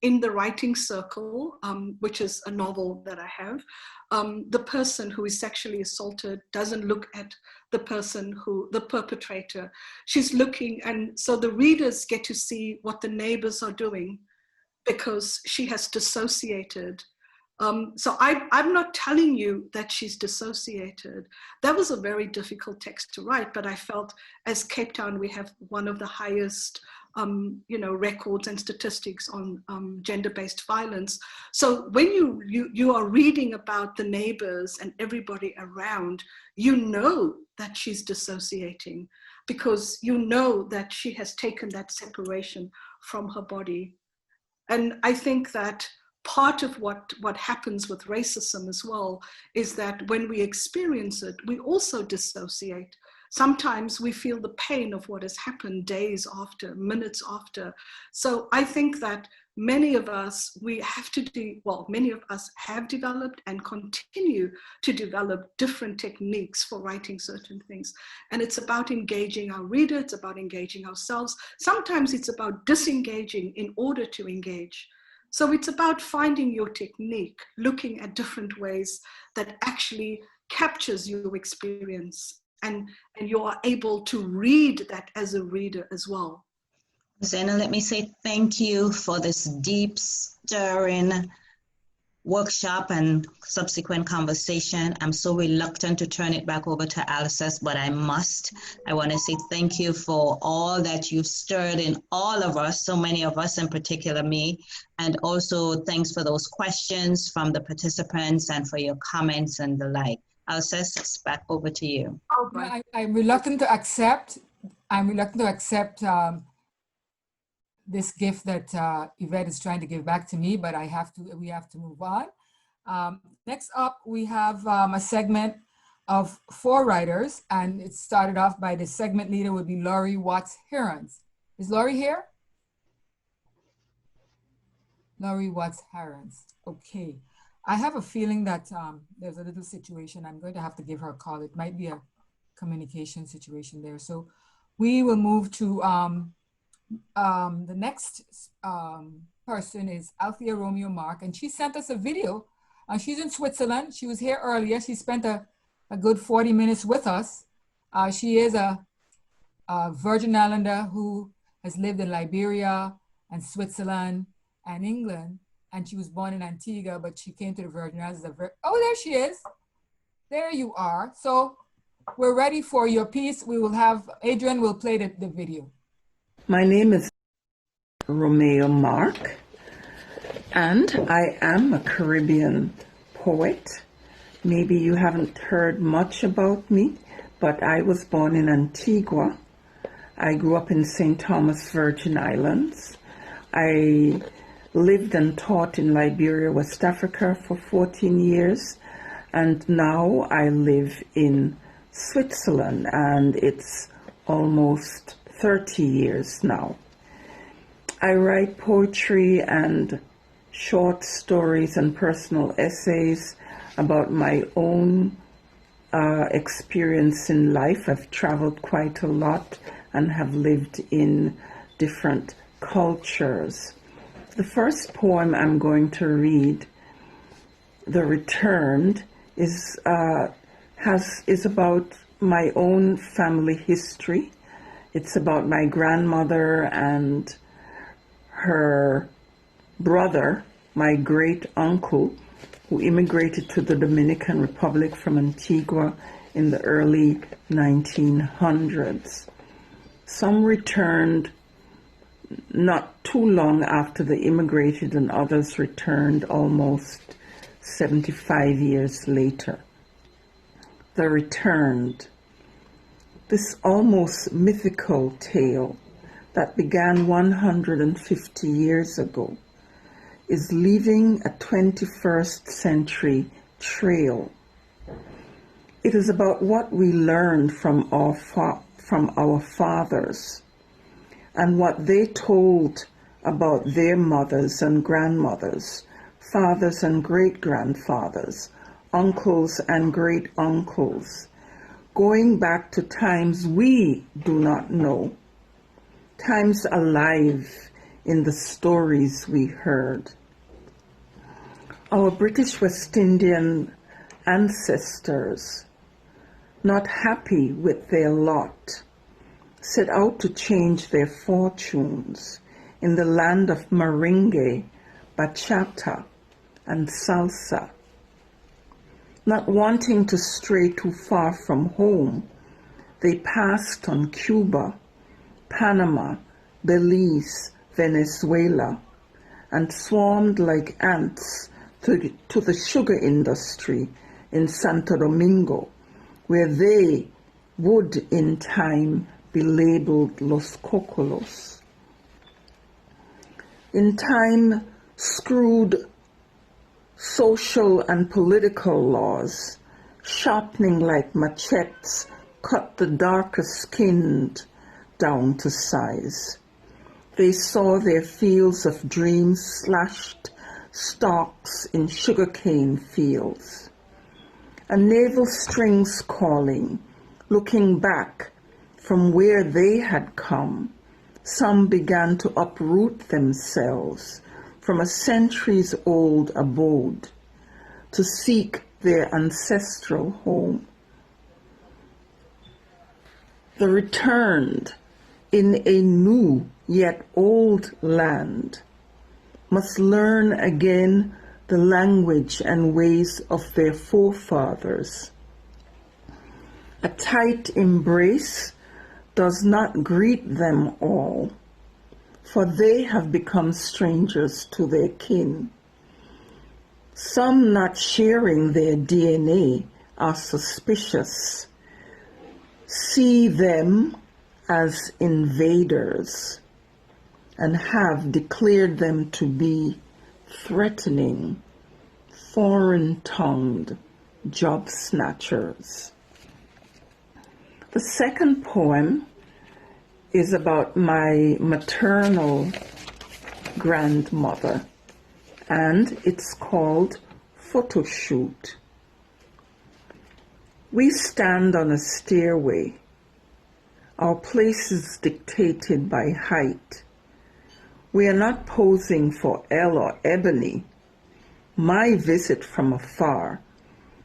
in The Writing Circle, which is a novel that I have, the person who is sexually assaulted doesn't look at the person the perpetrator. She's looking, and so the readers get to see what the neighbors are doing because she has dissociated. So I'm not telling you that she's dissociated. That was a very difficult text to write, but I felt as Cape Town, we have one of the highest you know, records and statistics on gender-based violence. So when you are reading about the neighbors and everybody around, you know that she's dissociating, because you know that she has taken that separation from her body. And I think that part of what happens with racism as well is that when we experience it, we also dissociate. Sometimes we feel the pain of what has happened days after, minutes after. So I think that many of us, many of us have developed and continue to develop different techniques for writing certain things. And it's about engaging our reader, it's about engaging ourselves. Sometimes it's about disengaging in order to engage. So it's about finding your technique, looking at different ways that actually captures your experience, and you are able to read that as a reader as well. Rozena, let me say thank you for this deep, stirring workshop and subsequent conversation. I'm so reluctant to turn it back over to Alscess, but I must. I want to say thank you for all that you've stirred in all of us, so many of us, in particular me, and also thanks for those questions from the participants and for your comments and the like. Alscess, it's back over to you. I'm reluctant to accept. This gift that Yvette is trying to give back to me, but we have to move on. Next up, we have a segment of 4 writers, and it started off by the segment leader would be Laurie Watts-Herons. Is Laurie here? Laurie Watts-Herons, okay. I have a feeling that there's a little situation. I'm going to have to give her a call. It might be a communication situation there. So we will move to the next person is Althea Romeo Mark, and she sent us a video. She's in Switzerland. She was here earlier. She spent a good 40 minutes with us. She is a Virgin Islander who has lived in Liberia and Switzerland and England, and she was born in Antigua, but she came to the Virgin Islands. Oh, there she is. There you are. So we're ready for your piece. We will have, Adrian will play the video. My name is Romeo Mark, And I am a Caribbean poet. Maybe you haven't heard much about me, but I was born in Antigua. I grew up in St. Thomas, Virgin Islands. I lived and taught in Liberia, West Africa for 14 years, and now I live in Switzerland, and it's almost 30 years now. I write poetry and short stories and personal essays about my own experience in life. I've traveled quite a lot and have lived in different cultures. The first poem I'm going to read, The Returned, is about my own family history. It's about my grandmother and her brother, my great uncle, who immigrated to the Dominican Republic from Antigua in the early 1900s. Some returned not too long after they immigrated, and others returned almost 75 years later. The Returned. This almost mythical tale that began 150 years ago is leaving a 21st century trail. It is about what we learned from our fathers and what they told about their mothers and grandmothers, fathers and great-grandfathers, uncles and great-uncles, going back to times we do not know, times alive in the stories we heard. Our British West Indian ancestors, not happy with their lot, set out to change their fortunes in the land of merengue, bachata, and salsa. Not wanting to stray too far from home, they passed on Cuba, Panama, Belize, Venezuela, and swarmed like ants to the sugar industry in Santo Domingo, where they would in time be labeled Los Cocolos. In time, screwed social and political laws, sharpening like machetes, cut the darker skinned down to size. They saw their fields of dreams slashed stalks in sugarcane fields. And navel strings calling, looking back from where they had come, some began to uproot themselves from a centuries-old abode to seek their ancestral home. The returned in a new yet old land must learn again the language and ways of their forefathers. A tight embrace does not greet them all, for they have become strangers to their kin. Some not sharing their DNA are suspicious, see them as invaders, and have declared them to be threatening, foreign-tongued job snatchers. The second poem is about my maternal grandmother, and it's called Photo Shoot. We stand on a stairway, our places dictated by height. We are not posing for Elle or Ebony. My visit from afar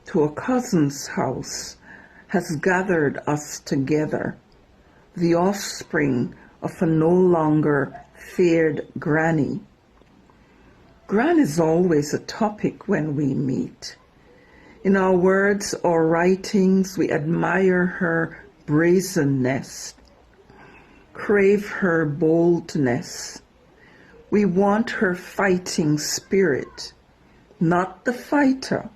to a cousin's house has gathered us together, the offspring of a no longer feared granny. Gran is always a topic when we meet. In our words or writings, we admire her brazenness, crave her boldness. We want her fighting spirit, not the fighter.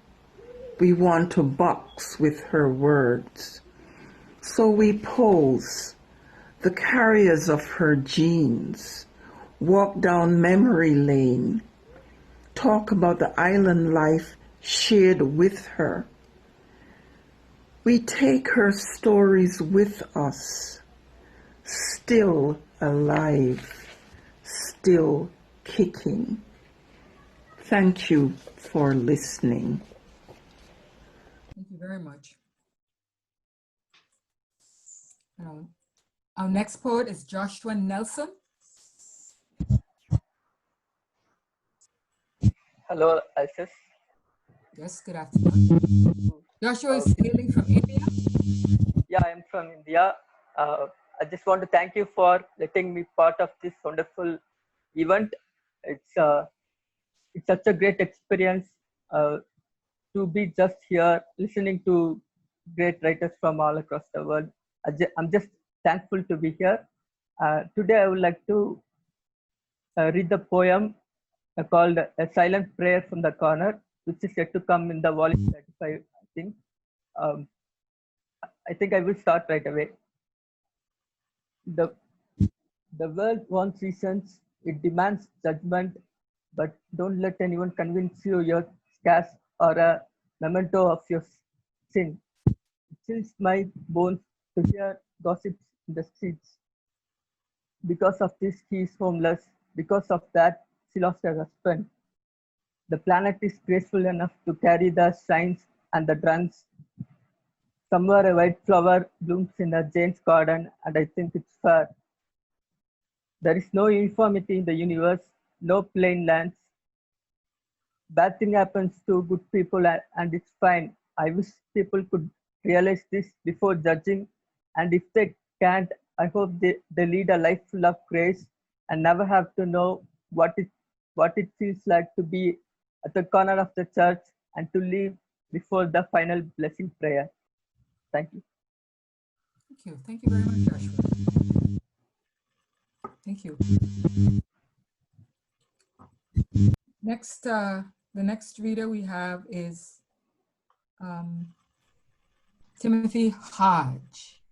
We want to box with her words. So we pose, the carriers of her genes, walk down memory lane, talk about the island life shared with her. We take her stories with us, still alive, still kicking. Thank you for listening. Thank you very much. Our next poet is Joshua Nelson. Hello, Alscess. Yes, good afternoon. Joshua is hailing from India. Yeah, I'm from India. I just want to thank you for letting me part of this wonderful event. It's such a great experience to be just here listening to great writers from all across the world. I'm just thankful to be here. Today I would like to read the poem called A Silent Prayer from the Corner, which is yet to come in the volume 35, I think. I think I will start right away. The world wants reasons, it demands judgment, but don't let anyone convince you you're scarce or a memento of your sin. It chills my bones to hear gossips in the streets. Because of this, he is homeless. Because of that, she lost her husband. The planet is graceful enough to carry the signs and the drums. Somewhere a white flower blooms in a Jane's garden, and I think it's fair. There is no uniformity in the universe, no plain lands. Bad thing happens to good people, and it's fine. I wish people could realize this before judging, and if they can't, I hope they lead a life full of grace and never have to know what it feels like to be at the corner of the church and to leave before the final blessing prayer. Thank you. Thank you. Thank you very much, Joshua. Thank you. Next, the next reader we have is Timothy Hodge.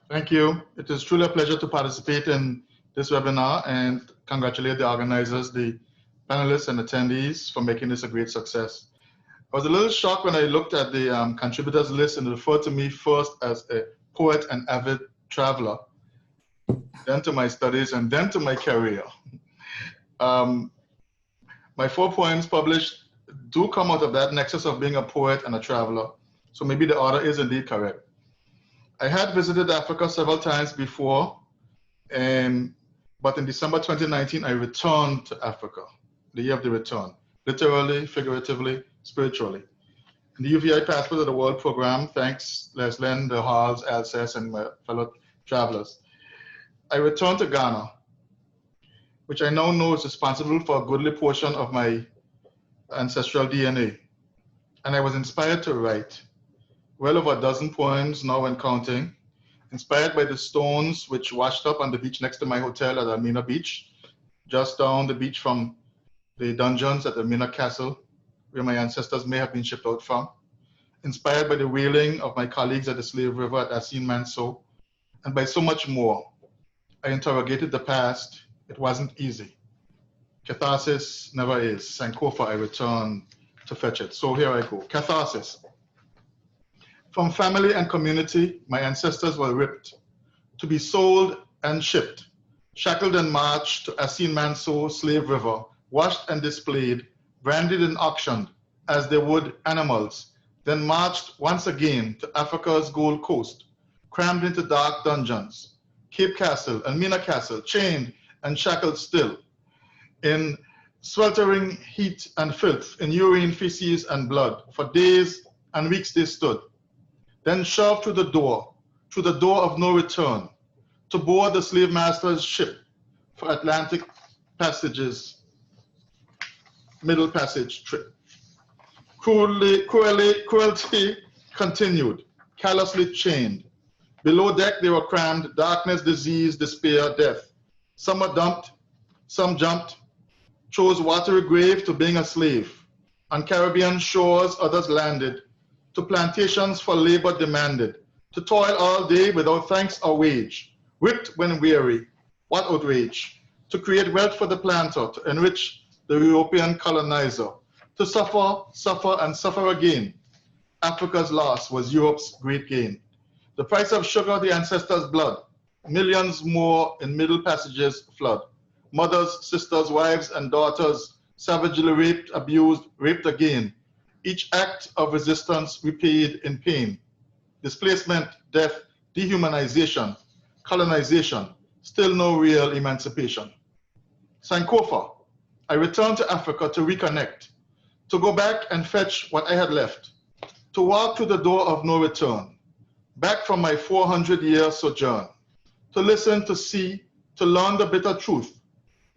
Thank you. It is truly a pleasure to participate in this webinar and congratulate the organizers, the panelists and attendees for making this a great success. I was a little shocked when I looked at the contributors list and it referred to me first as a poet and avid traveler, then to my studies, and then to my career. My 4 poems published do come out of that nexus of being a poet and a traveler. So maybe the order is indeed correct. I had visited Africa several times before, but in December 2019, I returned to Africa, the year of the return, literally, figuratively, spiritually. In the UVI Passport of the World program, thanks Leslie, the Halls, Alscess, and my fellow travelers, I returned to Ghana, which I now know is responsible for a goodly portion of my ancestral DNA. And I was inspired to write. Well over a dozen poems now and counting, inspired by the stones which washed up on the beach next to my hotel at Amina Beach, just down the beach from the dungeons at Amina Castle, where my ancestors may have been shipped out from, inspired by the wailing of my colleagues at the Slave River at Asin Manso, and by so much more. I interrogated the past. It wasn't easy. Catharsis never is. Sankofa, I return to fetch it. So here I go. Catharsis. From family and community, my ancestors were ripped, to be sold and shipped, shackled and marched to Asin Manso, Slave River, washed and displayed, branded and auctioned as they would animals, then marched once again to Africa's Gold Coast, crammed into dark dungeons, Cape Castle and Mina Castle, chained and shackled still, in sweltering heat and filth, in urine, feces, and blood. For days and weeks they stood, then shoved through the door of no return, to board the slave master's ship for Atlantic passages, Middle Passage trip. Cruelty continued, callously chained, Below deck they were crammed, darkness, disease, despair, death. Some were dumped, some jumped, chose watery grave to being a slave. On Caribbean shores others landed, to plantations for labor demanded, to toil all day without thanks or wage, whipped when weary, what outrage, to create wealth for the planter, to enrich the European colonizer, to suffer, suffer, and suffer again. Africa's loss was Europe's great gain. The price of sugar, the ancestors' blood, millions more in Middle Passages flood. Mothers, sisters, wives, and daughters, savagely raped, abused, raped again. Each act of resistance repaid in pain. Displacement, death, dehumanization, colonization, still no real emancipation. Sankofa, I returned to Africa to reconnect, to go back and fetch what I had left, to walk to the door of no return, back from my 400-year sojourn, to listen, to see, to learn the bitter truth,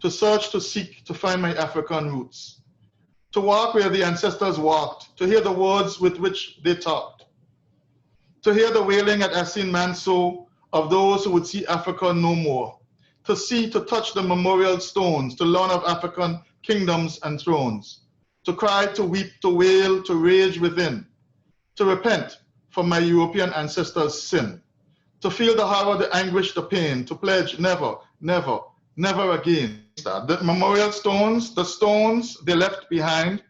to search, to seek, to find my African roots, to walk where the ancestors walked, to hear the words with which they talked, to hear the wailing at Asin Manso of those who would see Africa no more, to see, to touch the memorial stones, to learn of African kingdoms and thrones, to cry, to weep, to wail, to rage within, to repent for my European ancestors' sin, to feel the horror, the anguish, the pain, to pledge never, never, never again. The memorial stones, the stones they left behind,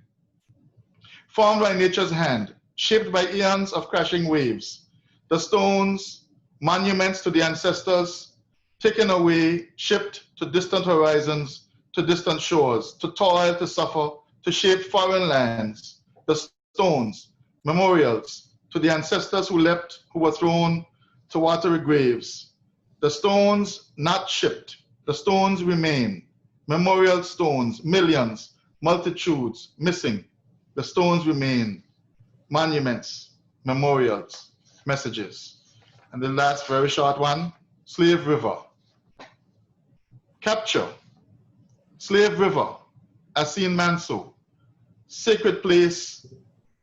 formed by nature's hand, shaped by eons of crashing waves. The stones, monuments to the ancestors, taken away, shipped to distant horizons, to distant shores, to toil, to suffer, to shape foreign lands. The stones, memorials to the ancestors who leapt, who were thrown to watery graves. The stones not shipped, the stones remain. Memorial stones, millions, multitudes missing. The stones remain. Monuments, memorials, messages. And the last very short one, Slave River. Capture, Slave River, Asin Manso, sacred place,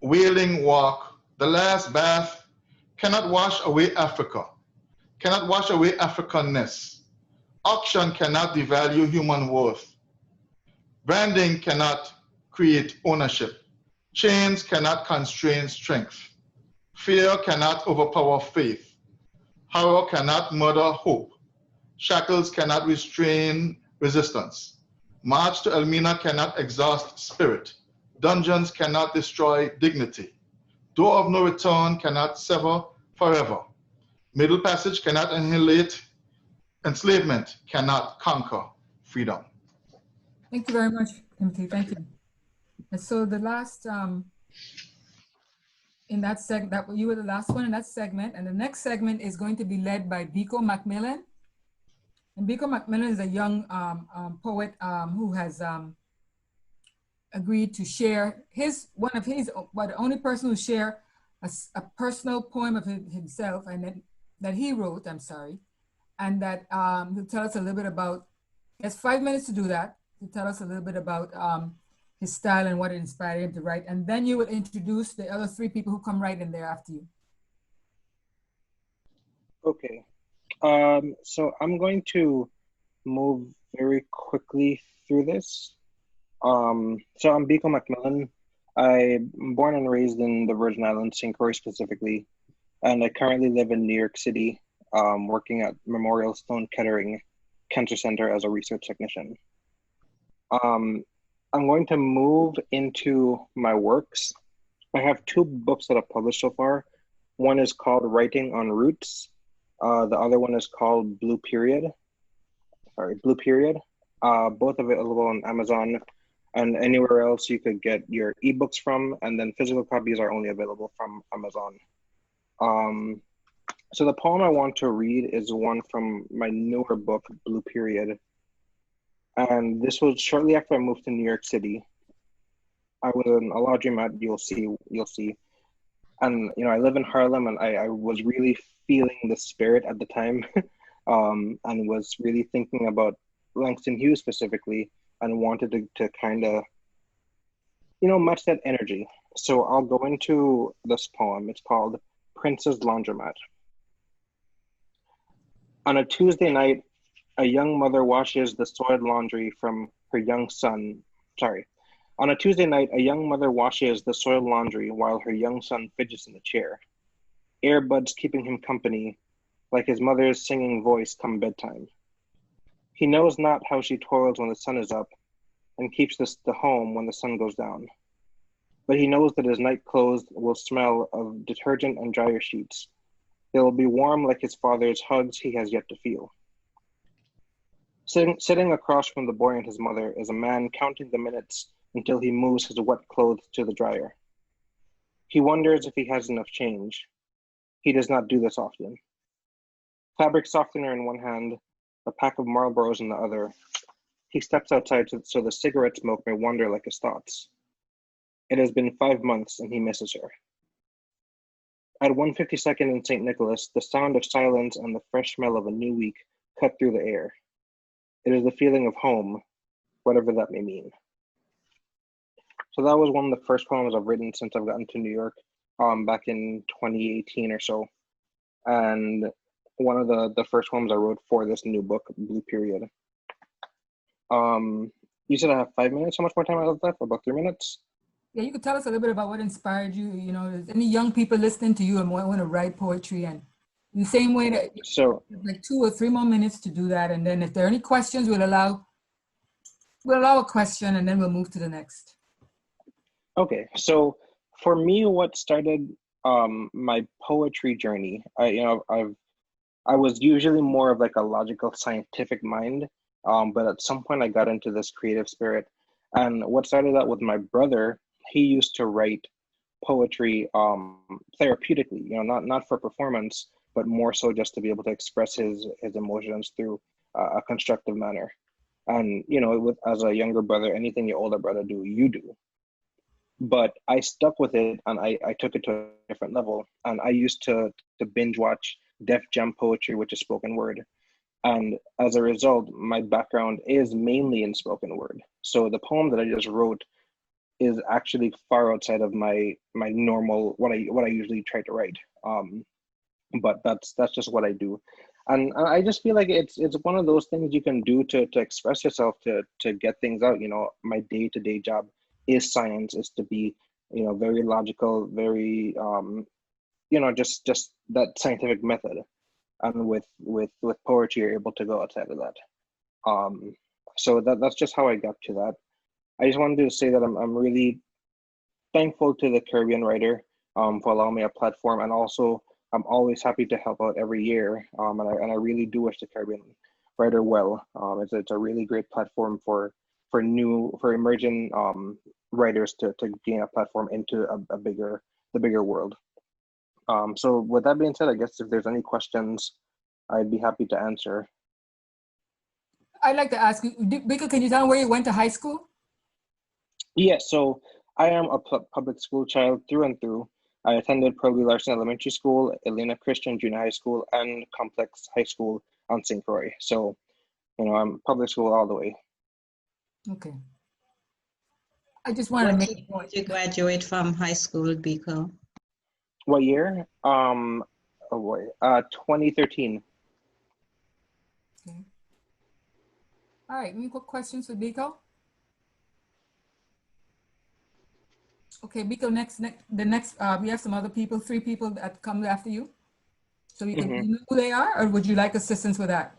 wailing walk, the last bath, cannot wash away Africa, cannot wash away Africanness. Auction cannot devalue human worth. Branding cannot create ownership. Chains cannot constrain strength. Fear cannot overpower faith. Horror cannot murder hope. Shackles cannot restrain resistance. March to Elmina cannot exhaust spirit. Dungeons cannot destroy dignity. Door of no return cannot sever forever. Middle Passage cannot annihilate. Enslavement cannot conquer freedom. Thank you very much, Timothy. Thank you. And so the last, in that segment, you were the last one in that segment, and the next segment is going to be led by Biko Macmillan. And Biko Macmillan is a young poet who has agreed to share the only person who share a personal poem of himself and that he wrote, I'm sorry, and that he'll tell us a little bit about, he has 5 minutes to do that, to tell us a little bit about his style and what inspired him to write. And then you will introduce the other three people who come right in there after you. Okay. So I'm going to move very quickly through this. So I'm Biko Macmillan. I'm born and raised in the Virgin Islands, St. Croix specifically, and I currently live in New York City, working at Memorial Sloan Kettering Cancer Center as a research technician. I'm going to move into my works. I have 2 books that I've published so far. One is called Writing on Roots. The other one is called Blue Period. Both available on Amazon and anywhere else you could get your ebooks from, and then physical copies are only available from Amazon. So the poem I want to read is one from my newer book, Blue Period. And this was shortly after I moved to New York City. I was in a laundromat, you'll see. And, you know, I live in Harlem, and I was really feeling the spirit at the time, and was really thinking about Langston Hughes specifically, and wanted to kind of, you know, match that energy. So I'll go into this poem. It's called Prince's Laundromat. On a Tuesday night, a young mother washes the soiled laundry from her young son. On a Tuesday night, a young mother washes the soiled laundry while her young son fidgets in the chair, earbuds keeping him company, like his mother's singing voice come bedtime. He knows not how she toils when the sun is up, and keeps the home when the sun goes down. But he knows that his night clothes will smell of detergent and dryer sheets. They will be warm like his father's hugs he has yet to feel. Sitting across from the boy and his mother is a man counting the minutes until he moves his wet clothes to the dryer. He wonders if he has enough change. He does not do this often. Fabric softener in one hand, a pack of Marlboros in the other, he steps outside so the cigarette smoke may wander like his thoughts. It has been 5 months and he misses her. At 1:52 in St. Nicholas, the sound of silence and the fresh smell of a new week cut through the air. It is the feeling of home, whatever that may mean. So that was one of the first poems I've written since I've gotten to New York, back in 2018 or so. And one of the first poems I wrote for this new book, Blue Period. You said I have 5 minutes. How much more time I have left? About 3 minutes? Yeah, you could tell us a little bit about what inspired you. You know, is any young people listening to you and want to write poetry, and in the same way that like 2 or 3 more minutes to do that, and then if there are any questions, we'll allow a question, and then we'll move to the next. Okay, so for me, what started my poetry journey, I was usually more of like a logical, scientific mind, but at some point I got into this creative spirit, and what started out with my brother. He used to write poetry therapeutically, not for performance, but more so just to be able to express his emotions through a constructive manner. And as a younger brother, anything your older brother do, you do. But I stuck with it, and I took it to a different level. And I used to binge watch Def Jam poetry, which is spoken word. And as a result, my background is mainly in spoken word. So the poem that I just wrote is actually far outside of my normal what I usually try to write. But that's just what I do, and I just feel like it's one of those things you can do to express yourself, to get things out. My day-to-day job is science, is to be very logical, very just that scientific method, and with poetry you're able to go outside of that. So that's just how I got to that. I just wanted to say that I'm really thankful to the Caribbean Writer for allowing me a platform, and also I'm always happy to help out every year, and I really do wish the Caribbean Writer well. It's a really great platform for emerging writers to gain a platform into the bigger world. So with that being said, I guess if there's any questions, I'd be happy to answer. I'd like to ask you, Buckell, can you tell me where you went to high school? Yeah, so I am a public school child through and through. I attended Probably Larson Elementary School, Elena Christian Junior High School, and Complex High School on St. Croix. So, I'm public school all the way. Okay. I just want to make a point. Did you graduate from high school, Buckell? What year? 2013. Okay. All right, any questions for Buckell? Okay, Buckell, we have some other people, 3 people that come after you. So you know who they are, or would you like assistance with that?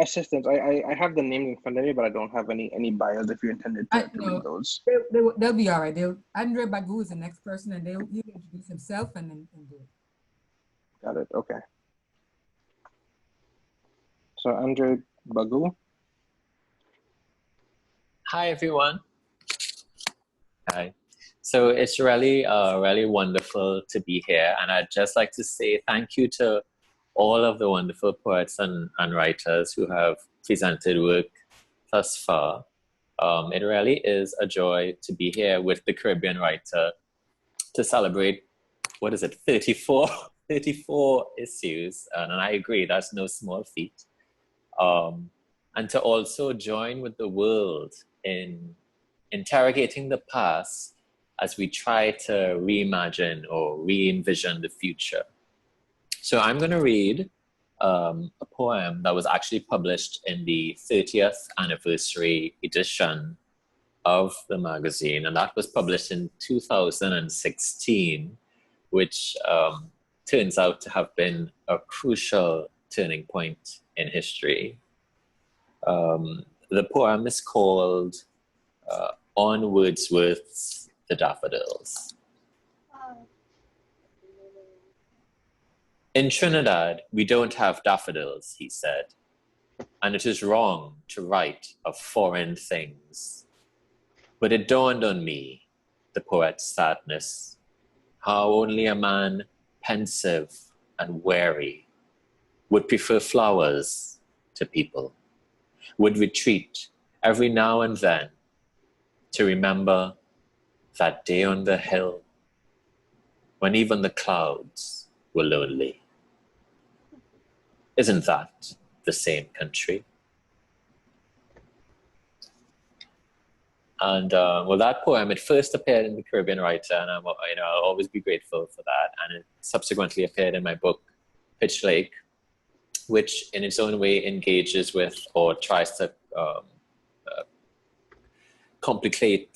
Assistance. I have the names in front of me, but I don't have any bios if you intended to read those. They'll be all right. Andre Bagu is the next person, and he'll introduce himself and do it. Got it. Okay. So Andre Bagu. Hi, everyone. Hi. So it's really wonderful to be here. And I'd just like to say thank you to all of the wonderful poets and writers who have presented work thus far. It really is a joy to be here with the Caribbean Writer to celebrate, 34 issues. And I agree, that's no small feat. And to also join with the world in interrogating the past as we try to reimagine or re-envision the future. So I'm going to read a poem that was actually published in the 30th anniversary edition of the magazine, and that was published in 2016, which turns out to have been a crucial turning point in history. The poem is called On Wordsworth's The Daffodils. In Trinidad, we don't have daffodils, he said, and it is wrong to write of foreign things. But it dawned on me, the poet's sadness, how only a man pensive and weary would prefer flowers to people, would retreat every now and then to remember that day on the hill when even the clouds were lonely. Isn't that the same country? And well, that poem, it first appeared in the Caribbean Writer, and I'll always be grateful for that. And it subsequently appeared in my book, Pitch Lake, which in its own way engages with or tries to complicate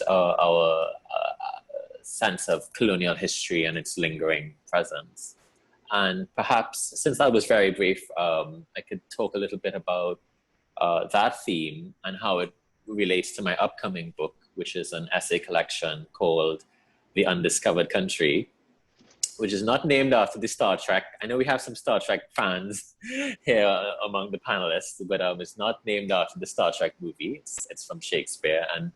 our sense of colonial history and its lingering presence. And perhaps, since that was very brief, I could talk a little bit about that theme and how it relates to my upcoming book, which is an essay collection called The Undiscovered Country, which is not named after the Star Trek. I know we have some Star Trek fans here among the panelists, but it's not named after the Star Trek movie. It's from Shakespeare. And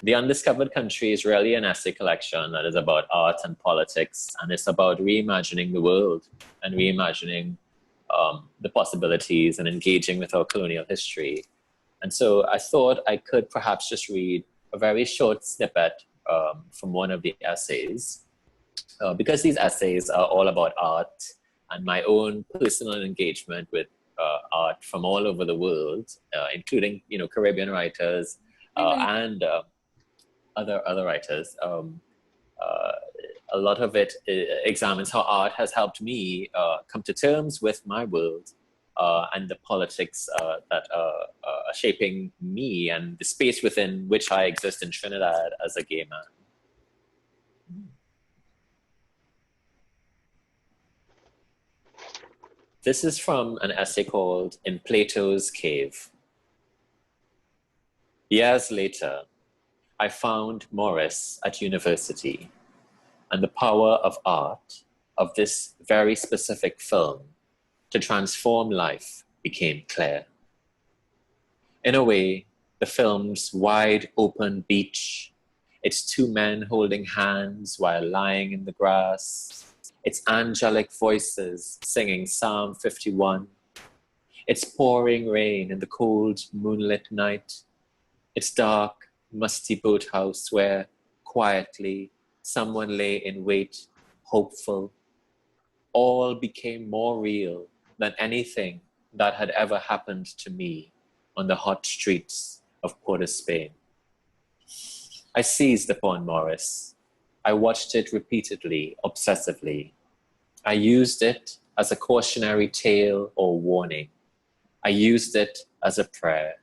The Undiscovered Country is really an essay collection that is about art and politics, and it's about reimagining the world and reimagining the possibilities and engaging with our colonial history. And so I thought I could perhaps just read a very short snippet from one of the essays, because these essays are all about art and my own personal engagement with art from all over the world, including Caribbean writers and other writers. A lot of it examines how art has helped me come to terms with my world and the politics that are shaping me and the space within which I exist in Trinidad as a gay man. This is from an essay called In Plato's Cave. Years later, I found Morris at university, and the power of art, of this very specific film, to transform life became clear. In a way, the film's wide open beach, its two men holding hands while lying in the grass, its angelic voices singing Psalm 51, its pouring rain in the cold moonlit night, its dark, musty boathouse where, quietly, someone lay in wait, hopeful, all became more real than anything that had ever happened to me on the hot streets of Port of Spain. I seized upon Morris. I watched it repeatedly, obsessively. I used it as a cautionary tale or warning. I used it as a prayer.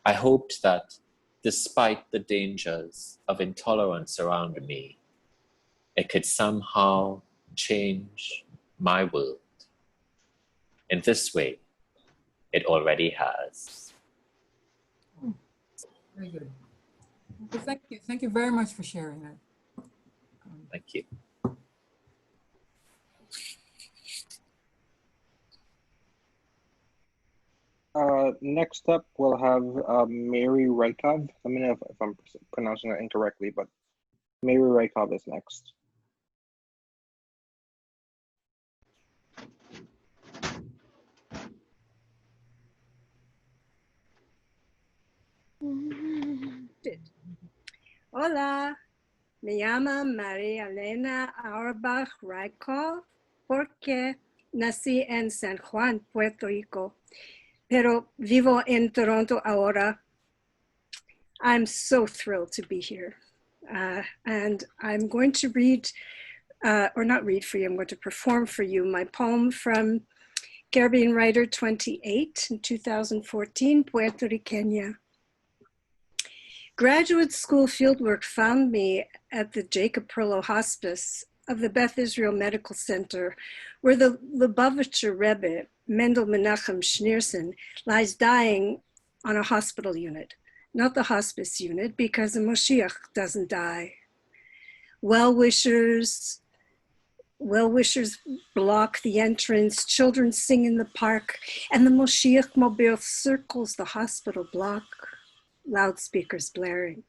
I hoped that, despite the dangers of intolerance around me, it could somehow change my world. In this way, it already has. Very good. Well, thank you. Thank you very much for sharing that. Thank you. Next up, we'll have Mary Rykov. Let me know if I'm pronouncing that incorrectly, but Mary Rykov is next. Hola, me llamo María Elena Auerbach Rykov porque nací en San Juan, Puerto Rico, pero vivo en Toronto ahora. I'm so thrilled to be here. And I'm going to read, or not read for you, I'm going to perform for you my poem from Caribbean Writer 28 in 2014, Puerto Riqueña. Graduate school fieldwork found me at the Jacob Perlow Hospice of the Beth Israel Medical Center, where the Lubavitcher Rebbe, Mendel Menachem Schneerson, lies dying on a hospital unit, not the hospice unit, because the Moshiach doesn't die. Well-wishers block the entrance, children sing in the park, and the Moshiach mobile circles the hospital block, loudspeakers blaring.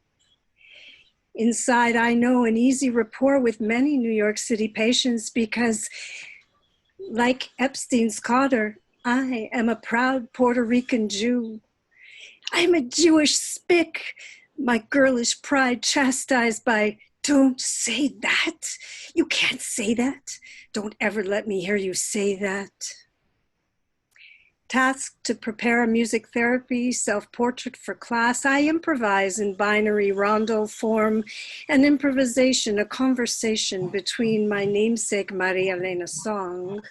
Inside, I know an easy rapport with many New York City patients because, like Epstein's Cotter, I am a proud Puerto Rican Jew. I'm a Jewish spick, my girlish pride chastised by, "Don't say that. You can't say that. Don't ever let me hear you say that." Tasked to prepare a music therapy self-portrait for class, I improvise in binary rondo form, an improvisation, a conversation between my namesake Maria Elena's song.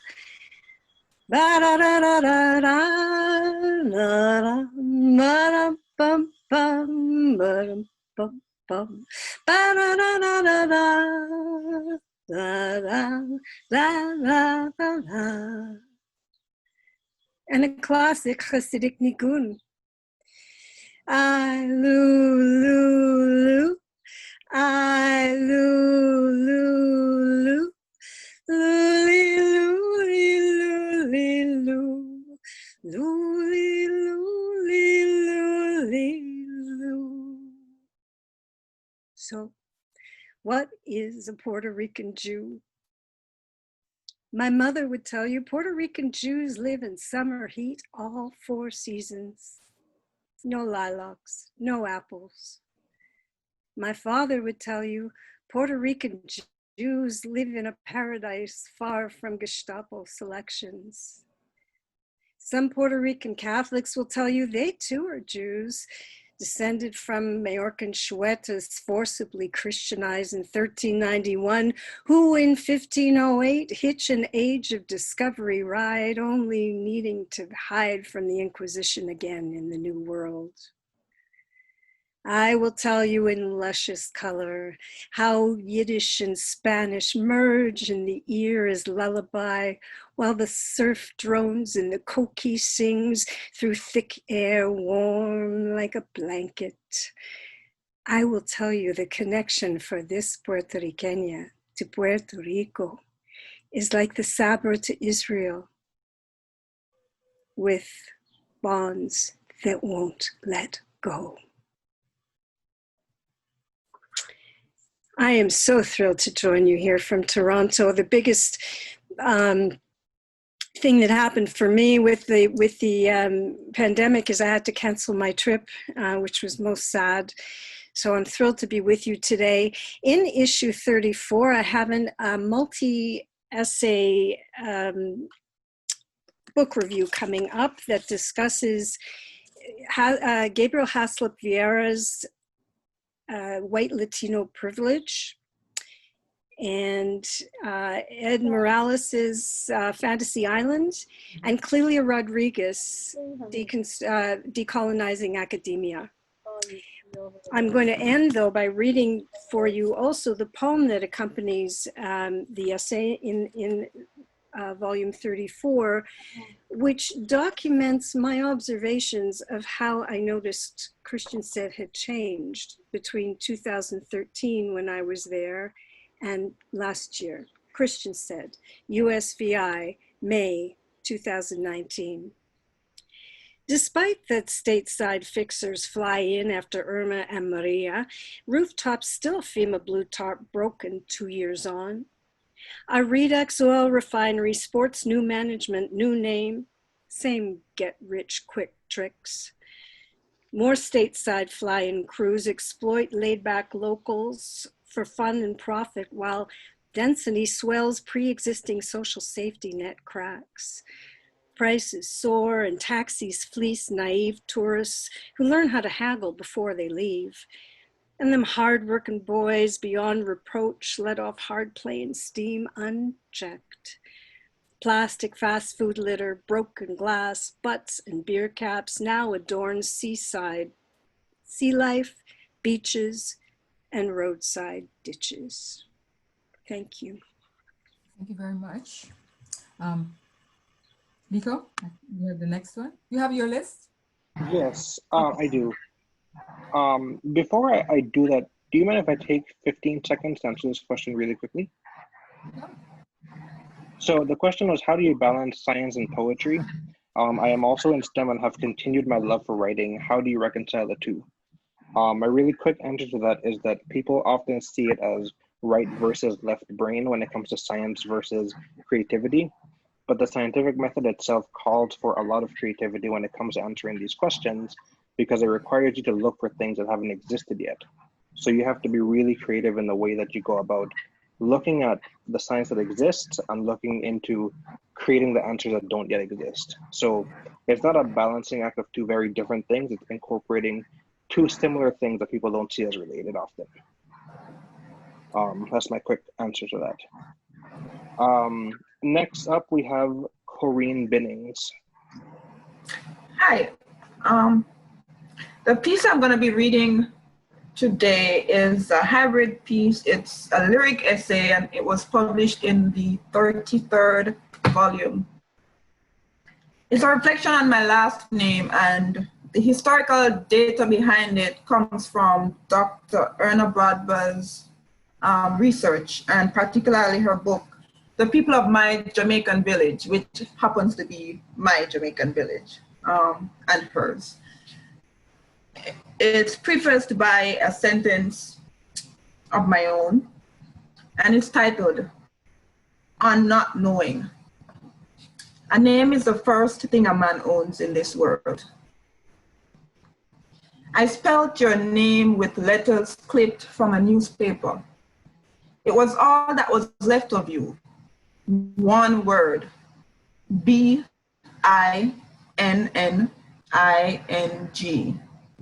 And a classic Hasidic nigun. I loo, I loo, looly, looly, looly, loo, looly, looly, looly, loo. So, what is a Puerto Rican Jew? My mother would tell you Puerto Rican Jews live in summer heat all 4 seasons. No lilacs, no apples. My father would tell you Puerto Rican Jews live in a paradise far from Gestapo selections. Some Puerto Rican Catholics will tell you they too are Jews, descended from Majorcan Chuetas forcibly Christianized in 1391, who in 1508 hitch an age of discovery ride, only needing to hide from the Inquisition again in the New World. I will tell you in luscious color how Yiddish and Spanish merge in the ear as lullaby, while the surf drones and the coqui sings through thick air warm like a blanket. I will tell you the connection for this Puerto Riqueña to Puerto Rico is like the Sabra to Israel, with bonds that won't let go. I am so thrilled to join you here from Toronto. The biggest thing that happened for me with the pandemic is I had to cancel my trip, which was most sad. So I'm thrilled to be with you today. In issue 34, I have a multi-essay book review coming up that discusses Gabriel Haslip Vieira's White Latino Privilege, and Ed Morales's Fantasy Island, and Clelia Rodriguez, Decolonizing Academia. I'm going to end, though, by reading for you also the poem that accompanies the essay in volume 34, which documents my observations of how I noticed Christian Said had changed between 2013 when I was there and last year. Christian Said, USVI, May 2019. Despite that stateside fixers fly in after Irma and Maria, rooftops still FEMA blue tarp broken 2 years on. Our Redex oil refinery sports new management, new name, same get-rich-quick tricks. More stateside fly-in crews exploit laid-back locals for fun and profit while density swells pre-existing social safety net cracks. Prices soar and taxis fleece naive tourists who learn how to haggle before they leave. And them hard-working boys beyond reproach let off hard playing steam unchecked. Plastic fast food litter, broken glass, butts and beer caps now adorn seaside, sea life, beaches, and roadside ditches. Thank you. Thank you very much. Nico, you have the next one. You have your list? Yes, I do. Before I do that, do you mind if I take 15 seconds to answer this question really quickly? So the question was, how do you balance science and poetry? I am also in STEM and have continued my love for writing. How do you reconcile the two? My really quick answer to that is that people often see it as right versus left brain when it comes to science versus creativity. But the scientific method itself calls for a lot of creativity when it comes to answering these questions, because it requires you to look for things that haven't existed yet. So you have to be really creative in the way that you go about looking at the science that exists and looking into creating the answers that don't yet exist. So it's not a balancing act of two very different things, it's incorporating two similar things that people don't see as related often. That's my quick answer to that. Next up, we have Corinne Binnings. Hi. The piece I'm going to be reading today is a hybrid piece. It's a lyric essay, and it was published in the 33rd volume. It's a reflection on my last name, and the historical data behind it comes from Dr. Erna Bradbur's research, and particularly her book, The People of My Jamaican Village, which happens to be my Jamaican village, and hers. It's prefaced by a sentence of my own, and it's titled, On Not Knowing. A name is the first thing a man owns in this world. I spelled your name with letters clipped from a newspaper. It was all that was left of you. One word, B-I-N-N-I-N-G,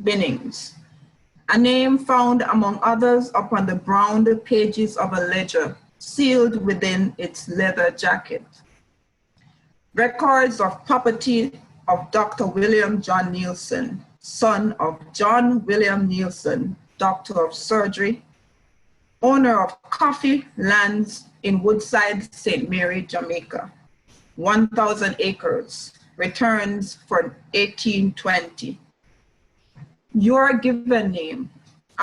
Binnings. A name found among others upon the browned pages of a ledger, sealed within its leather jacket. Records of property of Dr. William John Nielsen, son of John William Nielsen, Doctor of Surgery, owner of coffee lands in Woodside, St. Mary, Jamaica, 1,000 acres, returns for 1820. Your given name,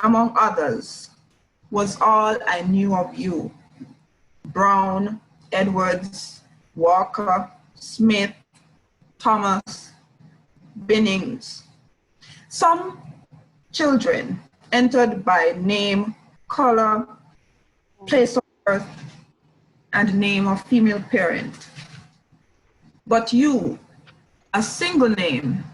among others, was all I knew of you. Brown, Edwards, Walker, Smith, Thomas, Binnings. Some children entered by name, color, place of birth, and name of female parent. But you, a single name.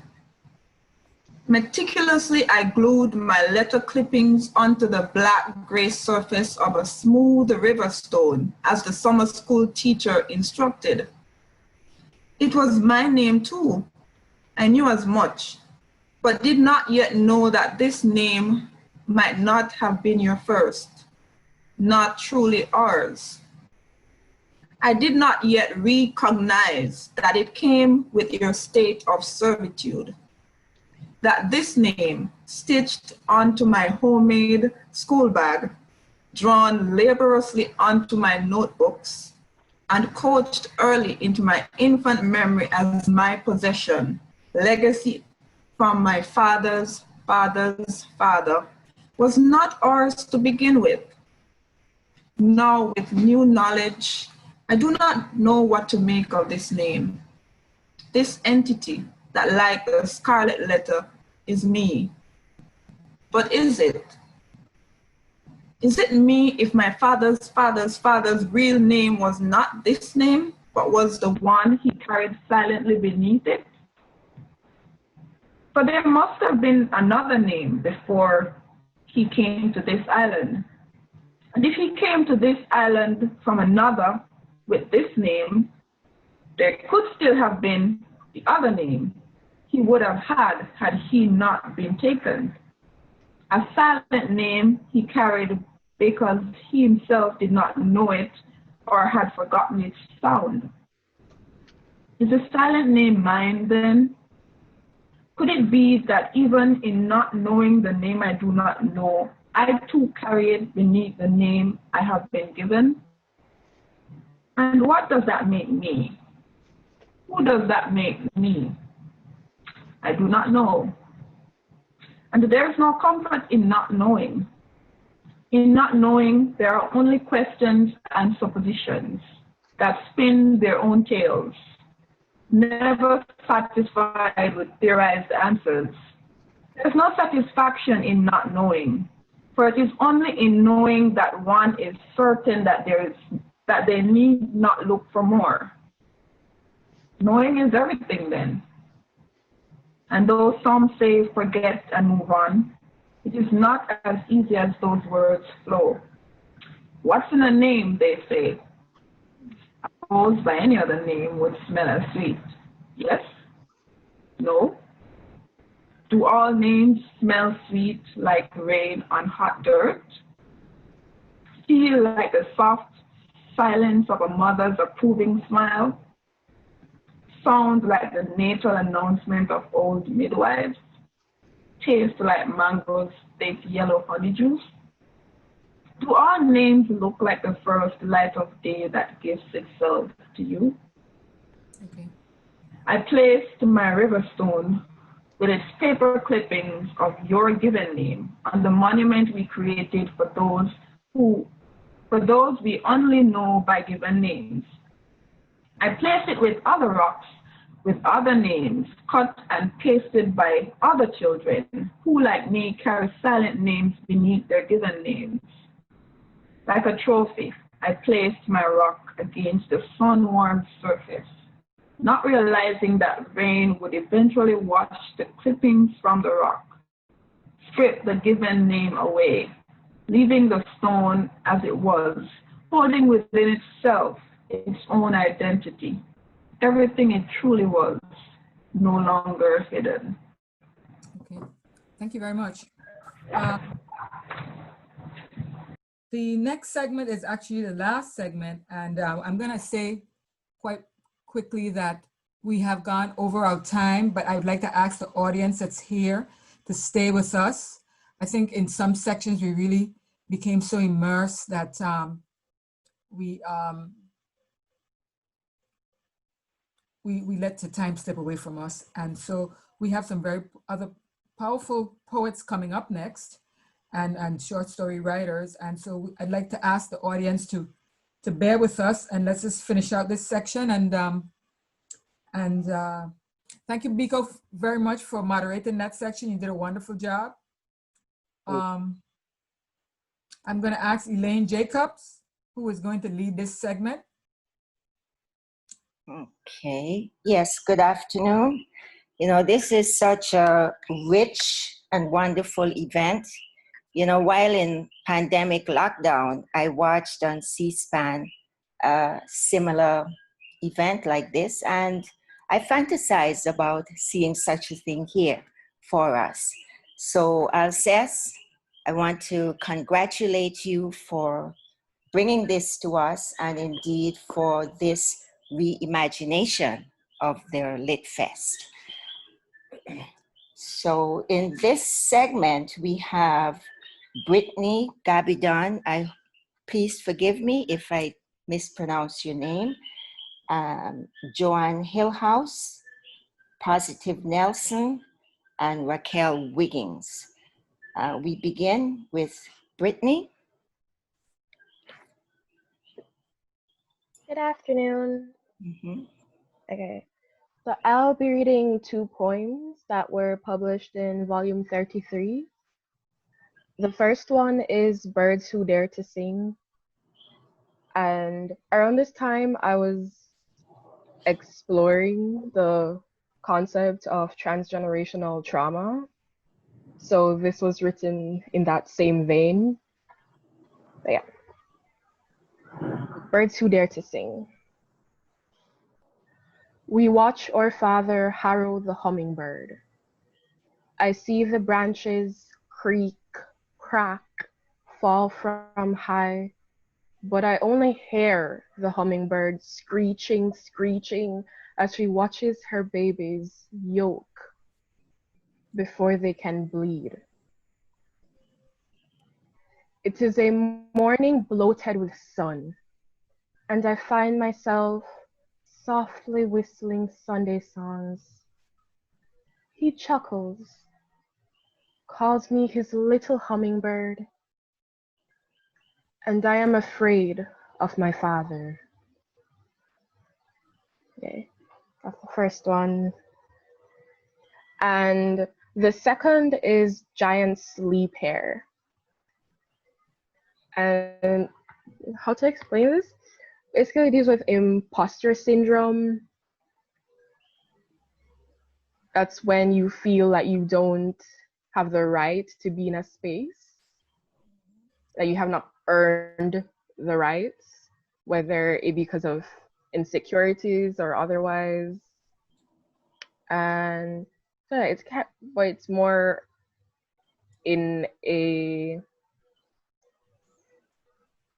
Meticulously, I glued my letter clippings onto the black-gray surface of a smooth river stone, as the summer school teacher instructed. It was my name too. I knew as much, but did not yet know that this name might not have been your first, not truly ours. I did not yet recognize that it came with your state of servitude, that this name, stitched onto my homemade school bag, drawn laboriously onto my notebooks, and coached early into my infant memory as my possession, legacy from my father's father's father, was not ours to begin with. Now, with new knowledge, I do not know what to make of this name. This entity that, like the scarlet letter, is me. But is it? Is it me if my father's father's father's real name was not this name, but was the one he carried silently beneath it? For there must have been another name before he came to this island. And if he came to this island from another with this name, there could still have been the other name he would have had he not been taken. A silent name he carried because he himself did not know it or had forgotten its sound. Is the silent name mine then? Could it be that even in not knowing the name I do not know, I too carry it beneath the name I have been given? And what does that make me? Who does that make me? I do not know. And there is no comfort in not knowing. In not knowing, there are only questions and suppositions that spin their own tales, never satisfied with theorized answers. There's no satisfaction in not knowing, for it is only in knowing that one is certain that they need not look for more. Knowing is everything then. And though some say forget and move on, it is not as easy as those words flow. What's in a name, they say? I suppose by any other name would smell as sweet. Yes? No? Do all names smell sweet like rain on hot dirt? Feel like the soft silence of a mother's approving smile? Sound like the natal announcement of old midwives? Taste like mangoes, thick yellow honey juice? Do all names look like the first light of day that gives itself to you? Okay. I placed my river stone with its paper clippings of your given name on the monument we created for those we only know by given names. I placed it with other rocks, with other names, cut and pasted by other children who, like me, carry silent names beneath their given names. Like a trophy, I placed my rock against the sun-warmed surface, not realizing that rain would eventually wash the clippings from the rock, strip the given name away, leaving the stone as it was, holding within itself its own identity, everything it truly was, no longer hidden. Okay, thank you very much. The next segment is actually the last segment, and I'm gonna say quite quickly that we have gone over our time, but I would like to ask the audience that's here to stay with us. I think in some sections we really became so immersed that we let the time slip away from us. And so we have some very other powerful poets coming up next and short story writers. And so I'd like to ask the audience to bear with us, and let's just finish out this section. And thank you, Biko, very much for moderating that section. You did a wonderful job. I'm going to ask Elaine Jacobs, who is going to lead this segment. Okay. Yes, good afternoon. You know, this is such a rich and wonderful event. You know, while in pandemic lockdown, I watched on C-SPAN a similar event like this, and I fantasized about seeing such a thing here for us. So Alscess, I want to congratulate you for bringing this to us, and indeed for this reimagination of their Lit Fest. So in this segment, we have Brittany Gabidon. Please forgive me if I mispronounce your name. Joanne Hillhouse, Positive Nelson, and Raquel Wiggins. We begin with Brittany. Good afternoon. Okay, so I'll be reading 2 poems that were published in volume 33. The first one is Birds Who Dare to Sing. And around this time, I was exploring the concept of transgenerational trauma. So this was written in that same vein. But yeah. Birds Who Dare to Sing. We watch our father harrow the hummingbird. I see the branches creak, crack, fall from high, but I only hear the hummingbird screeching, screeching as she watches her babies yoke before they can bleed. It is a morning bloated with sun, and I find myself softly whistling Sunday songs. He chuckles, calls me his little hummingbird, and I am afraid of my father. Okay, that's the first one. And the second is giant sleep hair. And how to explain this? Basically, it deals with imposter syndrome. That's when you feel like you don't have the right to be in a space, that you have not earned the rights, whether it be because of insecurities or otherwise. And yeah, but it's more in a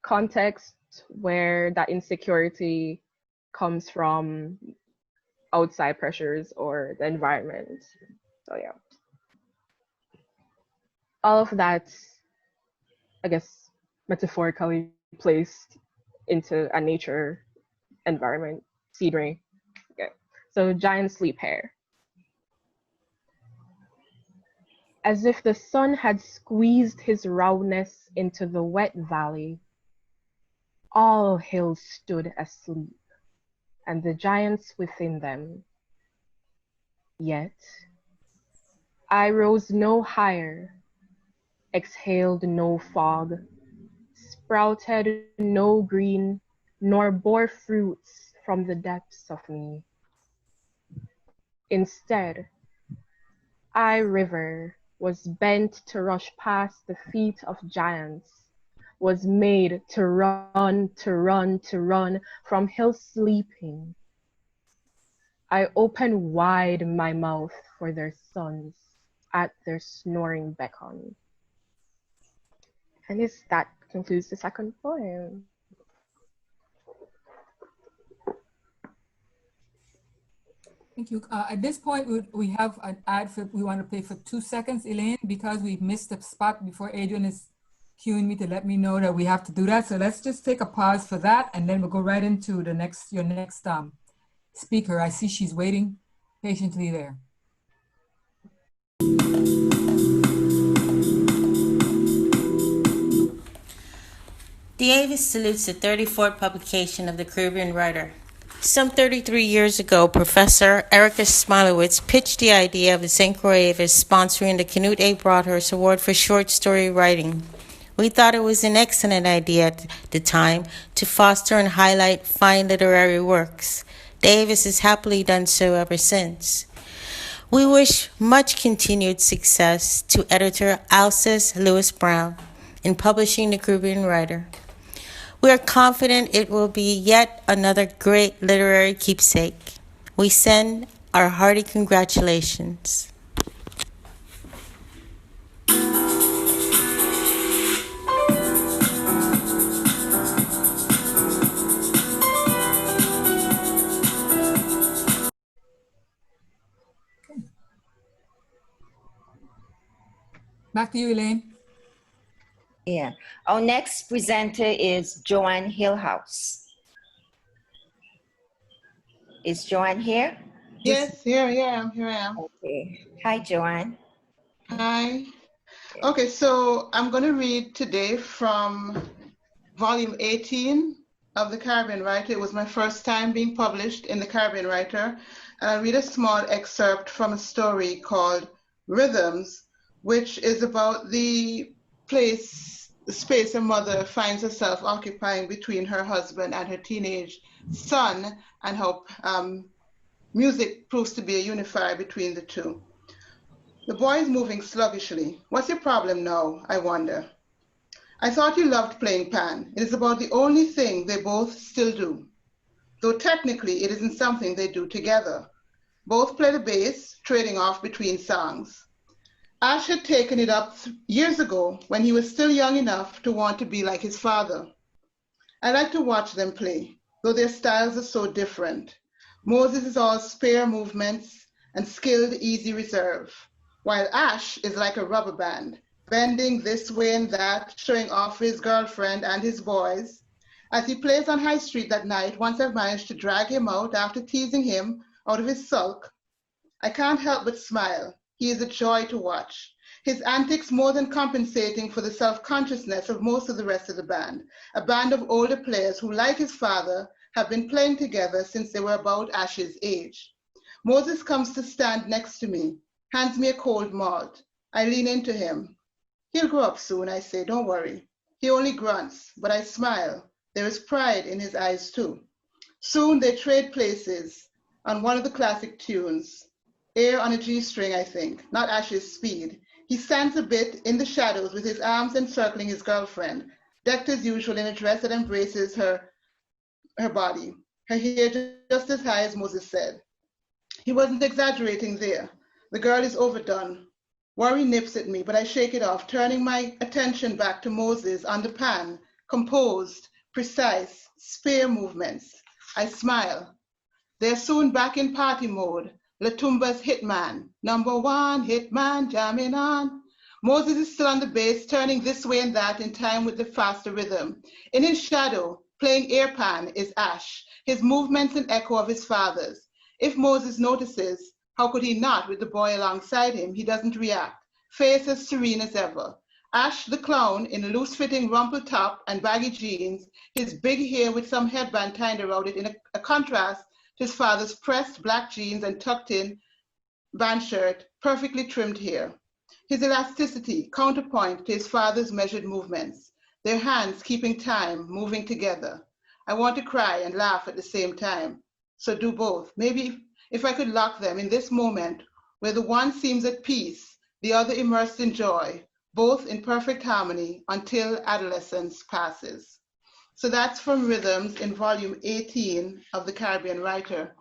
context where that insecurity comes from outside pressures or the environment. So yeah, all of that, I guess, metaphorically placed into a nature environment, scenery. Okay, so giant sleep hair. As if the sun had squeezed his roundness into the wet valley, all hills stood asleep, and the giants within them. Yet, I rose no higher, exhaled no fog, sprouted no green, nor bore fruits from the depths of me. Instead, I, river, was bent to rush past the feet of giants, was made to run, to run, to run from hills sleeping. I opened wide my mouth for their sons at their snoring beckon. And that concludes the second poem. Thank you. At this point, we have an ad we want to play for 2 seconds, Elaine, because we've missed a spot before Adrian is cueing me to let me know that we have to do that. So let's just take a pause for that, and then we'll go right into your next speaker. I see she's waiting patiently there. Davis salutes the 34th publication of the Caribbean Writer. Some 33 years ago, Professor Erica Smilowitz pitched the idea of the St. Croix sponsoring the Canute A. Broadhurst Award for Short Story Writing. We thought it was an excellent idea at the time to foster and highlight fine literary works. Davis has happily done so ever since. We wish much continued success to editor Alscess Lewis Brown in publishing the Caribbean Writer. We are confident it will be yet another great literary keepsake. We send our hearty congratulations. Back to you, Elaine. Yeah. Our next presenter is Joanne Hillhouse. Is Joanne here? Yes, here I am. Okay. Hi, Joanne. Hi. Okay, so I'm going to read today from volume 18 of the Caribbean Writer. It was my first time being published in the Caribbean Writer. And I'll read a small excerpt from a story called Rhythms, which is about the space a mother finds herself occupying between her husband and her teenage son, and how music proves to be a unifier between the two. The boy is moving sluggishly. What's your problem now, I wonder? I thought you loved playing pan. It is about the only thing they both still do. Though technically it isn't something they do together. Both play the bass, trading off between songs. Ash had taken it up years ago when he was still young enough to want to be like his father. I like to watch them play, though their styles are so different. Moses is all spare movements and skilled, easy reserve, while Ash is like a rubber band, bending this way and that, showing off his girlfriend and his boys. As he plays on High Street that night, once I've managed to drag him out after teasing him out of his sulk, I can't help but smile. He is a joy to watch. His antics more than compensating for the self-consciousness of most of the rest of the band, a band of older players who, like his father, have been playing together since they were about Ash's age. Moses comes to stand next to me, hands me a cold malt. I lean into him. He'll grow up soon, I say, don't worry. He only grunts, but I smile. There is pride in his eyes too. Soon they trade places on one of the classic tunes, Air on a G-string, I think, not Ash's Speed. He stands a bit in the shadows with his arms encircling his girlfriend, decked as usual in a dress that embraces her body, her hair just as high as Moses said. He wasn't exaggerating there. The girl is overdone. Worry nips at me, but I shake it off, turning my attention back to Moses on the pan, composed, precise, spare movements. I smile. They're soon back in party mode. Latumba's Hitman, #1 Hitman jamming on. Moses is still on the bass, turning this way and that in time with the faster rhythm. In his shadow, playing airpan, is Ash, his movements an echo of his father's. If Moses notices, how could he not with the boy alongside him? He doesn't react, face as serene as ever. Ash the clown in a loose-fitting rumple top and baggy jeans, his big hair with some headband tied around it in a contrast to his father's pressed black jeans and tucked-in band shirt, perfectly trimmed hair. His elasticity, counterpoint to his father's measured movements, their hands keeping time, moving together. I want to cry and laugh at the same time, so do both. Maybe if I could lock them in this moment where the one seems at peace, the other immersed in joy, both in perfect harmony until adolescence passes. So that's from Rhythms in volume 18 of The Caribbean Writer.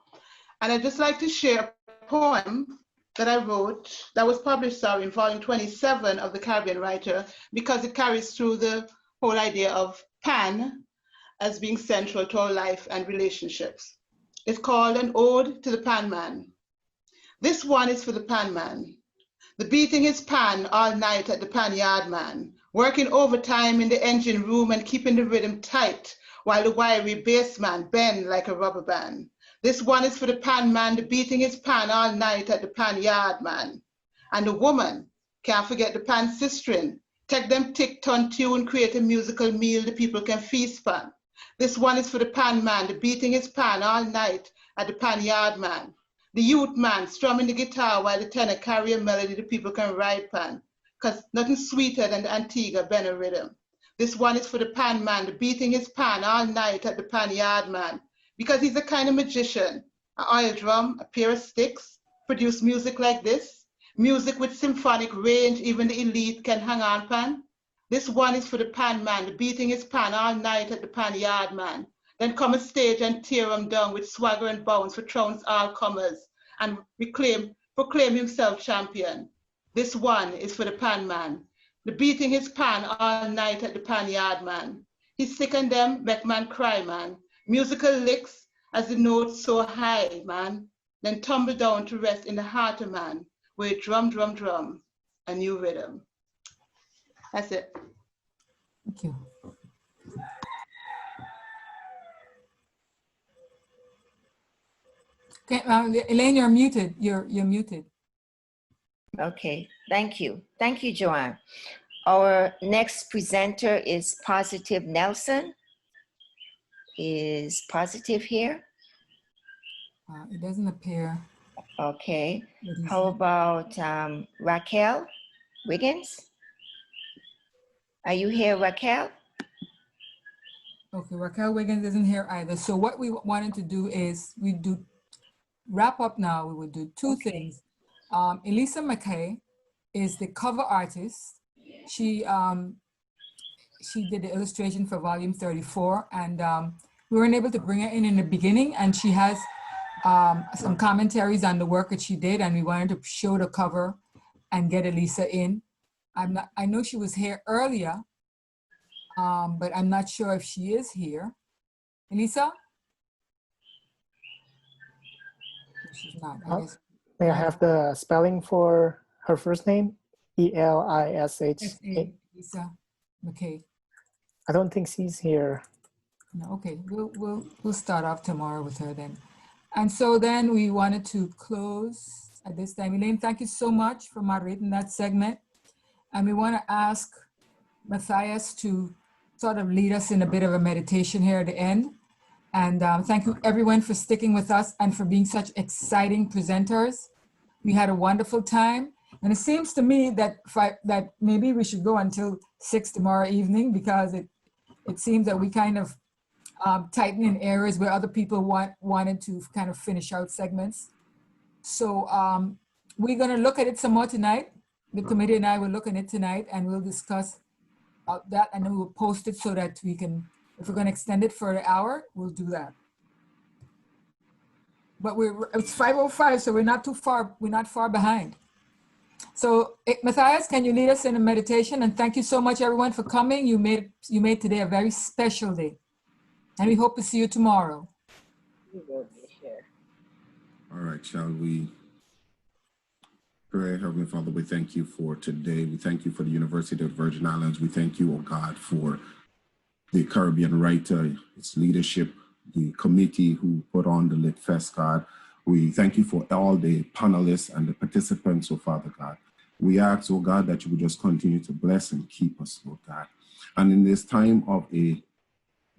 And I'd just like to share a poem that I wrote, that was published, in volume 27 of The Caribbean Writer, because it carries through the whole idea of pan as being central to our life and relationships. It's called An Ode to the Pan Man. This one is for the pan man, the beating his pan all night at the pan yard man, working overtime in the engine room and keeping the rhythm tight while the wiry bass man bend like a rubber band. This one is for the pan man, the beating his pan all night at the pan yard man. And the woman, can't forget the pan sistren, take them tick-ton tune, create a musical meal the people can feast pan. This one is for the pan man, the beating his pan all night at the pan yard man. The youth man strumming the guitar while the tenor carry a melody the people can ride pan. Cause nothing sweeter than the Antigua Benner rhythm. This one is for the pan man, the beating his pan all night at the pan yard man. Because he's a kind of magician. An oil drum, a pair of sticks, produce music like this. Music with symphonic range, even the elite can hang on pan. This one is for the pan man, the beating his pan all night at the pan yard man. Then come a stage and tear him down with swagger and bounce for trounce all comers and proclaim himself champion. This one is for the pan man, the beating his pan all night at the pan yard man. He's sick and them make man cry, man. Musical licks as the notes so high, man, then tumble down to rest in the heart of man, where drum, drum, drum, a new rhythm. That's it. Thank you. Okay, Elaine, you're muted. You're muted. Okay, thank you. Thank you, Joanne. Our next presenter is Positive Nelson. Is Positive here? It doesn't appear. Okay. How about Raquel Wiggins? Are you here, Raquel? Okay, Raquel Wiggins isn't here either. So what we wanted to do is wrap up now. We would do two things. Elisa McKay is the cover artist. She did the illustration for volume 34, and we weren't able to bring her in the beginning, and she has some commentaries on the work that she did, and we wanted to show the cover and get Elisa in. I know she was here earlier, but I'm not sure if she is here. Elisa? she's not. I guess. May I have the spelling for her first name? Elish. Lisa McKay. I don't think she's here. No, okay, we'll start off tomorrow with her then. And so then we wanted to close at this time. Elaine, thank you so much for moderating that segment. And we want to ask Matthias to sort of lead us in a bit of a meditation here at the end. And thank you everyone for sticking with us and for being such exciting presenters. We had a wonderful time. And it seems to me that that maybe we should go until 6 tomorrow evening, because it seems that we kind of tighten in areas where other people wanted to kind of finish out segments. So we're going to look at it some more tonight. The committee and I will look at it tonight, and we'll discuss that, and then we'll post it so that we can, if we're going to extend it for an hour, we'll do that. But it's 5:05, so we're not too far. We're not far behind. So Matthias, can you lead us in a meditation? And thank you so much, everyone, for coming. You made today a very special day, and we hope to see you tomorrow. All right, shall we pray? Heavenly Father, we thank you for today. We thank you for the University of the Virgin Islands. We thank you, oh God, for the Caribbean writer, its leadership, the committee who put on the Lit Fest, God. We thank you for all the panelists and the participants, oh Father God. We ask, oh God, that you would just continue to bless and keep us, Lord God. And in this time of a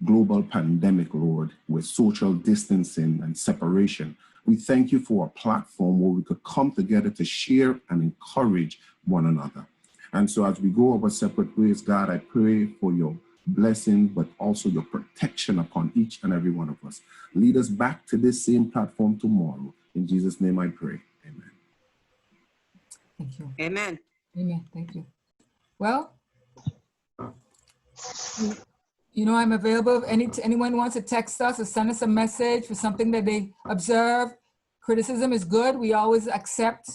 global pandemic, Lord, with social distancing and separation, we thank you for a platform where we could come together to share and encourage one another. And so as we go our separate ways, God, I pray for your blessing, but also your protection upon each and every one of us. Lead us back to this same platform tomorrow. In Jesus' name I pray. Amen. Thank you. Amen. Amen. Thank you. Well, you know, I'm available if anyone wants to text us or send us a message for something that they observe. Criticism is good. We always accept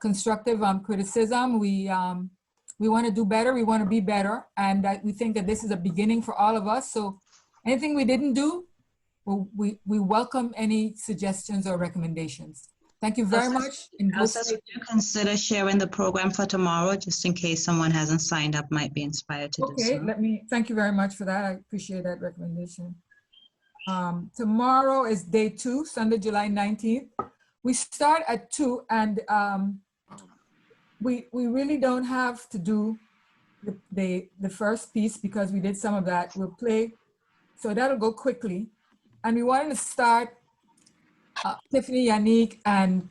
constructive criticism. We want to do better. We want to be better. And we think that this is a beginning for all of us. So anything we didn't do, we welcome any suggestions or recommendations. Thank you very much. Also, do consider sharing the program for tomorrow, just in case someone hasn't signed up, might be inspired to do so. Okay, thank you very much for that. I appreciate that recommendation. Tomorrow is day 2, Sunday, July 19th. We start at 2, and we really don't have to do the first piece because we did some of that. We'll play, so that'll go quickly. And we wanted to start Tiffany, Yannick, and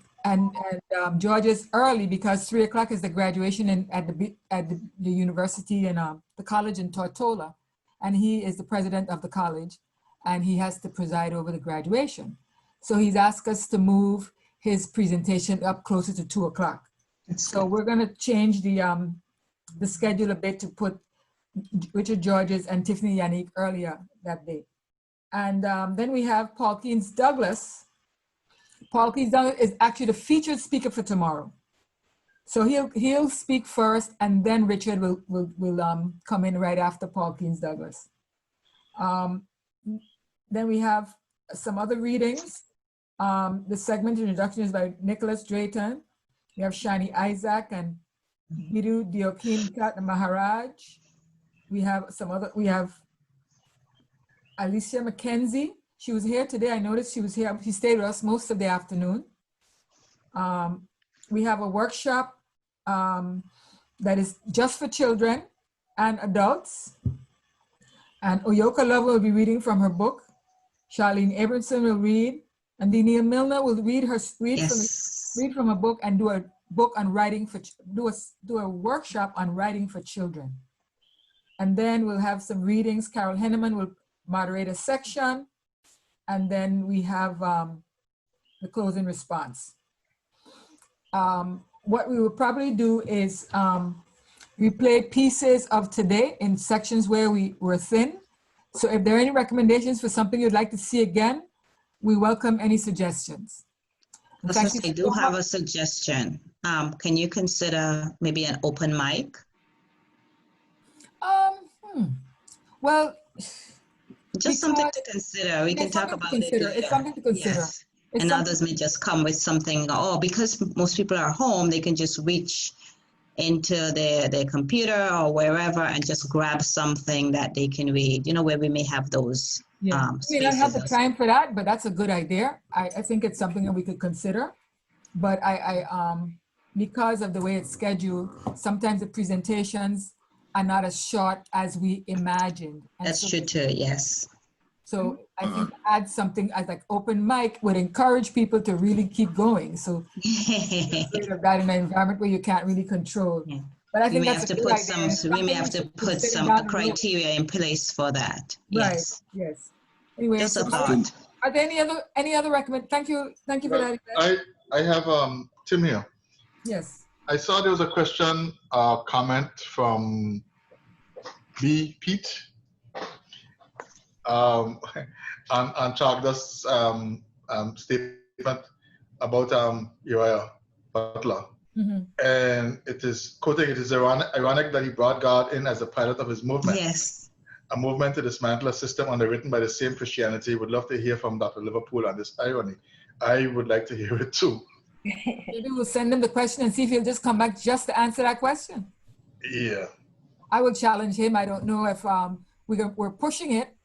George's early because 3 o'clock is the graduation at the university and the college in Tortola, and he is the president of the college, and he has to preside over the graduation. So he's asked us to move his presentation up closer to 2 o'clock. So we're going to change the schedule a bit to put Richard George's and Tiffany Yannick earlier that day. And then we have Paul Keynes Douglas. Paul Keynes Douglas is actually the featured speaker for tomorrow. So he'll speak first, and then Richard will come in right after Paul Keynes Douglas. Then we have some other readings. The segment introduction is by Nicholas Drayton. We have Shani Isaac and Bidu Diokim Kat Maharaj. We have Alicia McKenzie. She was here today. I noticed she was here. She stayed with us most of the afternoon. We have a workshop that is just for children and adults. And Oyoka Love will be reading from her book. Charlene Abramson will read. And Neil Milner will read from a book and do a book on writing do a workshop on writing for children. And then we'll have some readings. Carol Henneman will moderate a section. And then we have the closing response. What we will probably do is we play pieces of today in sections where we were thin. So if there are any recommendations for something you'd like to see again, we welcome any suggestions. I do have a suggestion. Can you consider maybe an open mic? Well, just something to consider. We can talk about it. It's something to consider. Yes. And others may just come with something, because most people are home, they can just reach into their computer or wherever and just grab something that they can read, where we may have those We don't have the time for that, but that's a good idea. I think it's something that we could consider. But because of the way it's scheduled, sometimes the presentations are not as short as we imagined. That's true too, yes. So I think add something as like open mic would encourage people to really keep going. So that in an environment where you can't really control. Yeah. But I think we may have to put some criteria in place for that. Right. Yes. Yes. Anyway, just a thought. Are there any other recommend? Thank you for that. I have Tim here. Yes. I saw there was a question, comment from B. Pete on Chalkdust's statement about Uriah Butler. Mm-hmm. And it is, quoting, it is ironic that he brought God in as the pilot of his movement. Yes. A movement to dismantle a system underwritten by the same Christianity. Would love to hear from Dr. Liverpool on this irony. I would like to hear it too. Maybe we'll send him the question and see if he'll just come back just to answer that question. Yeah. I will challenge him. I don't know if we're pushing it.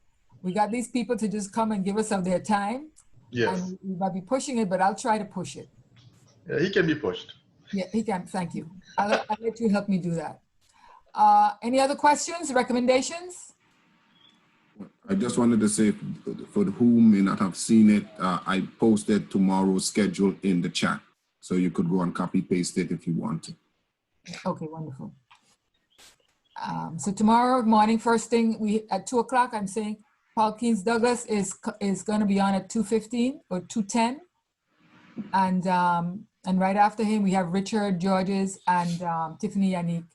We got these people to just come and give us of their time. Yes. And we might be pushing it, but I'll try to push it. Yeah, he can be pushed. Yeah, he can. Thank you. I'll let you help me do that. Any other questions, recommendations? I just wanted to say, for whom may not have seen it, I posted tomorrow's schedule in the chat. So you could go and copy paste it if you want to. Okay, wonderful. So tomorrow morning, first thing, at 2 o'clock, I'm saying Paul Keynes Douglas is going to be on at 2:15 or 2:10. And right after him, we have Richard Georges and Tiffany Yannick.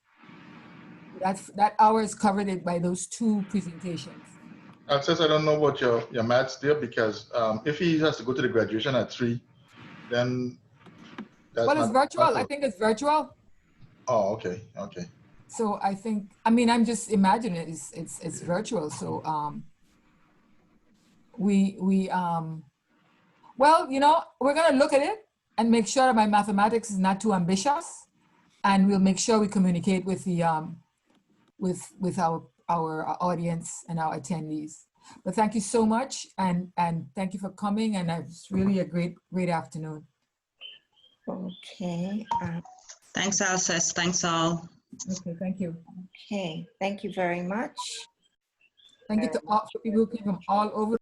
That hour is covered by those two presentations. Alscess, I don't know what your maths there, because if he has to go to the graduation at 3, then that's well, it's virtual. I think it's virtual. Oh, okay, okay. So I think, I'm just imagining it's virtual. So well, we're gonna look at it and make sure that my mathematics is not too ambitious, and we'll make sure we communicate with the with our audience and our attendees. But thank you so much, and thank you for coming, and it's really a great afternoon. Okay. Thanks, Alscess. Thanks all. Okay, thank you. Okay, thank you very much. Thank you to all people who came from all over